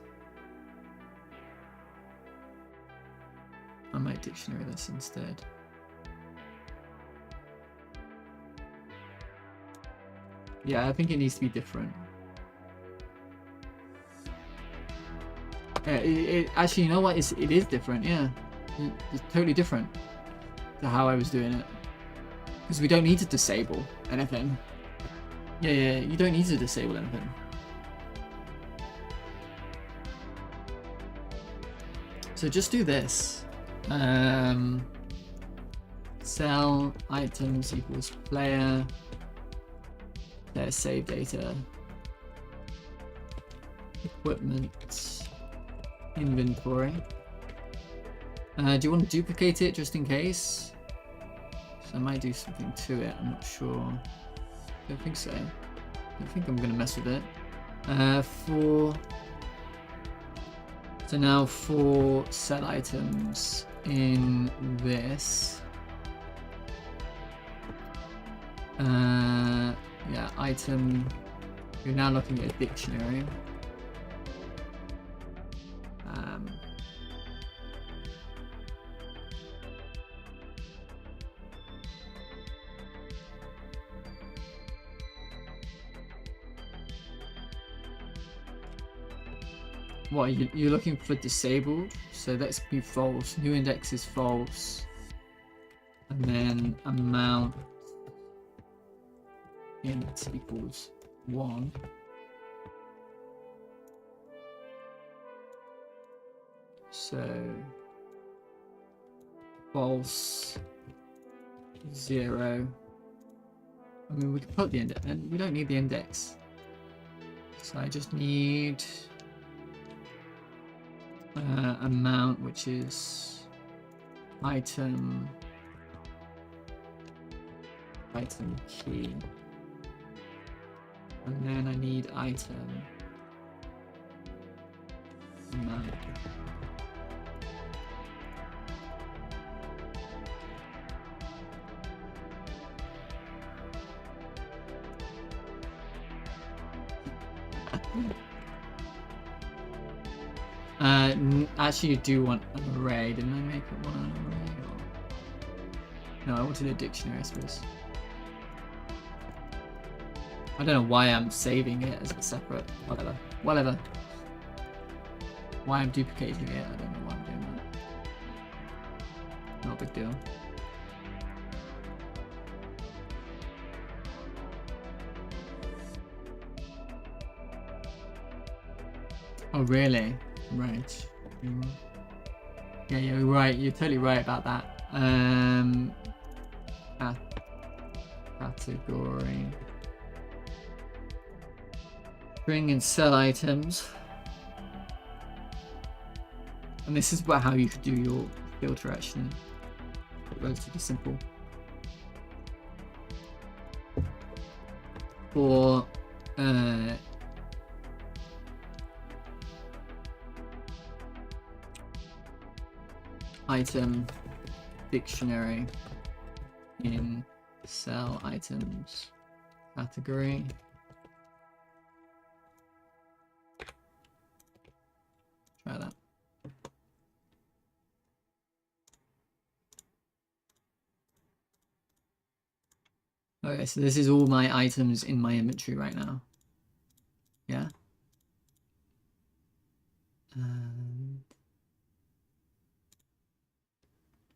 I might dictionary this instead. Yeah, I think it needs to be different. Actually, you know what? It is different, yeah. It's totally different to how I was doing it. Because we don't need to disable anything. Yeah, you don't need to disable anything. So just do this. Sell items equals player. There's save data. Equipment. Inventory. Do you want to duplicate it just in case? So I might do something to it, I'm not sure. I don't think so. I don't think I'm gonna mess with it. So now for set items in this. Yeah, item. You're now looking at a dictionary. What, you're looking for disabled? So let's be false. New index is false. And then amount int equals 1. So false 0. I mean, we could put the index, and we don't need the index. So I just need amount, which is item key, and then I need item amount. Actually, you do want an array. Didn't I make it one an array? Or... No, I wanted a dictionary, I suppose. I don't know why I'm saving it as a separate. Whatever. Why I'm duplicating it, I don't know why I'm doing that. Not a big deal. Oh, really? Right. Yeah, you're right. You're totally right about that. Category. Bring and sell items. And this is how you could do your filter, actually. Relatively simple. For item dictionary in sell items category. Try that. Okay, so this is all my items in my inventory right now. Yeah.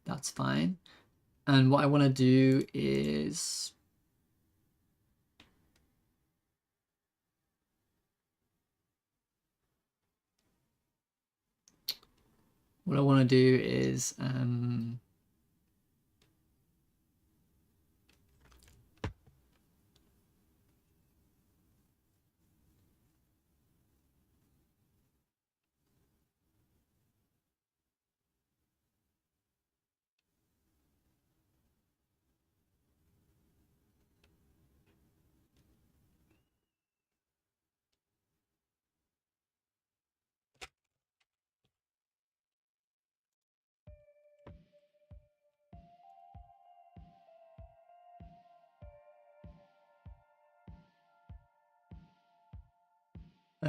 That's fine. And what I want to do is I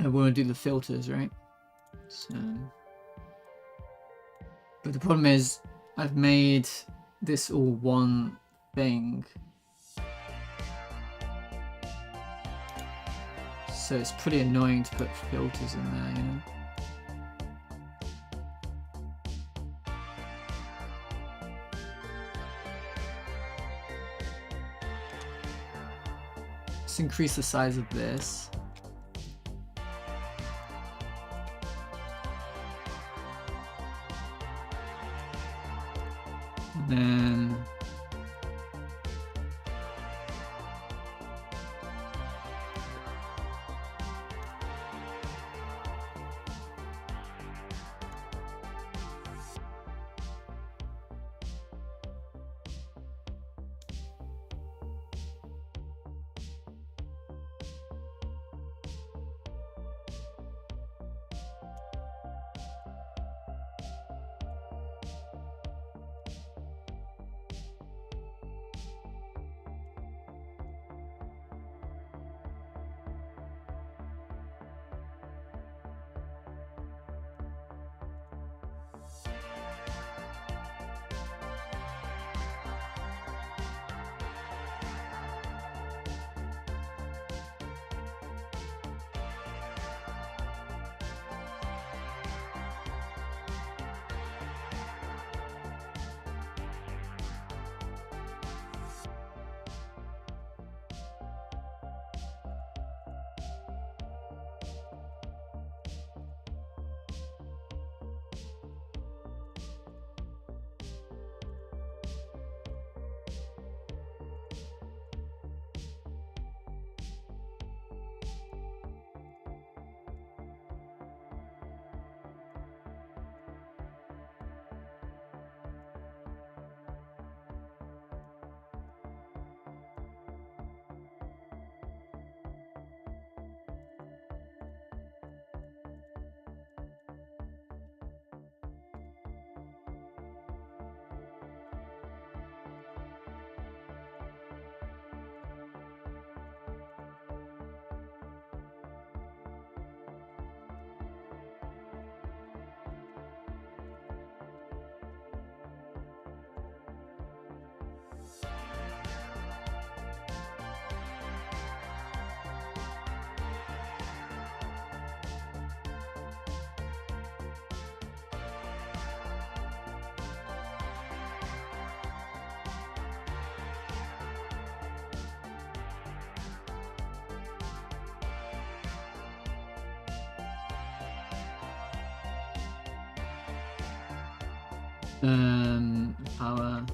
want to do the filters, right? So, but the problem is I've made this all one thing. So it's pretty annoying to put filters in there, you know? Let's increase the size of this. And then Power.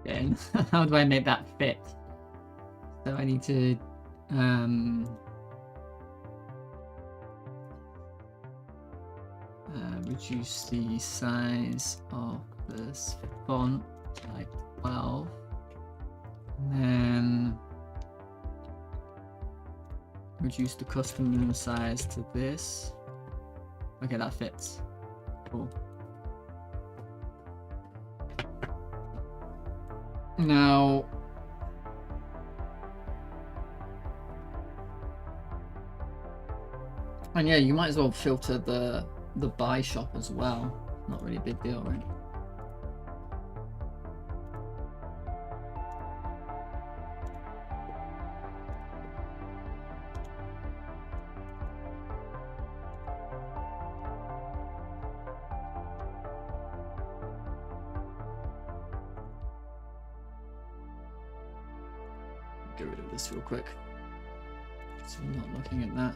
Then how do I make that fit? So I need to reduce the size of this font to like 12, and then reduce the custom size to this. Okay, that fits. Cool. Now, and yeah, you might as well filter the buy shop as well. Not really a big deal, right? Get rid of this real quick, so I'm not looking at that.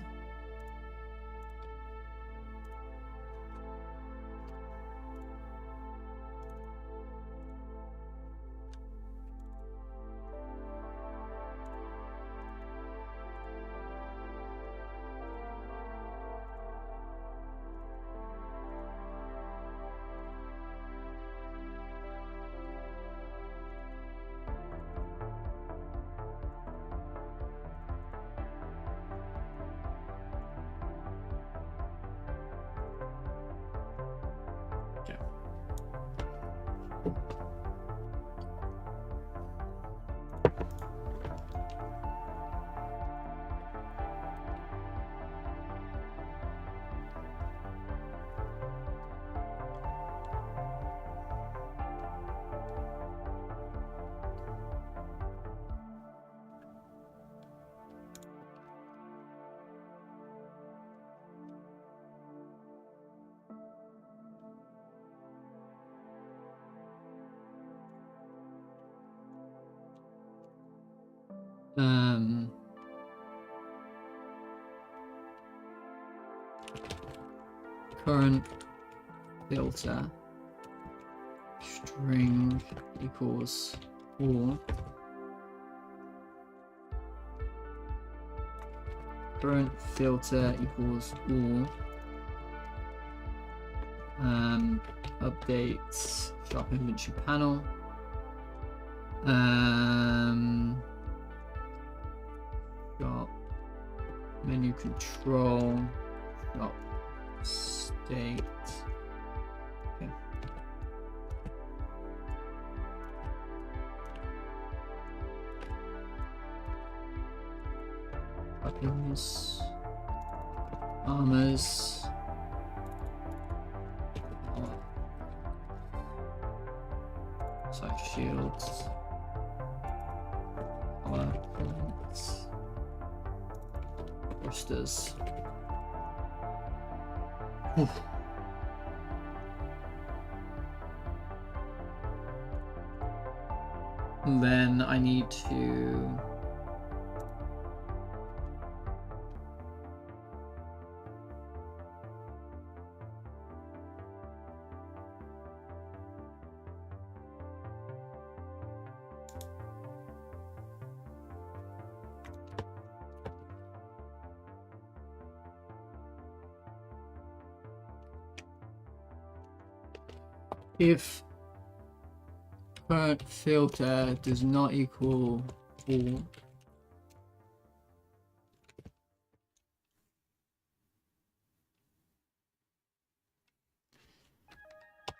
Current filter string equals all. Current filter equals all. Updates shop inventory panel. Shop menu control. Shop state. Okay. Weapons. Armors. Side shields. Weapons. Rosters. And then I need to if current filter does not equal all,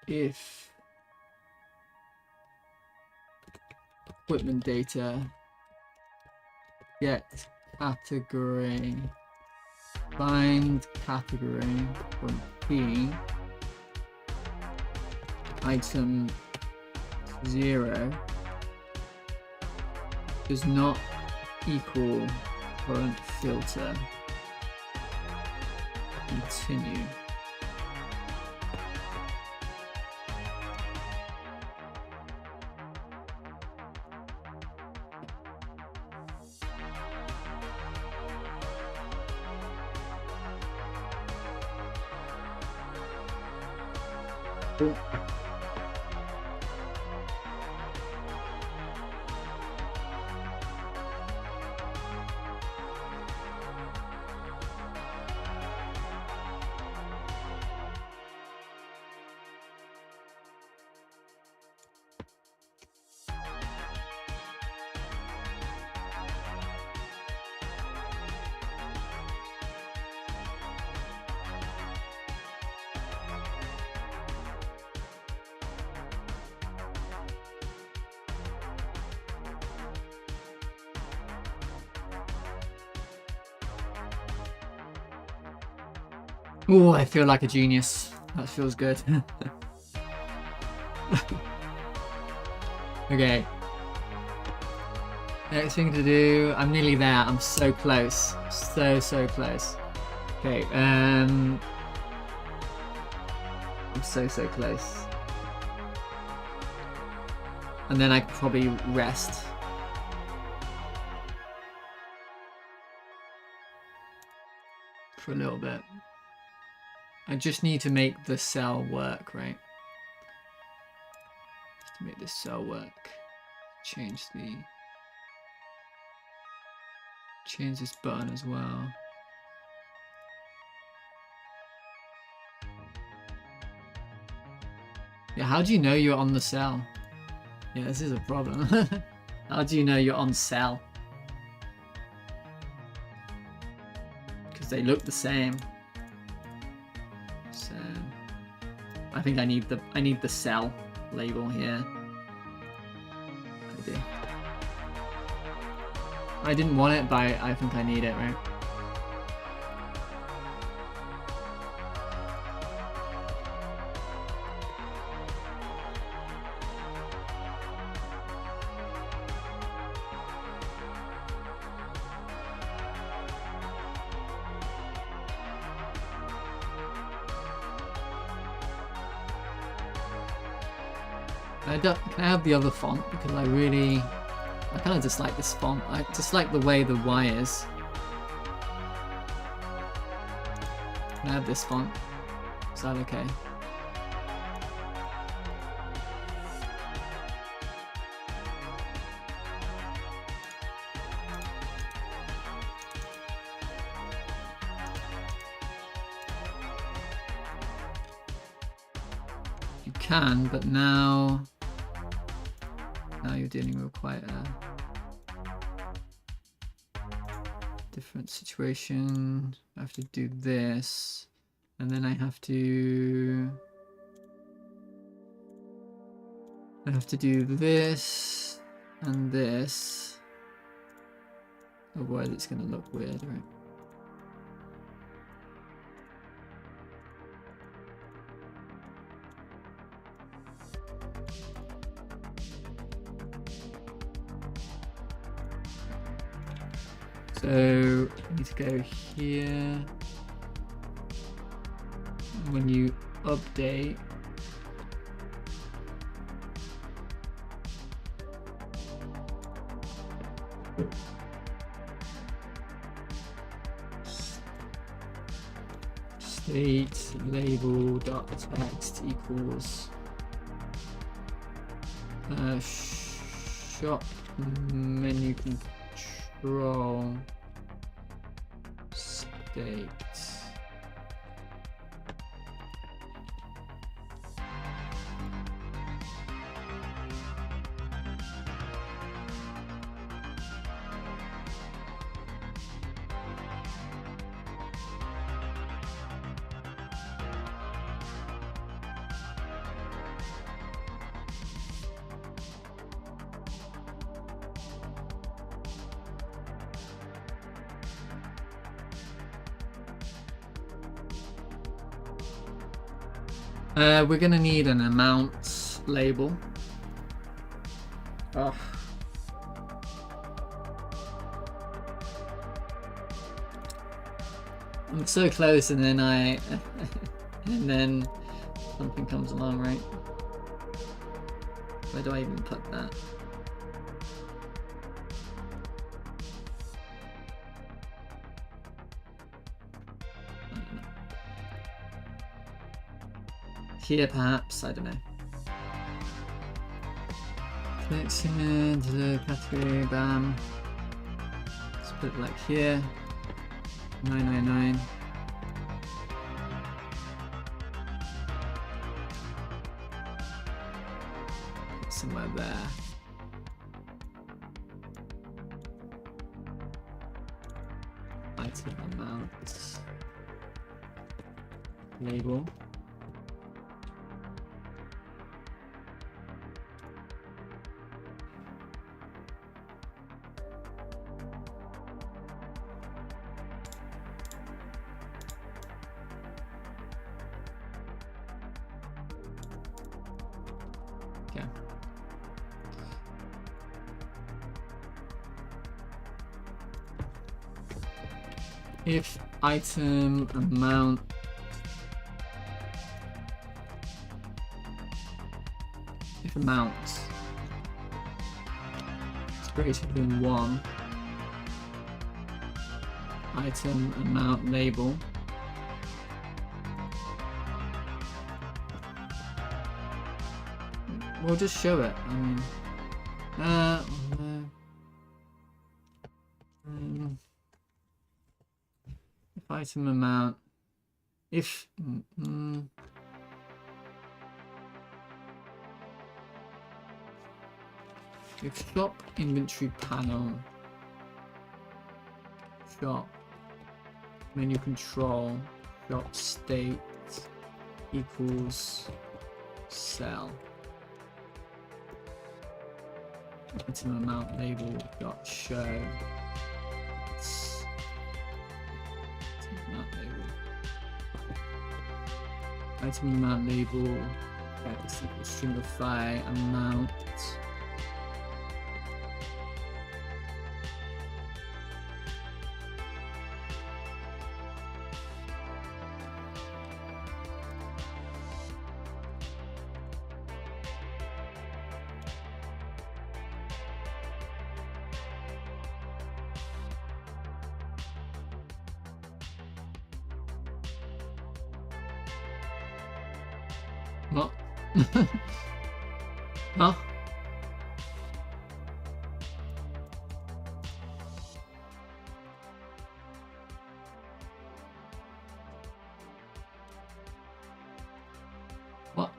if equipment data get category find category from P item 0 does not equal current filter. Continue. Cool. Oh, I feel like a genius. That feels good. Okay. Next thing to do. I'm nearly there. I'm so close. So close. Okay. I'm so close. And then I could probably rest. For a little bit. I just need to make the cell work, right? Just to make this cell work. Change this button as well. Yeah, how do you know you're on the cell? Yeah, this is a problem. How do you know you're on cell? Because they look the same. So I think I need the cell label here. I do. I didn't want it, but I think I need it, right? Can I have the other font? Because I kind of dislike this font. I dislike the way the Y is. Can I have this font? Is that okay? You can, but now you're dealing with quite a different situation. I have to do this, and then I have to do this and this. Otherwise it's going to look weird, right? So I need to go here. When you update, state label dot text equals shop menu control state. We're gonna need an amount label. Oh. I'm so close, and then and then something comes along, right? Where do I even put that? I don't know. Here, perhaps. I don't know. Clicks into the category. Bam. Let's put it like here. 999. Somewhere there. Item amount label. Okay. If item amount is greater than 1, item amount label we'll just show it. I mean, if item amount, if shop inventory panel, shop menu control, shop state equals sell. Item amount label dot show. Item amount label x equals stringify amount. What? Huh? What?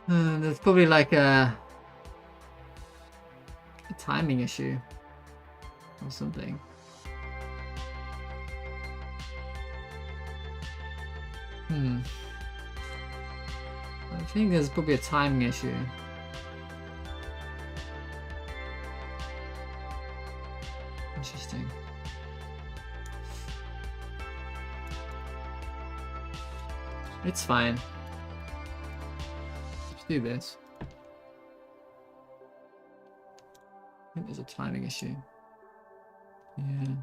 There's probably like a timing issue or something. I think there's probably a timing issue. Interesting. It's fine. Let's do this. I think there's a timing issue. Yeah.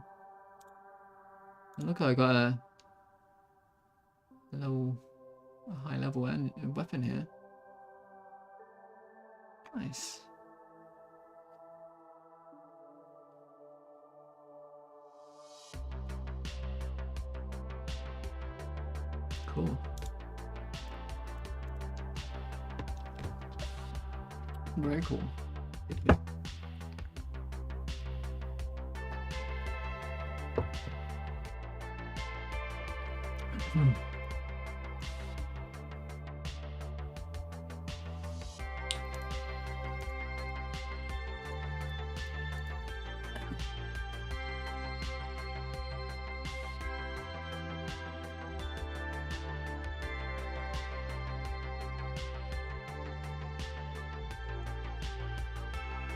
And look, I got a high level weapon here. Nice. Cool. Very cool.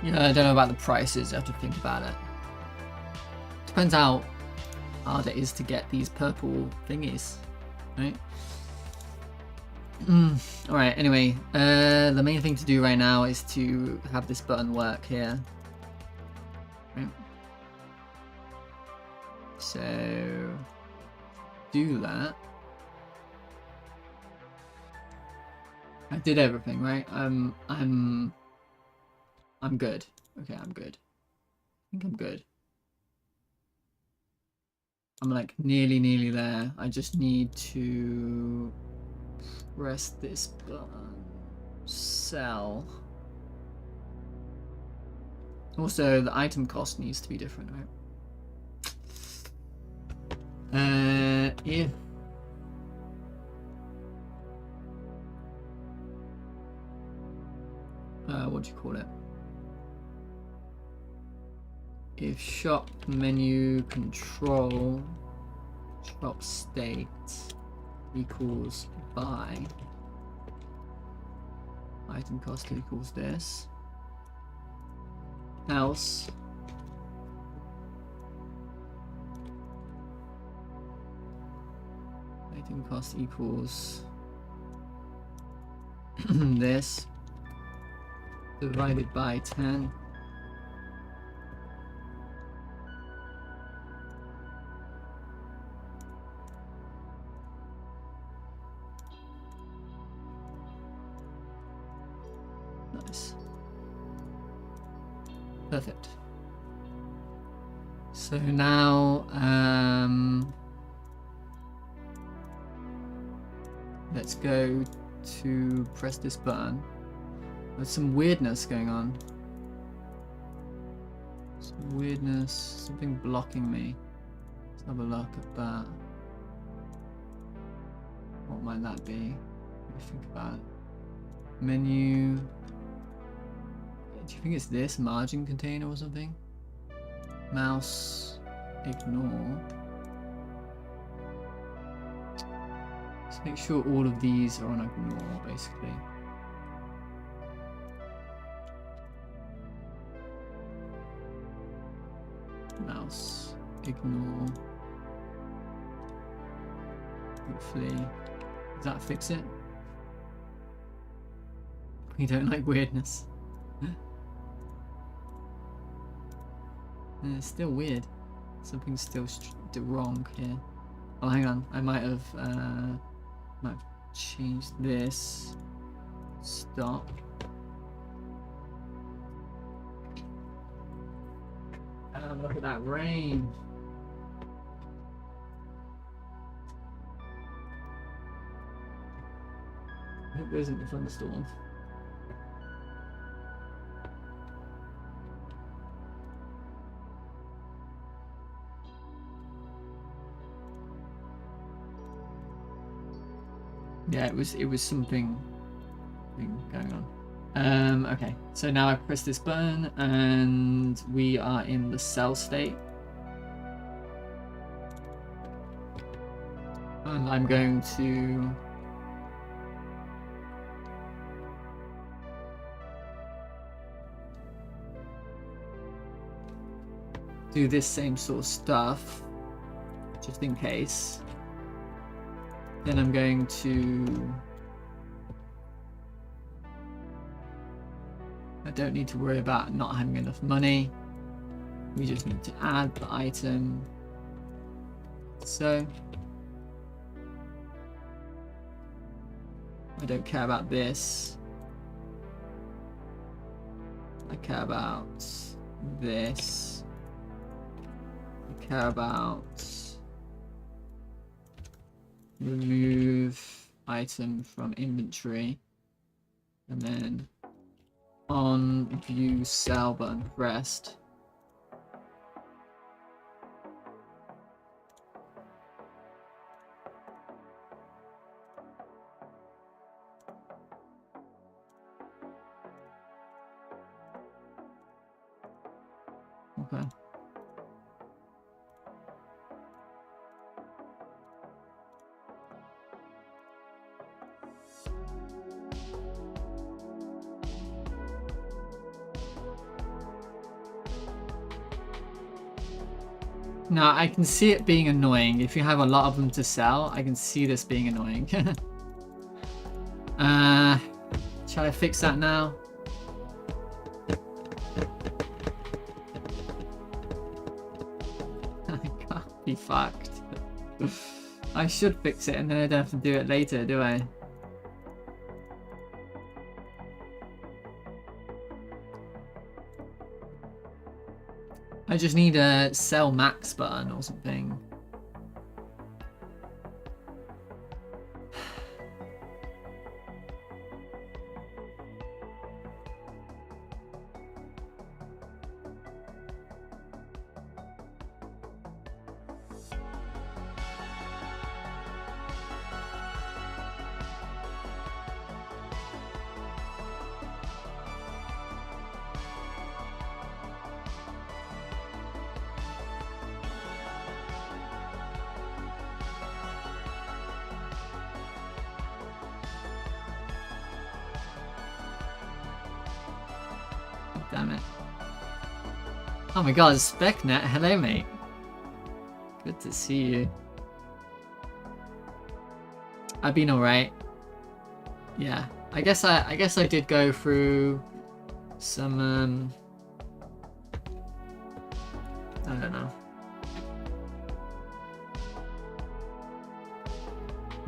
Yeah, I don't know about the prices. I have to think about it. Depends how hard it is to get these purple thingies, right? Alright, anyway, the main thing to do right now is to have this button work here. Right. So, do that. I did everything, right? I'm good. Okay, I'm good. I think I'm good. I'm like nearly there. I just need to press this button. Sell. Also, the item cost needs to be different, right? If what do you call it? If shop menu control shop state equals buy, item cost equals this, else item cost equals this divided by 10. Nice. Perfect. So now, let's go to press this button. There's some weirdness going on. Some weirdness, something blocking me. Let's have a look at that. What might that be? Let me think about it. Menu. Do you think it's this margin container or something? Mouse, ignore. Let's make sure all of these are on ignore, basically. Mouse, ignore. Hopefully, does that fix it? We don't like weirdness. It's still weird. Something's still wrong here. Oh, hang on. I might have changed this. Stop. Look at that rain. I hope there isn't a thunderstorm. Yeah, it was something going on. Okay, so now I press this button and we are in the sell state. And I'm going to do this same sort of stuff, just in case. Then I'm going to... I don't need to worry about not having enough money. We just need to add the item. So I don't care about this. I care about this. I care about remove item from inventory, and then on view sell button pressed. Okay. No, I can see it being annoying. If you have a lot of them to sell, I can see this being annoying. Shall I fix that now? I can't be fucked. I should fix it and then I don't have to do it later, do I? I just need a sell max button or something. Damn it. Oh my god, SpecNet, hello mate. Good to see you. I've been alright. Yeah. I guess I did go through some I don't know.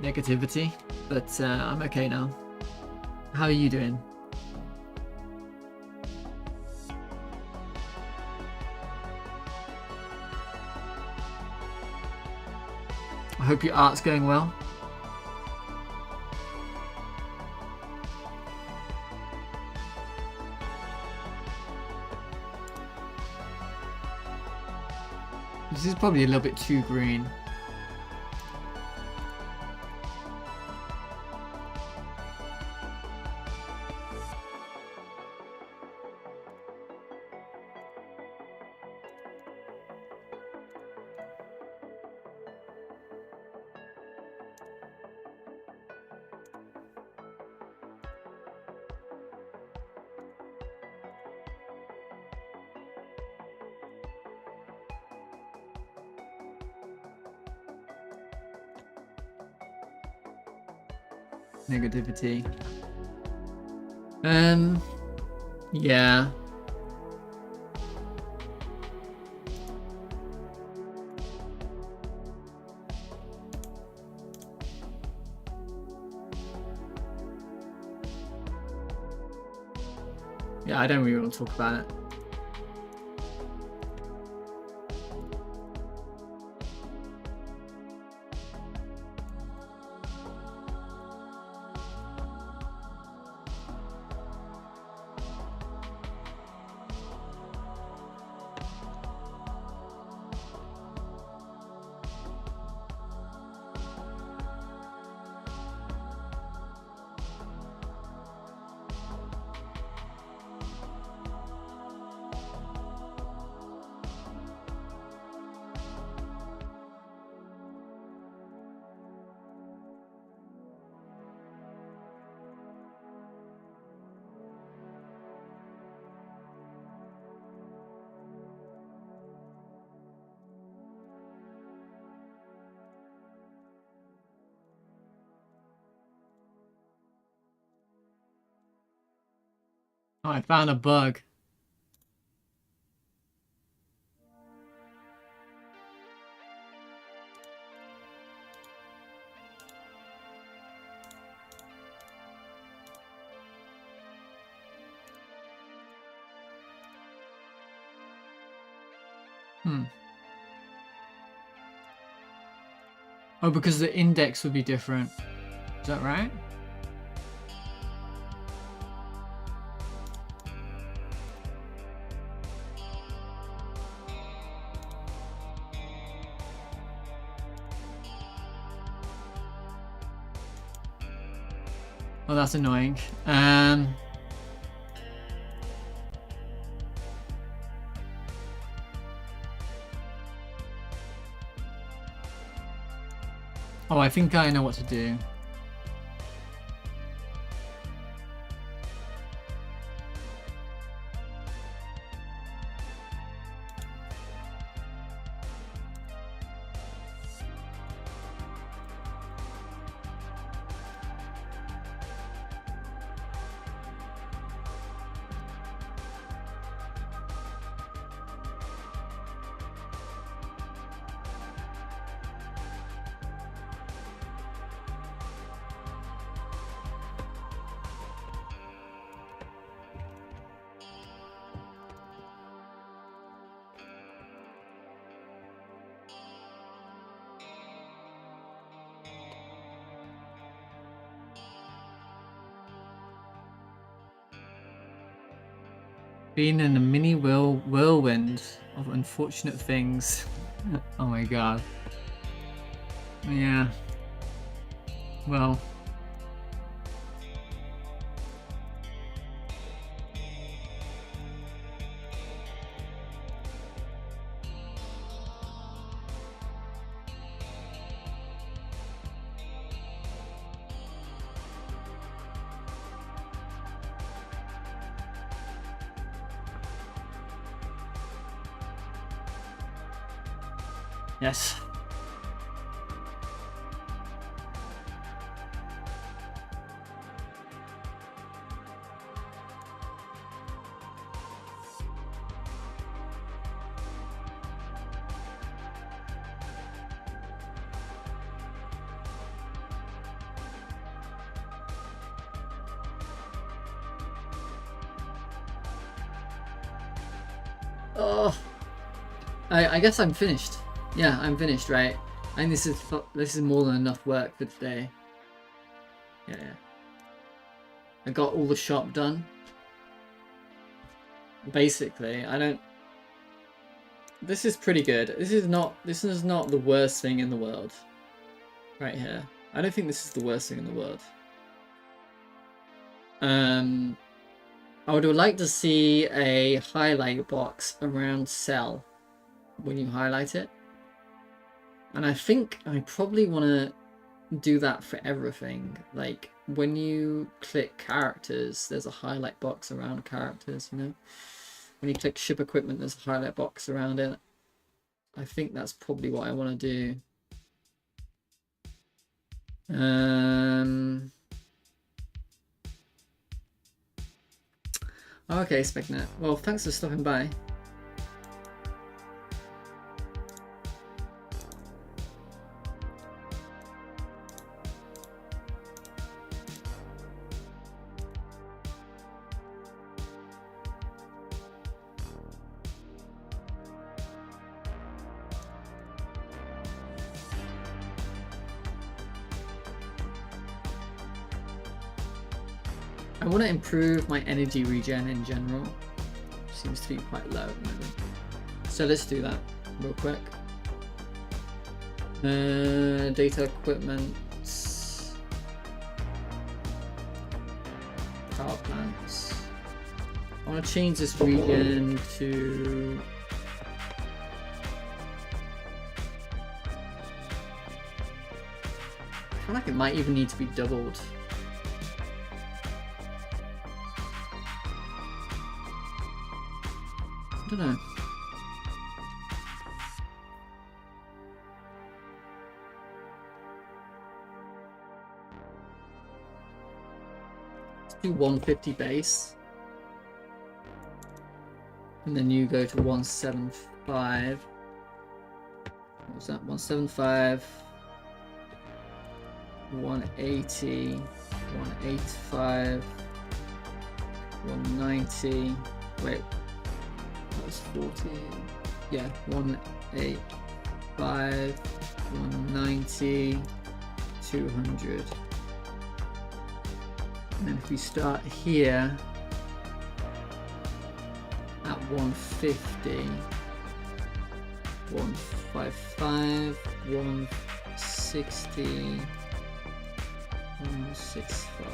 Negativity. But I'm okay now. How are you doing? I hope your art's going well. This is probably a little bit too green. Negativity. Yeah. Yeah, I don't really want to talk about it. Oh, I found a bug. Oh, because the index would be different. Is that right? Oh, that's annoying. Oh, I think I know what to do. Being in a mini whirlwind of unfortunate things. Oh my god. Yeah. Well. Yes. Oh, I guess I'm finished. Yeah, I'm finished, right? I think this is more than enough work for today. Yeah. I got all the shop done. Basically, I don't. This is pretty good. This is not the worst thing in the world. Right here. I don't think this is the worst thing in the world. I would like to see a highlight box around cell when you highlight it. And I think I probably want to do that for everything. Like when you click characters, there's a highlight box around characters, you know? When you click ship equipment, there's a highlight box around it. I think that's probably what I want to do. Okay, SpecNet. Well, thanks for stopping by. I want to improve my energy regen in general. Seems to be quite low at the moment. So let's do that real quick. Data equipment. Power plants. I want to change this region to... I feel like it might even need to be doubled. I don't know. Let's do 150 base. And then you go to 175. What was that? 175. 180. 185. 190. Wait. That was 40. Yeah, 185, 190, 200. And then if we start here at 150, 155, 160, 165,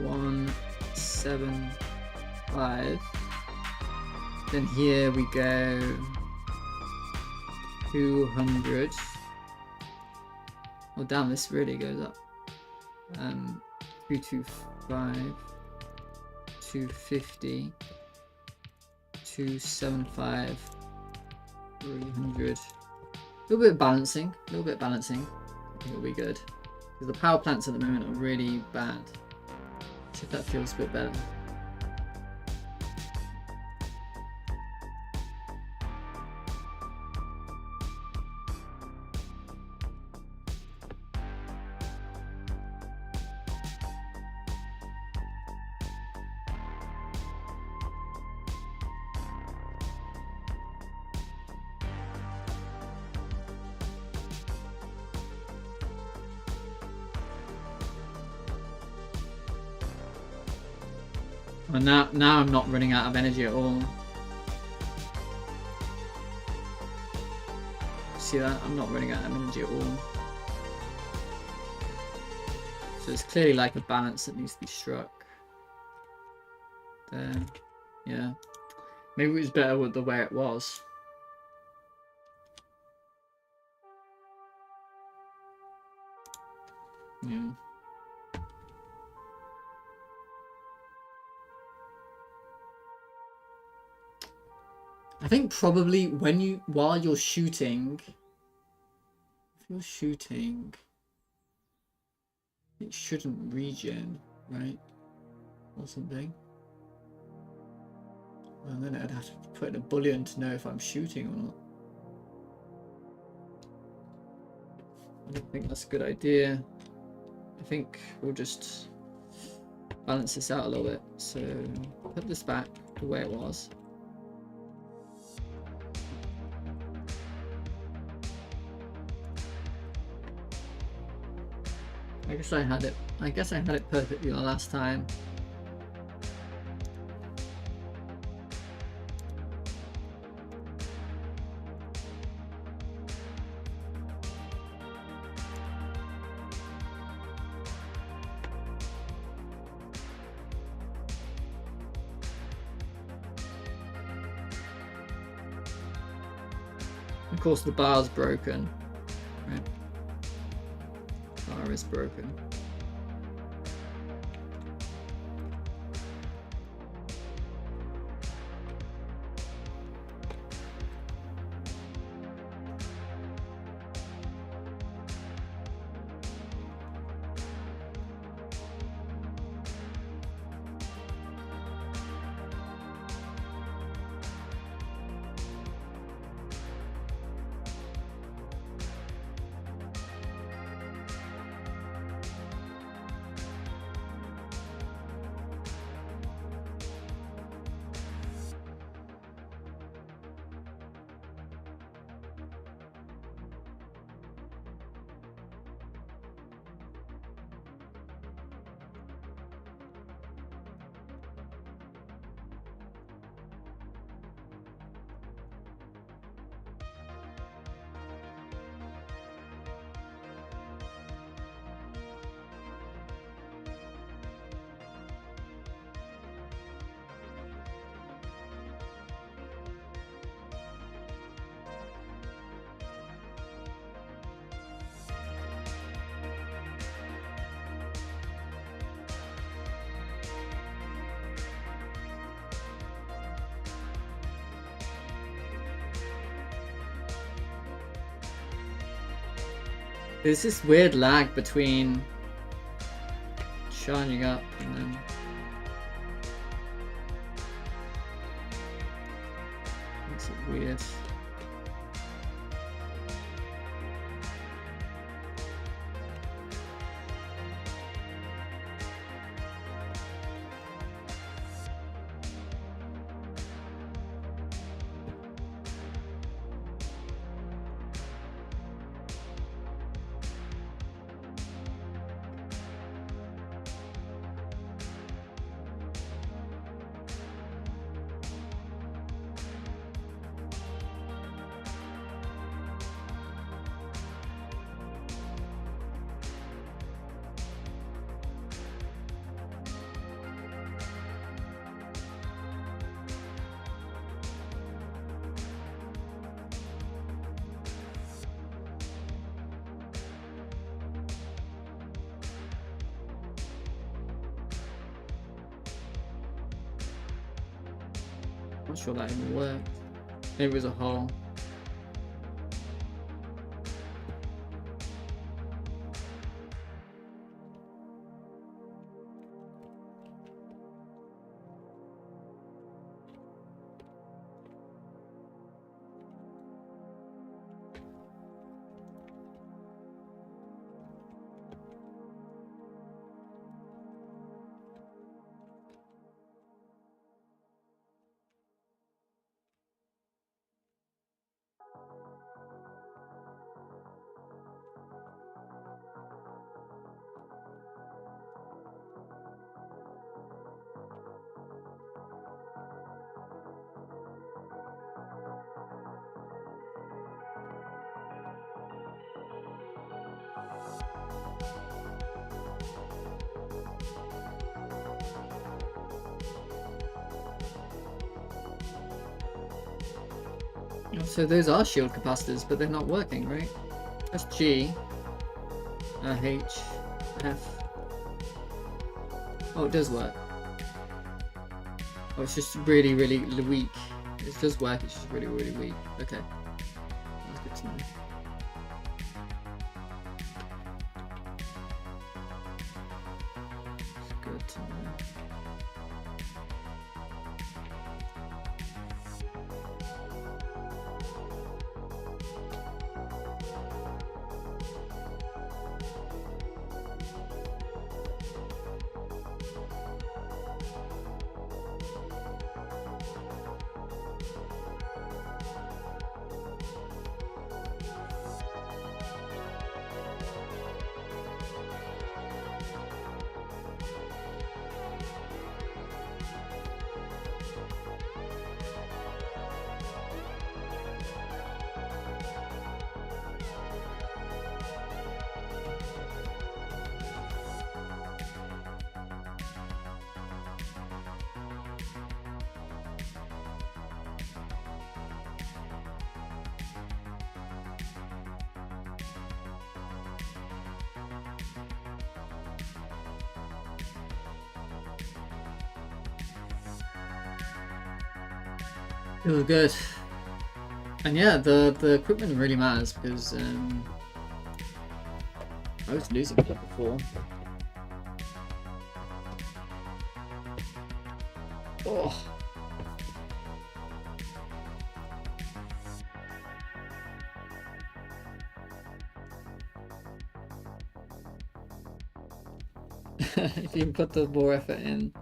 175. Then here we go 200. Oh damn, this really goes up. 225, 250, 275, 300. A little bit of balancing, I think it'll be good. Because the power plants at the moment are really bad. See if that feels a bit better. Well, now I'm not running out of energy at all. See that? I'm not running out of energy at all. So it's clearly like a balance that needs to be struck. There. Yeah. Maybe it was better with the way it was. Yeah. I think probably while you're shooting, if you're shooting, it shouldn't regen, right? Or something. Well, then I'd have to put in a boolean to know if I'm shooting or not. I don't think that's a good idea. I think we'll just balance this out a little bit. So put this back the way it was. I guess I had it perfectly the last time. Of course, the bar's broken. Right? Bar is broken. There's this weird lag between charging up and then... Makes it weird. Not sure that even worked. Maybe it was a hole. So those are shield capacitors, but they're not working, right? That's G. H. F. Oh, it does work. Oh, it's just really, really weak. It does work, it's just really, really weak. Okay. That's good to know. It's good to know. It was good. And yeah, the equipment really matters because I was losing it before. Oh. If you put the more effort in.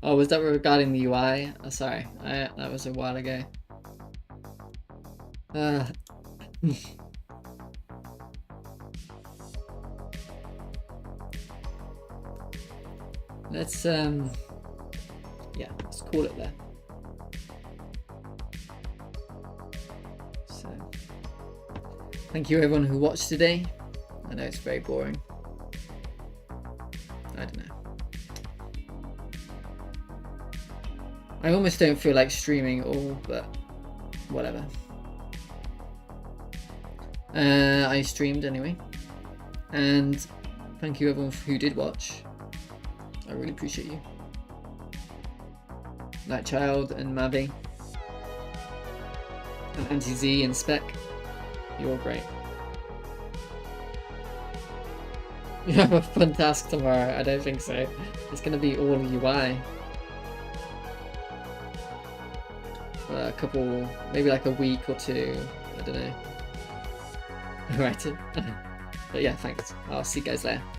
Oh, was that regarding the UI? Oh, sorry, that was a while ago. Let's yeah, let's call it there. So, thank you everyone who watched today. I know it's very boring. I don't know. I almost don't feel like streaming at all, but whatever. I streamed anyway. And thank you everyone who did watch. I really appreciate you. Nightchild and Mavi. And Anti-Z and Spec. You're all great. You have a fun task tomorrow. I don't think so. It's going to be all UI. A couple, maybe like a week or two. I don't know. Alright. But yeah, thanks. I'll see you guys later.